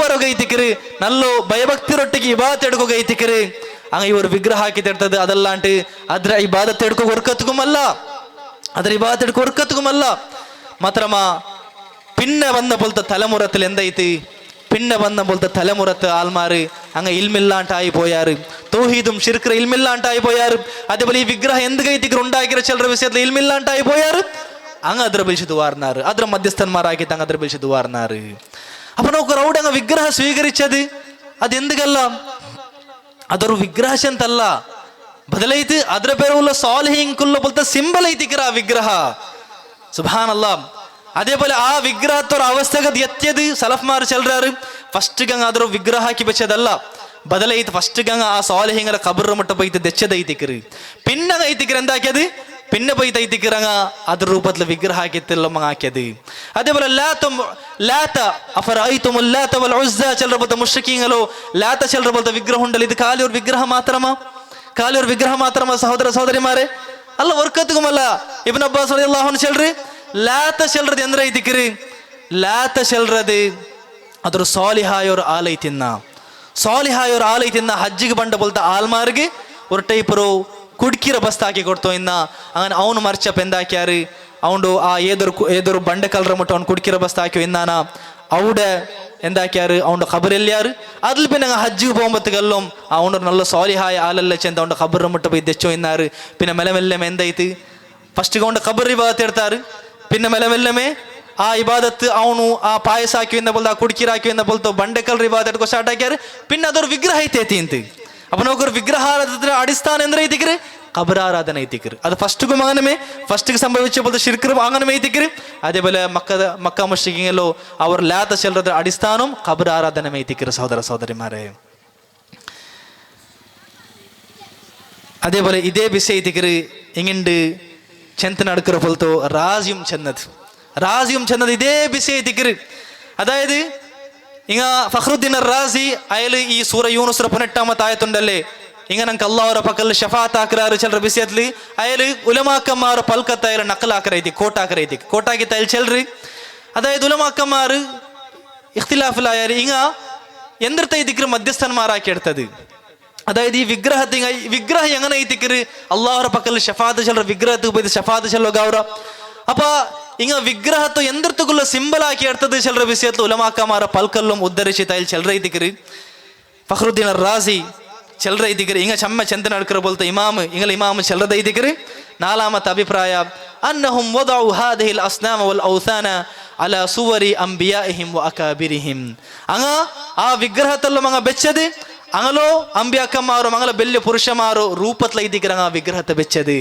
ಬರೋಗೈತಿಕ್ಕಿರಿ ನಲ್ಲೋ ಭಯಭಕ್ತಿರೊಟ್ಟಿಗೆ ಇಬಾದತ್ ಎಡ್ಕೋಗೈತಿಕ್ಕಿರಿ ಹಂಗ ಇವರು ವಿಗ್ರಹ ಹಾಕಿ ತಿಡ್ತದೆ ಅದೆಲ್ಲಾಂಟಿ ಅದ್ರ ಇಬಾದತ್ ಎಡ್ಕೋ ಹೊರ್ಕತ್ಗುಮಲ್ಲ മാത്രമാ പിന്നെ വന്ന പോലത്തെ തലമുറത്തിൽ എന്തൈತಿ പിന്നെ വന്ന പോലത്തെ തലമുറത്ത് ആൽമാര് അങ്ങ് ഇൽമില്ലാണ്ടായി പോയാറ് തൗഹീദും ഷിർക്കും ഇൽമില്ലാണ്ടായി പോയാറ് അതേപോലെ ഈ വിഗ്രഹം എന്ത് കൈത്തിക്ക് ഉണ്ടാക്കിയ ചിലരുടെ വിഷയത്തിൽ ഇൽമില്ലാണ്ടായി പോയാറ് അങ്ങ് അದ್ರ ബലിച്ചു വാർന്നാറ് അದ್ರ മധ്യസ്ഥന്മാരാക്കി അങ്ങ് അದ್ರ ബലിച്ചു വാർന്നാറ് അപ്പൊ നോക്കൂ അവിടെ അങ്ങ് വിഗ്രഹ സ്വീകരിച്ചത് അതെന്തുകല്ല അതൊരു വിഗ്രഹശന്തല്ല ബദലൈത്ത് അದ್ರ പേരുള്ള സാലിഹീൻകുള്ള പോലത്തെ സിംബൽ ಐತಿಕ್ಕಿರ ആ വിഗ്രഹ സുബ്ഹാനല്ലാഹ് അതേപോലെ ആ വിഗ്രഹത്തോടെ അവസ്ഥകൾ എത്തിയത് സലഫ്മാർ ചെല്ലുறாரு ഫസ്റ്റ് ഗംഗ അതൊരു വിഗ്രഹ ಹಾಕಿ വെച്ചതല്ല ബദലൈത്ത് ഫസ്റ്റ് ഗംഗ ആ സാലിഹീങ്ങളെ ഖബർ മുട്ട പോയിട്ട് തെച്ചതൈത്തിക്കറ് പിന്നെ ಐತಿಕ್ಕಿರ എന്താക്കിയത് പിന്നെ പോയിട്ട് ಐತಿಕ್ಕಿರಂಗ അದ್ರ രൂപത്തിൽ വിഗ്രഹ ಹಾಕಿತ್ತೆಲ್ಲ ಹಾಕಿയത് അതേപോലെ ലാത്ത അഫറൈതുമുൽ ലാത്ത വൽ ഉസ്സ ചെല്ലുற പോലത്തെ മുശ്രിക്കീങ്ങളോ ലാത്ത ചെല്ലുற പോലത്തെ വിഗ്രഹം ഉണ്ടല്ലോ ഇത് കാലി ഒരു വിഗ്രഹ മാത്രമാ സഹോദര സഹോദരിമാരെ അല്ല വർക്കത്തുകുമല്ല ഇബ്നു അബ്ബാസ് റളിയല്ലാഹു അൻഹു ചെല്ലുറ് ലാത്ത ചെല്ലുறது ಎಂದ್ರ ಐತಿಕ್ಕಿರಿ ലാത്ത ചെല്ലുறது അതൊരു സാലിഹായ ആലൈತಿന്ന ഹജ്ജിಗೆ ಬಂಡ പോലത്തെ ആൽമാർക്ക് ഒരു ടൈപ്പ് കുടിക്കിற ബസ്താക്കി കൊടുത്തു ഇന്ന അങ്ങനെ അവನು മറിച്ചപ്പ് എന്താക്കിയാറ് അവണ്ട് ആ ഏതൊരു ബണ്ടക്കലറ മുട്ട അവൻ കുടിക്കിற ബസ്താക്കി ഇന്നാന അവിടെ എന്താക്കിയാറ് അവൻ്റെ ഖബറെല്ലാറ് അതിൽ പിന്നെ ഹജ്ജിಗೆ പോകുമ്പോഴത്തേക്കെല്ലാം അവനൊരു നല്ല സാലിഹായ ആലല്ല ചെന്ന് അവൻ്റെ ഖബറിനെ മുട്ട പോയി തെച്ചോ ഇന്നാറ് പിന്നെ മെല്ലെ എന്തായിട്ട് ഫസ്റ്റ് അവൻ്റെ ഖബർ ഇബാദത്ത് എടുത്താറ് പിന്നെ മെല്ലെ ആ ഇബാദത്ത് അവನು ആ ಪಾಯಸ ಹಾಕಿ ಎಂದ ಬೋಲ್ತ ಆ ಕುಡ್ಕಿರ ಹಾಕಿ ಎಂದ ಬೋಲ್ತ ಬಂಡೆಕಲ್ ಇಬಾದತ್ ಎಡ್ಕೋ ಸ್ಟಾರ್ಟ್ ಹಾಕ್ಯಾರ പിന്നെ അതൊരു വിഗ്രഹ ಐತೈತಿ ಅಂತ ಅಪ್ಪ ನೋಕರು ವಿಗ್ರಹಾರಾಧನೆ ಅಡಿസ്ഥാನ ಎಂದ್ರೆ ಐತಿಕ್ಕಿರಿ ഖബർ ആരാധന ಐತಿಕ್ಕಿರಿ ಅದು ಫಸ್ಟ್ಗೂ ಫಸ್ಟ್ಗೆ ಸಂಭವಿച്ച ಬೋಲ್ತ ಶಿರ್ಕರು അങ്ങനെ ಐತಿಕ್ಕಿರಿ അതേപോലെ മക്ക മുശ്രിക്കീങ്ങളോ അവർ ലാത്ത ചെല്ലുறது അടിസ്ഥാനം ഖബർ ആരാധന ಐತಿಕ್ಕಿರಿ സഹോദര സഹോദരിമാരെ അതേപോലെ ഇതേ വിഷയ ಐತಿಕ್ಕಿರಿ ഇങ്ങണ്ട് ചെന്ത നടക്കുന്ന പോലത്തോ രാജ്യം ചെന്നത് ഇതേ വിഷയ ಐತಿಕ್ಕಿರಿ അതായത് ഇങ്ങ ഫഖ്റുദ്ദീൻ റാസി അയാൾ ഈ സൂറ യൂനുസ് 18ാമത്തെ ആയത്തുണ്ടല്ലേ ഇങ്ങനെ നമുക്ക് അല്ലാഹുവിന്റെ പക്കൽ ഷഫാഅത്ത് ആക്കറാറ് ചില വിഷയത്തിൽ അയാൾ ഉലമാക്കന്മാർ പൽക്കത്ത് അയാൾ നഖലാക്കറൈതി കോട്ടാക്കി തയ്യൽ ചിലർ അതായത് ഉലമാക്കന്മാർ ഇഖ്തിലാഫിലായാൽ ഇങ്ങ എന്തിർത്ത ಐತಿಕ್ಕಿರಿ മധ്യസ്ഥന്മാരാക്കി എടുത്തത് അതായത് ഈ വിഗ്രഹം എങ്ങനെ ಐತಿಕ್ಕಿರಿ അല്ലാഹുവിന്റെ പക്കൽ ഷഫാഅത്ത് ചിലർ വിഗ്രഹത്തിൽ പോയി ഷഫാഅത്ത് ചെല്ലുക അവര അപ്പൊ ഇങ്ങ വിഗ്രഹത്തെ എന്തിർത്തുള്ള സിംബലാക്കി എടുത്തത് ചിലർ വിഷയത്തിൽ ഉലമാക്കന്മാരെ പൽക്കല്ലും ഉദ്ധരിച്ച് തയ്യൽ ചിലർ ಐತಿಕ್ಕಿರಿ ഫഖ്റുദ്ദീൻ റാസി ചിലർ ಐತಿಕ್ಕಿರಿ ഇങ്ങ ചമ്മ ചെന്ത നടക്കുന്ന പോലത്തെ ഇമാം ചിലർ ಐತಿಕ್ಕಿರಿ നാലാമത്തെ അഭിപ്രായ അന്നഹും വദഉ ഹാദിഹിൽ അസ്നാമ വൽ ഔസാന അലാ സുവരി അംബിയാഇഹിം വ അകാബിരിഹിം അങ്ങ ആ വിഗ്രഹത്തെല്ലാം അങ്ങ വെച്ചത് അങ്ങലോ അമ്പ്യാക്കന്മാരോ അങ്ങല വലിയ പുരുഷന്മാരോ രൂപത്തിലൈതിക്കിറങ്ങ വിഗ്രഹത്തെ വെച്ചത്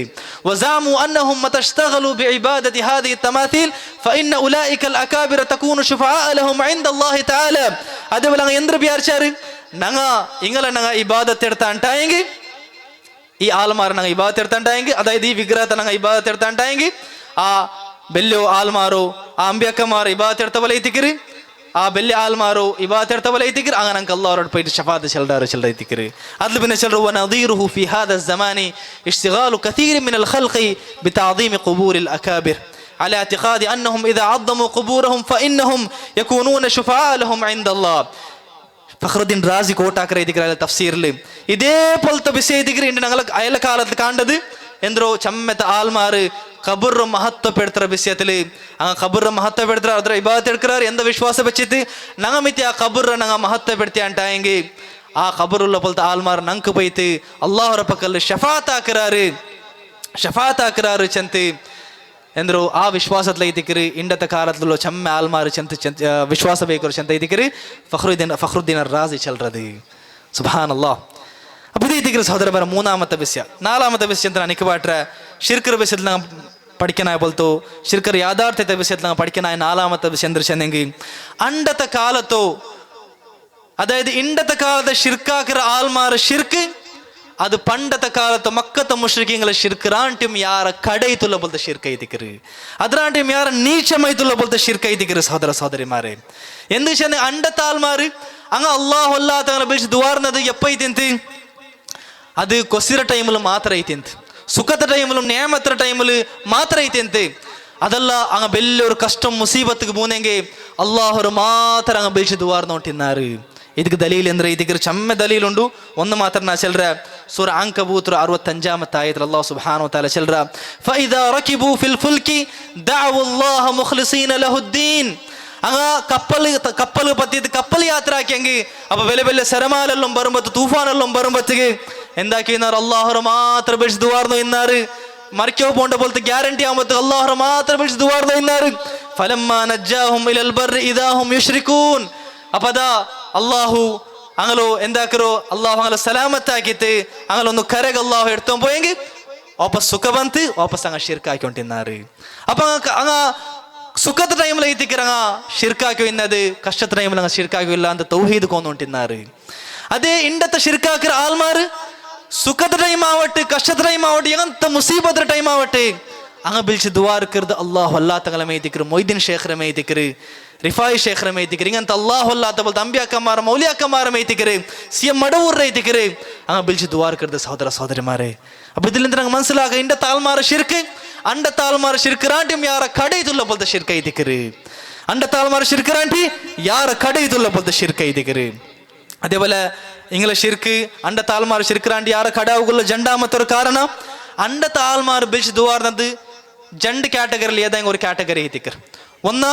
വസാമു അന്നഹും മതഷ്തഗലു ബിഇബാദതി ഹാദിഹി തമാതീൽ ഫഇന്ന ഉലൈക അൽഅകാബിറ തകൂനു ശുഫആഅ ലഹും ഇൻദല്ലാഹി തആല. അതേപോലെ അങ്ങ് എന്ത് വിചാരിച്ചാറ് ഞങ്ങ ഇങ്ങളെ ഞങ്ങ ഇബാദത്ത് എടുത്താണ്ടായെങ്കിൽ ഈ ആൽമാർ ഞങ്ങ ഇബാദത്ത് എടുത്താണ്ടായെങ്കിൽ അതായത് ഈ വിഗ്രഹത്തെ ഞങ്ങ ഇബാദത്ത് എടുത്താണ്ടായെങ്കിൽ ആ വലിയ ആൽമാരോ ആ അമ്പ്യാക്കന്മാർ ഇബാദത്ത് എടുത്ത പോലെ എത്തിക്കര് ആ വലിയ ആൽമാരോ ഇബാദത്ത് എടുത്ത പോലെ എത്തിക്കര് അങ്ങനെ ഞങ്ങൾക്ക് അല്ലാഹുവോട് പോയിട്ട് ഷഫാഅത്ത് ചെല്ലാറ് എത്തിക്കര്. അതിൽ പിന്നെ ചിലർ വനദീറുഹു ഫി ഹാദ الزمان اشتغال كثير من الخلق بتعظيم قبور الأكابر على اعتقاد أنهم إذا عظموا قبورهم فإنهم يكونون شفعاء لهم عند الله. ഫഖ്റുദ്ദീൻ റാസി കോട്ടാക്കര എഴുതിക്കിற തഫ്സീറിൽ ഇതേപോലത്തെ വിഷയം എഴുതിക്കിற ഞങ്ങൾ അയൽക്കാലത്ത് കണ്ടത് എന്തോ ചമ്മത്തെ ആൽമാർ ഖബറ് മഹത്വപ്പെടുത്തുന്ന വിഷയത്തില് അങ്ങ് ഖബറ് മഹത്വപ്പെടുത്തുക ಅದರ ഇബാദത്ത് എടുക്കാറ് എന്താ വിശ്വാസം വെച്ചിട്ട് ഞങ്ങ മിത്തി ആ ഖബറ് ഞങ്ങ മഹത്വപ്പെടുത്തി ಅಂಟಾയെങ്കിൽ ആ ഖബറുള്ള പോലത്തെ ആൽമാർ ഞങ്ങൾക്ക് പോയിട്ട് അല്ലാഹുവರ പക്കൽ ഷഫാഅത്ത് ആക്കറാറ് ചന്ത് ಎಂದ್ರು ಆ ವಿಶ್ವಾಸದಲ್ಲಿ ಐತಿಕ್ರಿ ಇಂಡತ ಕಾಲದಲ್ಲೋ ಚಮ್ಮೆ ಆಲ್ಮಾರು ಚಂತ ವಿಶ್ವಾಸ ಬೇಕು ಚಂತ ಐತಿಕ್ರಿ ഫഖ്റുദ്ദീൻ റാസി ചെൽறது സുബ്ഹാനല്ലാഹ്. അപ്പൊ ഇത് ഇതിക്ക് സഹോദരന്മാരെ മൂന്നാമത്തെ വിഷയം. നാലാമത്തെ വിഷയം എന്താ എനിക്ക് പാട്ടെ ഷിർക്കർ വിഷയത്തിൽ നാം പഠിക്കാനായ പോലത്തോ ഷിർക്കർ യാഥാർത്ഥ്യത്തെ വിഷയത്തിൽ നാം പഠിക്കാനായ നാലാമത്തെ വിഷയം എന്താ വെച്ചെങ്കിൽ അണ്ടത്തെ കാലത്തോ അതായത് ഇണ്ടത്തെ കാലത്തെ ഷിർക്കാക്കിற ആൽമാർ ഷിർക്ക് അത് പണ്ടത്തെ കാലത്ത് മക്കത്തെ മുശ്രിക്കീങ്ങളെ ഷിർക്കിറാണ്ടും യാര കടയത്തുള്ള പോലത്തെ ഷിർക്ക് ಐತಿಕ್ರಿ ಅದರಾಂಟಿಮ್ ಯಾರ ನೀಚಮೈತುള്ള പോലത്തെ ഷിർക്ക് ಐತಿಕ್ರಿ സഹോദര സഹോദരിമാരെ. എന്ത് വെച്ചാൽ അണ്ടത്തെ ആൽമാർ അങ്ങ് അല്ലാഹു അല്ലാ തങ്ങളെ വിളിച്ച് ദുആർന്നത് എപ്പൈതിന്ത് അത് കൊസിര ടൈമിൽ മാത്രം ಐತಿಂತ സുഖത്തെ ടൈമിലും നിയമത്തെ ടൈമിൽ മാത്രം ಐತಿಂತ അതല്ല അങ്ങ് വലിയൊരു കഷ്ടം മുസീബത്തുക്ക് പോകുന്നെങ്കിൽ അല്ലാഹുവർ മാത്രം അങ്ങ് വിളിച്ച് ദുആർന്നോണ്ടിന്നാറ്. ಇದಕ್ಕೆ ದಲೀಲ್ ಅಂದ್ರೆ ಇದಕ್ಕೆ ಚಮ್ಮೆ ದಲೀಲ್ ಉಂಡು ಒಂದು ಮಾತ್ರ ನಾ ಚೆಲ್ರ ಸೂರ ಅಂಕಬೂತ್ 65ಾಮത്തെ ಆಯತ್ ಅಲ್ಲಾಹ್ ಸುಬ್ಹಾನಹು ವ ತಆಲ ಚೆಲ್ರ ಫಇದಾ ರಕಿಬು ಫಿಲ್ ಫುಲ್ಕಿ ದಅವು ಅಲ್ಲಾಹ ಮುಖ್ಲಿಸೀನ ಲಹುದ್ದೀನ್. അങ്ങ കപ്പൽ പറ്റിയിട്ട് കപ്പൽ യാത്ര ആക്കിയെങ്കിൽ അപ്പൊ വലിയ വലിയ സരമാലെല്ലാം വരുമ്പത്ത് തൂഫാനെല്ലാം വരുമ്പത്തേക്ക് എന്താക്കിന്നാറ് അല്ലാഹുവർ മാത്രം വിളിച്ച് ദുആർന്നു ഇന്നാറ്. മറിക്കോ പോണ്ട പോലത്തെ ഗ്യാരണ്ടി ആകുമ്പത്തേക്ക് അല്ലാഹുവർ മാത്രം വിളിച്ച് ദുആർന്നു ഇന്നാറ്. ഫലമ്മാ നജ്ജാഹും ഇലൽ ബർരി ഇദാ ഹും യുശ്രികൂൻ. അപ്പൊ അതാ അള്ളാഹു അങ്ങലോ എന്താക്കറോ അള്ളാഹു അങ്ങനെ സലാമത്താക്കിയിട്ട് അങ്ങനൊന്ന് കരക അള്ളാഹു എടുത്തോ പോയെങ്കിൽ വാപ്പസ് സുഖ ಬಂತು ವಾಪಸ್ അങ്ങ് ഷിർക്കാക്കിക്കൊണ്ടിരുന്നാറ്. അപ്പൊ അങ്ങ് സുഖത്തെ ടൈമിൽ എത്തിക്കിറങ്ങ ഷിർക്കാക്കി ഇന്നത് കഷ്ടത്തെ ടൈമിൽ അങ്ങ് ഷിർക്കാക്കില്ല ಅಂತ തൗഹീദ് കൊന്നുകൊണ്ടിരുന്നാറ്. അതേ ഇണ്ടത്തെ ഷിർക്കാക്കിற ആൽമാർ സുഖത്തെ ടൈം ആവട്ടെ കഷ്ടത്തെ ടൈം ആവട്ടെ എങ്ങനത്തെ മുസീബത്തെ ടൈം ആവട്ടെ അങ്ങ് വിളിച്ച് ദുആർക്കരുത് അല്ലാഹു അല്ലാ തങ്ങളെ മേയ്തിക്കറ് മൊയ്തീൻ ഷേഖറെ മേയ്തിക്കറ് റിഫായി ഷേഖറെ മേയ്തിക്കറ് ഇങ്ങനത്തെ അല്ലാഹു അല്ലാത്ത പോലത്തെ അമ്പിയാക്കന്മാരെ മൗലിയാക്കന്മാരെ മേയ്തിക്കറ് സിഎം മടവൂർ മേയ്തിക്കറ് അങ്ങ് വിളിച്ച് ദുആർക്കരുത് സഹോദര സഹോദരിമാരെ. അപ്പൊ ഇതിൽ നിന്ന് മനസ്സിലാക്കുക ഇന്റെ താൽമാർ ഷിർക്ക് അണ്ട താൽമാർ ഷിർക്കിറാണ്ടും യാര കടയിതുള്ള പോലത്തെ ഷിർക്ക് ಐತಿಕ್ರಿ അണ്ട താൽമാർ ഷിർക്കിറാണ്ടി യാര കടയിതുള്ള പോലത്തെ ഷിർക്ക് ಐತಿಕ್ರಿ. അതേപോലെ ഇങ്ങളെ ഷിർക്ക് അണ്ട താൽമാർ ഷിർക്കിറാണ്ടി യാര കടാവുള്ള രണ്ടാമത്തെ കാരണം അണ്ട താൽമാർ വിളിച്ച് ദുആർന്നത് രണ്ട് കാറ്റഗറിയിൽ ഏതെങ്കിലും ഒരു കാറ്റഗറി ಐತಿಕ್ರಿ. ഒന്ന്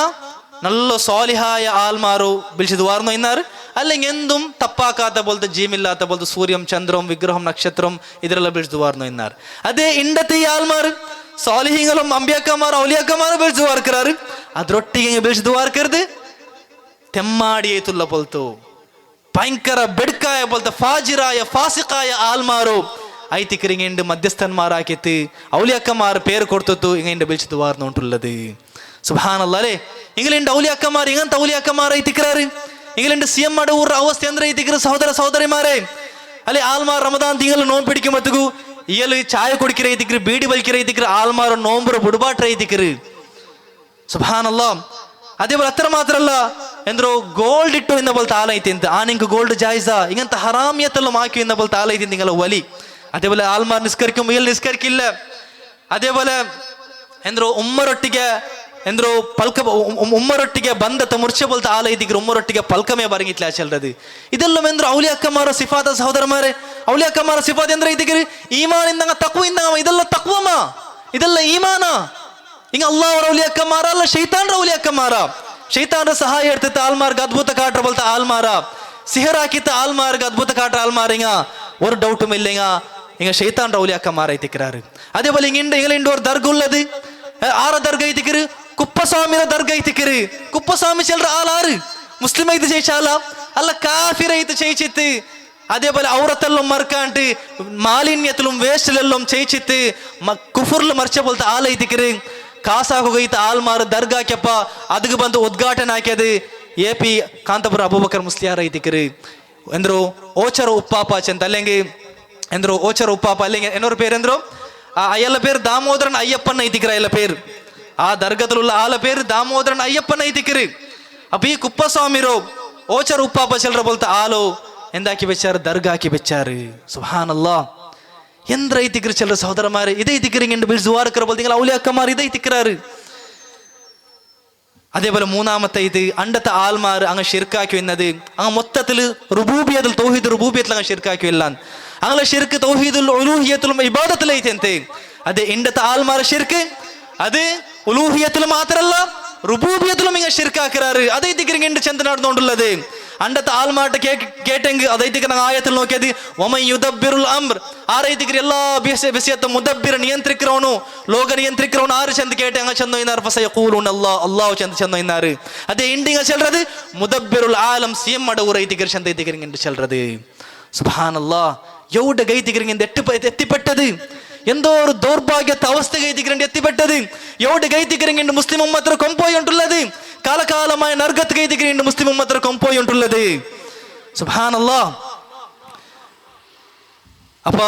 നല്ല സ്വാലിഹായ ആൽമാരോ വിളിച്ച് ദുആർന്നു ഇന്നാറ് അല്ലെങ്കിൽ എന്തും തപ്പാക്കാത്ത പോലത്തെ ജീമില്ലാത്ത പോലത്തെ സൂര്യം ചന്ദ്രവും വിഗ്രഹം നക്ഷത്രം ഇതിലെല്ലാം വിളിച്ച് ദുആർന്നു ഇന്നാറ്. അതേ ഇണ്ടത്തെ ഈ ആൽമാർ സ്വാലിഹീങ്ങളും അമ്പിയാക്കന്മാർ ഔലിയാക്കന്മാർ വിളിച്ച് ദുആർക്കറാറ് അതൊട്ടിಗೆ വിളിച്ച് ദുആർക്കരുത് തെമ്മാടിയേത്തുള്ള പോലത്തോ ഭയങ്കര ബെടുക്കായ പോലത്തെ ഫാജിറായ ഫാസിഖായ ആൽമാരോ ಐತಿಕ್ರಿ ഇങ്ങ മധ്യസ്ഥന്മാരാക്കിയിട്ട് ഔലിയാക്കന്മാർ പേര് കൊടുത്തു ഇങ്ങനെ വിളിച്ച് ദുആർന്നുകൊണ്ടുള്ളത്. സുബ്ഹാനല്ലാഹ് അല്ലേ. ഇംഗ്ലണ്ട് ഔലിയാക്കന്മാർ ഇങ്ങനത്തെ ഔലിയാക്കന്മാർ ಐತಿಕ್ರಾറ് ഇംഗ്ലണ്ട് സിഎം മടവൂർ അവസ്ഥ എന്ത് ಐತಿಕ್ರಿ സഹോദര സഹോദരിമാരെ. അല്ലെ ആൽമാർ റമദാൻ തിങ്കൾ നോമ്പ് പിടിക്കുമ്പത്തേക്കു ഇയാൾ ചായ കുടിക്കിற ಐತಿಕ್ರಿ ബീഡി വലിക്കിற ಐತಿಕ್ರಿ ആൽമാർ നോമ്പ് ബുടുബാട്ട ಐತಿಕ್ರಿ. സുബ്ഹാനല്ലാഹ്. അതേപോലെ അത്ര മാത്രല്ല എന്തോ ഗോൾഡ് ഇട്ടു എന്ന പോലത്തെ ആലൈത്തിന്ത് ആ നിങ്ങൾക്ക് ഗോൾഡ് ജായിസ ഇങ്ങനത്തെ ഹറാമിയത്തെല്ലാം ആക്കി എന്ന പോലത്തെ ആലൈത്തി നിങ്ങളെ വലി. അതേപോലെ ആൽമാർ നിസ്കരിക്കും ഇയാൾ നിസ്കരിക്കില്ല. അതേപോലെ എന്തോ ഉമ്മറൊട്ടിಗೆ ಎಂದ್ರು ಪಲ್ಕ ಉಮ್ಮರೊಟ್ಟಿಗೆ ಬಂದತ ಮುರ್ಚೆ ಬೋಲ್ತ ಆಲ ಇದ್ದಿಗ್ರು ಉಮ್ಮರೊಟ್ಟಿಗೆ ಪಲ್ಕಮೇ ಬರಂಗಿತ್ಲ ಚೆಲ್ರದು ಇದೆಲ್ಲ ಎಂದ್ರು ಔಲಿಯಾಕ್ಕಮಾರ ಸಿಫಾತ ಸಹೋದರಮಾರೆ ಔಲಿಯಾಕ್ಕಮಾರ ಸಿಫಾತ್ ಎಂದ್ರೆ ಇದ್ದಿಗ್ರಿ ಈಮಾನಿಂದ ತಕ್ವಿಂದ ಇದೆಲ್ಲ ತಕ್ವಮ ಇದೆಲ್ಲ ಈಮಾನ ಹಿಂಗ ಅಲ್ಲಾಹ್ ಅವರ ಔಲಿಯಾಕ್ಕಮಾರ ಅಲ್ಲ ಶೈತಾನ್ರ ಔಲಿಯಾಕ್ಕಮಾರ ಶೈತಾನ್ರ ಸಹಾಯ ಇಡ್ತಿತ್ತ ಆಲ್ಮಾರ್ಗ ಅದ್ಭುತ ಕಾಟ್ರ ಬೋಲ್ತ ಆಲ್ಮಾರ ಸಿಹರ್ ಹಾಕಿತ್ತ ಆಲ್ಮಾರ್ಗ ಅದ್ಭುತ ಕಾಟ್ರ ಆಲ್ಮಾರ್ ಹಿಂಗ ஒரு டவுட்டும் இல்லைங்க இங்க ஷைத்தான் ഔലിയാക്കന്മാർ ஐತಿக்கிறாரு. അതേപോലെ ഇങ്ങ ஒரு ദർഗ ഉള്ളത് ആര ദർഗ ஐತಿக்கிறாரு കുപ്പസ്വാമിയുടെ ദർഗ ಐತಿಕ್ರಿ കുപ്പസ്വാമി ചെല്ലற ആളാറ് മുസ്ലിം ಐತಿ ചെയ്ച്ചാല അല്ല കാഫിർ ಐತಿ ചെയ്ച്ചിട്ട് അതേപോലെ ഔറത്തെല്ലാം മറക്കാണ്ട് മാലിന്യത്തിലും വേസ്റ്റിലെല്ലാം ചെയ്യിച്ചിട്ട് കുഫുറിൽ മറിച്ച പോലത്തെ ആലയിത്തിക്കര് കാസാകുകയിത്ത ആൾമാർ ദർഗാക്കപ്പ ಅದಕ್ಕೆ ಬಂದು ಉದ್ಘಾಟನೆ ಹಾಕ್ಯದು AP ಕಾಂತಪುರ ಅಬೂಬಕರ್ ಮುಸ್ಲಿಯಾರ್ ಐತಿಕರು ಎಂದ್ರು ಓಚರ ಉಪ್ಪಾಪ ಅಂತ അല്ലെങ്കിൽ ಎಂದ್ರು ಓಚರ ಉಪ್ಪಾಪ അല്ലെങ്കിൽ എന്നൊരു പേരെന്തോ അയാളുടെ പേര് ദാമോദരൻ അയ്യപ്പൻ ഐതിക്കര് അയാളുടെ പേര് ആ ദർഗത്തിലുള്ള ആളുടെ പേര് ദാമോദരൻ അയ്യപ്പൻ ഐതിക്കര് അപ്പൊ ഈ കുപ്പസ്വാമിരോ ഓച്ചർ ഉപ്പാപ്പ ചിലരെ പോലത്തെ ആളോ എന്താക്കി വെച്ചാറ് ദർഗാക്കി വെച്ചാറ് സുബ്ഹാനല്ലാഹ് എന്തൈതിക്കര് ചിലർ സഹോദരന്മാര് ഇതൈതിക്കറിങ്ങണ്ട് ബിൽസുവാർക്കർ പോലെ നിങ്ങൾ ഔലിയാക്കന്മാർ ഇതൈതിക്കറാറ് അതേപോലെ മൂന്നാമത്തെ ഇത് അണ്ടത്തെ ആൾമാർ അങ്ങ് ഷിർക്കാക്കി വന്നത് അങ്ങ് മൊത്തത്തിൽ റുബൂബിയത്തിൽ തൗഹീദ് റുബൂബിയത്തിൽ അങ്ങ് ഷിർക്കാക്കി വെല്ലാൻ അങ്ങനെ ഷിർക്ക് തൗഹീദുൽ ഉലൂഹിയത്തിലും ഇബാദത്തിലൈತೆ അതെ ഇണ്ടത്തെ ആൾമാർ ഷിർക്ക് അത് ഉലൂഹിയത്തിൽ മാത്രമല്ല റുബൂബിയത്തിലും ഇങ്ങനെ ഷിർക്കാക്കിറാറ് അതൈതിക്കറിങ്ങണ്ട് ചെന്ത നടന്നുകൊണ്ടുള്ളത് അണ്ടത്തെ ആൾമാട്ട് കേട്ടെങ്കിൽ അതൈതിക്കറ ആയത്തിൽ നോക്കിയത് വമൻ യുദബ്ബിറുൽ അംർ ആരൈതിക്കറി എല്ലാ വിഷയത്തും മുദബ്ബിർ നിയന്ത്രിக்கிறവನು ലോക നിയന്ത്രിக்கிறവನು ആര് ചെന്ന് കേട്ടെ അങ്ങ് ചെന്നു ഇന്നാറ് ഫസയഖൂലുന അല്ലാഹു ചെന്നു ഇന്നാറ് അതെ ഇണ്ടിങ്ങ ചെല്றது മുദബ്ബിറുൽ ആലം സിയം മട ഊരൈതിക്കറി ചെന്തൈതിക്കറിങ്ങണ്ട് ചെല്றது സുബ്ഹാനല്ലാഹ് എവിടെ ഗൈതിക്കറിങ്ങണ്ട് എത്തിപ്പെട്ടത് എന്തോ ഒരു ദൗർഭാഗ്യത്തെ അവസ്ഥ ഗൈതിക്കറിങ്ങണ്ട് എത്തിപ്പെട്ടത് എവിടെ ഗൈതിക്കറിങ്ങണ്ട് മുസ്ലിം ഉമ്മത്ര കൊമ്പോയി ഉണ്ടുള്ളത് കാലകാലമായ നർഗത്ത് ഗൈതിക്കറിങ്ങണ്ട് മുസ്ലിം ഉമ്മത്ര കൊമ്പോയി ഉണ്ടുള്ളത് സുബ്ഹാനല്ലാഹ് അപ്പൊ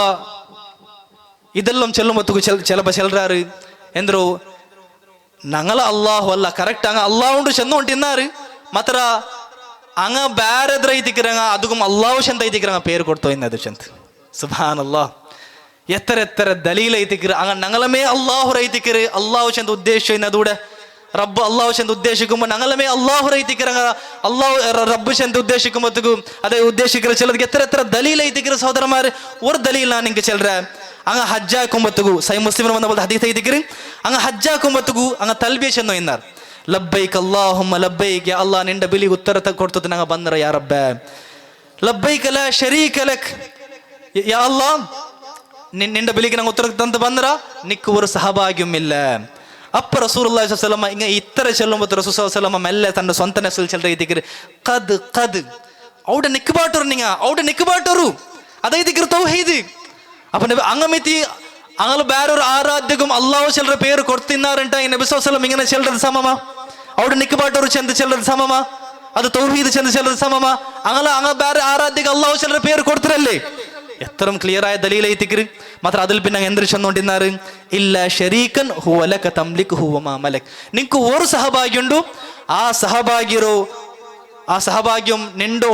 ഇതെല്ലാം ചെല്ലുമ്പോ ചിലപ്പോ ചെല്ലുറാറ് എന്തോ ഞങ്ങളെ അള്ളാഹു അല്ല കറക്റ്റ് അങ്ങ് അള്ളാഹുണ്ട് ചെന്നുകൊണ്ടിന്നാറ് മാത്ര അങ്ങ ಬ್ಯಾರೆದ್ರ ಐತಿಕ್ಕಿರಂಗ ಅದಕ್ಕೂ ಅಲ್ಲಾಹು ಚಂದ ಐತಿಕ್ಕಿರಂಗ പേര് കൊടുത്തോ ഇന്നത് ചന്ത് സുബ്ഹാനല്ലാഹ് എത്ര ദലീൽ ಐತಿಕ್ಕಿರ അങ്ങ ഞങ്ങളമേ അള്ളാഹു ಐತಿಕ್ಕಿರ അള്ളാഹു ചന്ത ഉദ്ദേശിച്ചു ഇന്നതൂടെ റബ്ബ് അള്ളാഹു ചന്ത ഉദ്ദേശിക്കുമ്പോൾ ഞങ്ങളമേ അള്ളാഹു ಐತಿಕ್ಕಿರಂಗ അള്ളാഹു റബ്ബ് ചന്ത ഉദ്ദേശിക്കുമ്പോഴത്തേക്കും അതെ ഉദ്ദേശിക്കുന്ന ചിലർക്ക് എത്ര ദലീൽ ಐತಿಕ್ಕಿರ സഹോദരന്മാർ ഒരു ദലീൽ ನಾನು ನಿಂಗೆ ಚೆಲ್ರೆ അങ്ങ ഹജ്ജാക്കുമ്പോഴത്തേക്കും സൈ മുസ്ലിം വന്ന പോലെ ഹദീസ് ಐತಿಕ್ಕಿರ അങ്ങ ഹജ്ജാക്കുമ്പോഴത്തേക്കും അങ്ങ തൽബിയ ചെന്നു ഇന്നാർ ലബ്ബൈക് അല്ലാഹുമ്മ ലബ്ബൈക് യാ അല്ലാഹ് നിന്റെ ബിലി ഉത്തരത്തെ കൊടുത്തിട്ട് ഞങ്ങൾ ಬಂದ್ರ യാ റബ്ബേ ലബ്ബൈക ലാ ശരീക ലക് യാ അല്ലാഹ് നിന്റെ ബിലിക്ക് ഞങ്ങൾ ഉത്തരത്തെ തന്ന് ಬಂದ್ರ നിക്ക് ഒരു സഹഭാഗ്യമില്ല അപ്പ റസൂലുള്ളാഹി സ്വല്ലല്ലാഹു അലൈഹി വസല്ലം ഇങ്ങനെ ഇത്ര ചെല്ലുമ്പോൾ റസൂൽ സ്വല്ലല്ലാഹു അലൈഹി വസല്ലം മെല്ലെ തന്റെ സ്വന്തം നെസിൽ ചെല്ലൈതിക്കര് ഖദ് അവിടെ നിക്ക് ബാട്ടോರು നിങ്ങ അവിടെ നിക്ക് ബാട്ടോರು അതൈതിക്കര് തൗഹീദ് അപ്പൊ അങ്ങമിತಿ അങ്ങനെ ಬೇರೆಯವರು ಆರಾಧ್ಯಗೂ ಅಲ್ಲಾಹು ಚೆಲ್ಲರ പേര് ಕೊಡ್ತಿನ್ನಾರಂಟ ಈ ನಬಿ ಸಲ್ಲಲ್ಲಾಹು ಅಲೈಹಿ ವಸಲ್ಲಂ ഇങ്ങനെ ചെല്ലறது സമമ അവിടെ നിക്ക് ബാട്ടോರು ചെന്ന് ചെല്ലறது സമമ അത് തൗഹീദ് ചെന്ന് ചെല്ലறது സമമ അങ്ങനെ ಬೇರೆ ആരാധ്യക്ക് അല്ലാഹു ചെല്ലற പേര് കൊടുത്തിരല്ലേ എത്ര ക്ലിയർ ആയ ദലീൽ ಐತಿಕ್ರಿ ಮಾತ್ರ അതിൽ പിന്നെ എന്ത് ചെന്നോണ്ടിന്നാറ് ഇല്ല ശരീകൻ ഹുവ ലക തംലികുഹു വമാ മലക് നിനക്ക് ഒരു സഹഭാഗ്യമുണ്ട് ആ സഹഭാഗ്യം നിന്റെ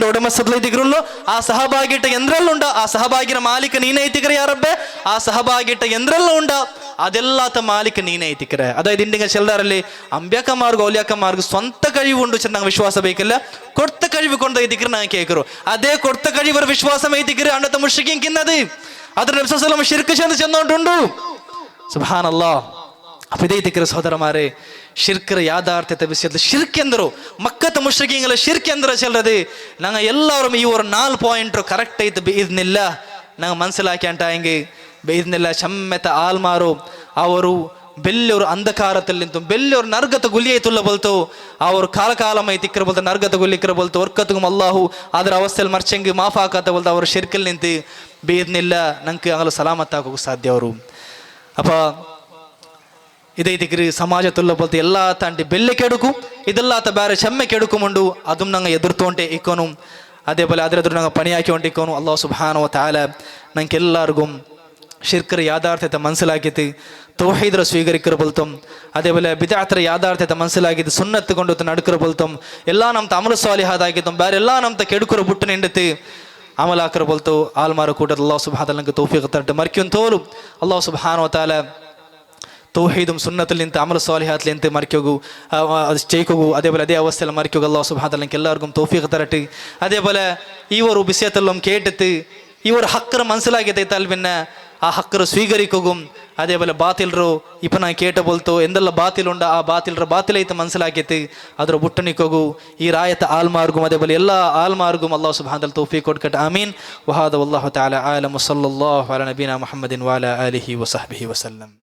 ഉടമസ്ഥതയിലുള്ള ആ സഹഭാഗ്യട്ട എന്തെല്ലാം ഉണ്ട് ആ സഹഭാഗ്യന മാലിക നീനെ ಐತಿಕ್ರೆ യാ റബ്ബേ ആ സഹഭാഗ്യട്ട എന്തെല്ലാം ഉണ്ട് ಅದೆಲ್ಲಾತ ಮಾಲಿಕ ನೀನೇ ಐತಿಕ್ರೆ ಅದಾയത് ಇಂಡಿಂಗ ಚೆಲ್ಲಾರಲ್ಲಿ ಅಂಬ್ಯಾಕಮಾರ್ಗು ಔಲಿಯಾಕಮಾರ್ಗು ಸ್ವಂತ കഴിവുണ്ട് ചെന്ന് ನಂಗೆ ವಿಶ್ವಾಸ ಬೇಕಿಲ್ಲ ಕೊಡ್ತ കഴിവ് കൊണ്ട് ಐತಿಕ್ರೆ ನಾನು ಕೇಳ್ಕರು ಅದೇ ಕೊಡ್ತ കഴിവರ ವಿಶ್ವಾಸ ಐತಿಕ್ರೆ ಅಣ್ಣತ ಮುಶ್ರಿಕೀನ್ ಕಿನ್ನದು ಅದ್ರ ನಬಿ ಸಲ್ಲಲ್ಲಾಹು ಅಲೈಹಿ ವಸಲ್ಲಂ ಶಿರ್ಕ್ ಚೆನ್ನೋണ്ടുಂಡು ಸುಬ್ಹಾನಲ್ಲಾಹ್ അപ്പൊ ഇതൈതിക്കര സഹോദരന്മാരെ ഷിർക്കിற യാഥാർത്ഥ്യത്തെ വിഷയത്തിൽ ഷിർക്ക് ಎಂದರು ಮಕ್ಕತ ಮುಶ್ರಿಕೀಗಳ ഷിർക്ക് ಎಂದರ ಚೆಲ್ಲದು ನಂಗೆ ಎಲ್ಲರೂ ಈ ഒരു 4 ಪಾಯಿಂಟ್ ಕರೆಕ್ಟ್ ಐತೆ ಬಿಇದ್ನಿಲ್ಲ ನಂಗೆ മനസ്സിലാക്കിയാണ്ടെങ്കിൽ ബിഇദ്നില്ല ചമ്മത്തെ ആൽമാರು ಅವರು ಬೆಲ್ಲೂರು ಅಂಧಕಾರದಲ್ಲಿ ನಿಂತು ಬೆಲ್ಲೂರು ನರ್ಗತ ಗುಲಿಯೈತುಲ್ಲ ಬಲ್ತು ಅವರು ಕಾಲಕಾಲಮೈ ತಿಕ್ಕರ ಬಲ್ತು ನರ್ಗತ ಗುಲಿಕ್ಕರ ಬಲ್ತು ಒರ್ಕತ್ಗೂ ಅಲ್ಲಾಹು ಅದರ ಅವಸ್ಥೆಯಲ್ಲಿ ಮರ್ಚಂಗಿ ಮಾಫಾಕತ್ತ ಬಲ್ತು ಅವರು ಶಿರ್ಕಲ್ ನಿಂತು ಬೀದ್ನಿಲ್ಲ ನಂಗೆ ಆಗಲು ಸಲಾಮತ್ ಆಗೋಕೆ ಸಾಧ್ಯ ಅವರು ಅಪ್ಪ ಇದೈತಿಕ್ರಿ ಸಮಾಜತುಲ್ಲ ಬಲ್ತು ಎಲ್ಲ ತಾಂಟಿ ಬೆಲ್ಲೆ ಕೆಡುಕು ಇದೆಲ್ಲಾತ ಬೇರೆ ಚೆಮ್ಮೆ ಕೆಡುಕುಮುಂಡು ಅದು ನಂಗೆ ಎದುರ್ತೊಂಟೆ ಇಕ್ಕೋನು അതേപോലെ അതിലെതിരെ ഞങ്ങൾ പണിയാക്കിക്കൊണ്ടിരിക്കുന്നു അല്ലാഹു സുബ്ഹാനഹു വ തആല ഞങ്ങൾക്ക് എല്ലാവർക്കും ഷിർക്കിற യാഥാർത്ഥ്യത്തെ മനസ്സിലാക്കിയിട്ട് തൗഹീദ് ಸ್ವೀಕರಿಕರ ಬಲ್ತಂ അതേപോലെ ಬಿದ್ಅತರ യാഥാർത്ഥ್ಯತೆ മനസ്സിലാക്കിയിട്ട് ಸುನ್ನತ್ ಕೊಂಡು ನಡ್ಕರ ಬಲ್ತಂ ಎಲ್ಲ ನಮ್ಮ ಅಮಲ ಸಾಲಿಹಾತ್ ಆಗಿತ್ತು ಬೇರೆ ಎಲ್ಲ ನಮ್ಮ ಕೆಡುಕರ ಬುಟ್ಟು ನಿಂಡತಿ ಅಮಲಾಕರ ಬಲ್ತು ಆಲ್ಮಾರ ಕೂಡ ಅಲ್ಲಾಹು ಸುಬ್ಹಾನಹು ವತಾಲ ತೌಫೀಕ್ ತರ್ಟ ಮರ್ಕ್ಯಂತೋಲು ಅಲ್ಲಾಹು ಸುಬ್ಹಾನಹು ವತಾಲ തൗഹീദും സുന്നത്തിൽ നിന്ന് അമൽ സ്വാലിഹാത്തിൽ നിന്ന് മറിക്കൂ അത് ചെയ്യൂ അതേപോലെ അതേ അവസ്ഥയിൽ മറിക്കൂ അല്ലാഹു സുബ്ഹാനഹു വതആല എല്ലാവർക്കും തൗഫീഖ് തരട്ടെ അതേപോലെ ഈ ഒരു വിഷയത്തെല്ലാം കേട്ടിട്ട് ഈ ഒരു ഹക്കർ മനസ്സിലാക്കിയതാൽ പിന്നെ ആ ഹക്കർ സ്വീകരിക്കുകയും അതേപോലെ ബാത്തിലರು ഇപ്പം ನಾನು കേട്ട ಬೋಲ್ತು ಎಂದೆಲ್ಲ ಬಾತಿಲುಂಡ ಆ ಬಾತಿಲೈತೆ മനസ്സിലാക്കിയിട്ട് ಅದರ ಬುಟ್ಟನಿಕೋಗು ಈ ರಾಯತ ಆಲ್ಮಾರ್ಗು അതേപോലെ എല്ലാ ആൽമാർഗും അല്ലാഹു സുബ്ഹാനഹു വതആല തൗഫീഖ് കൊടുക്കട്ടെ ആമീൻ വഹാദ വല്ലാഹു തആല ആലം വസല്ലല്ലാഹു അലാ നബീന മുഹമ്മദിൻ വഅലാ ആലിഹി വസഹ്ബിഹി വസല്ലം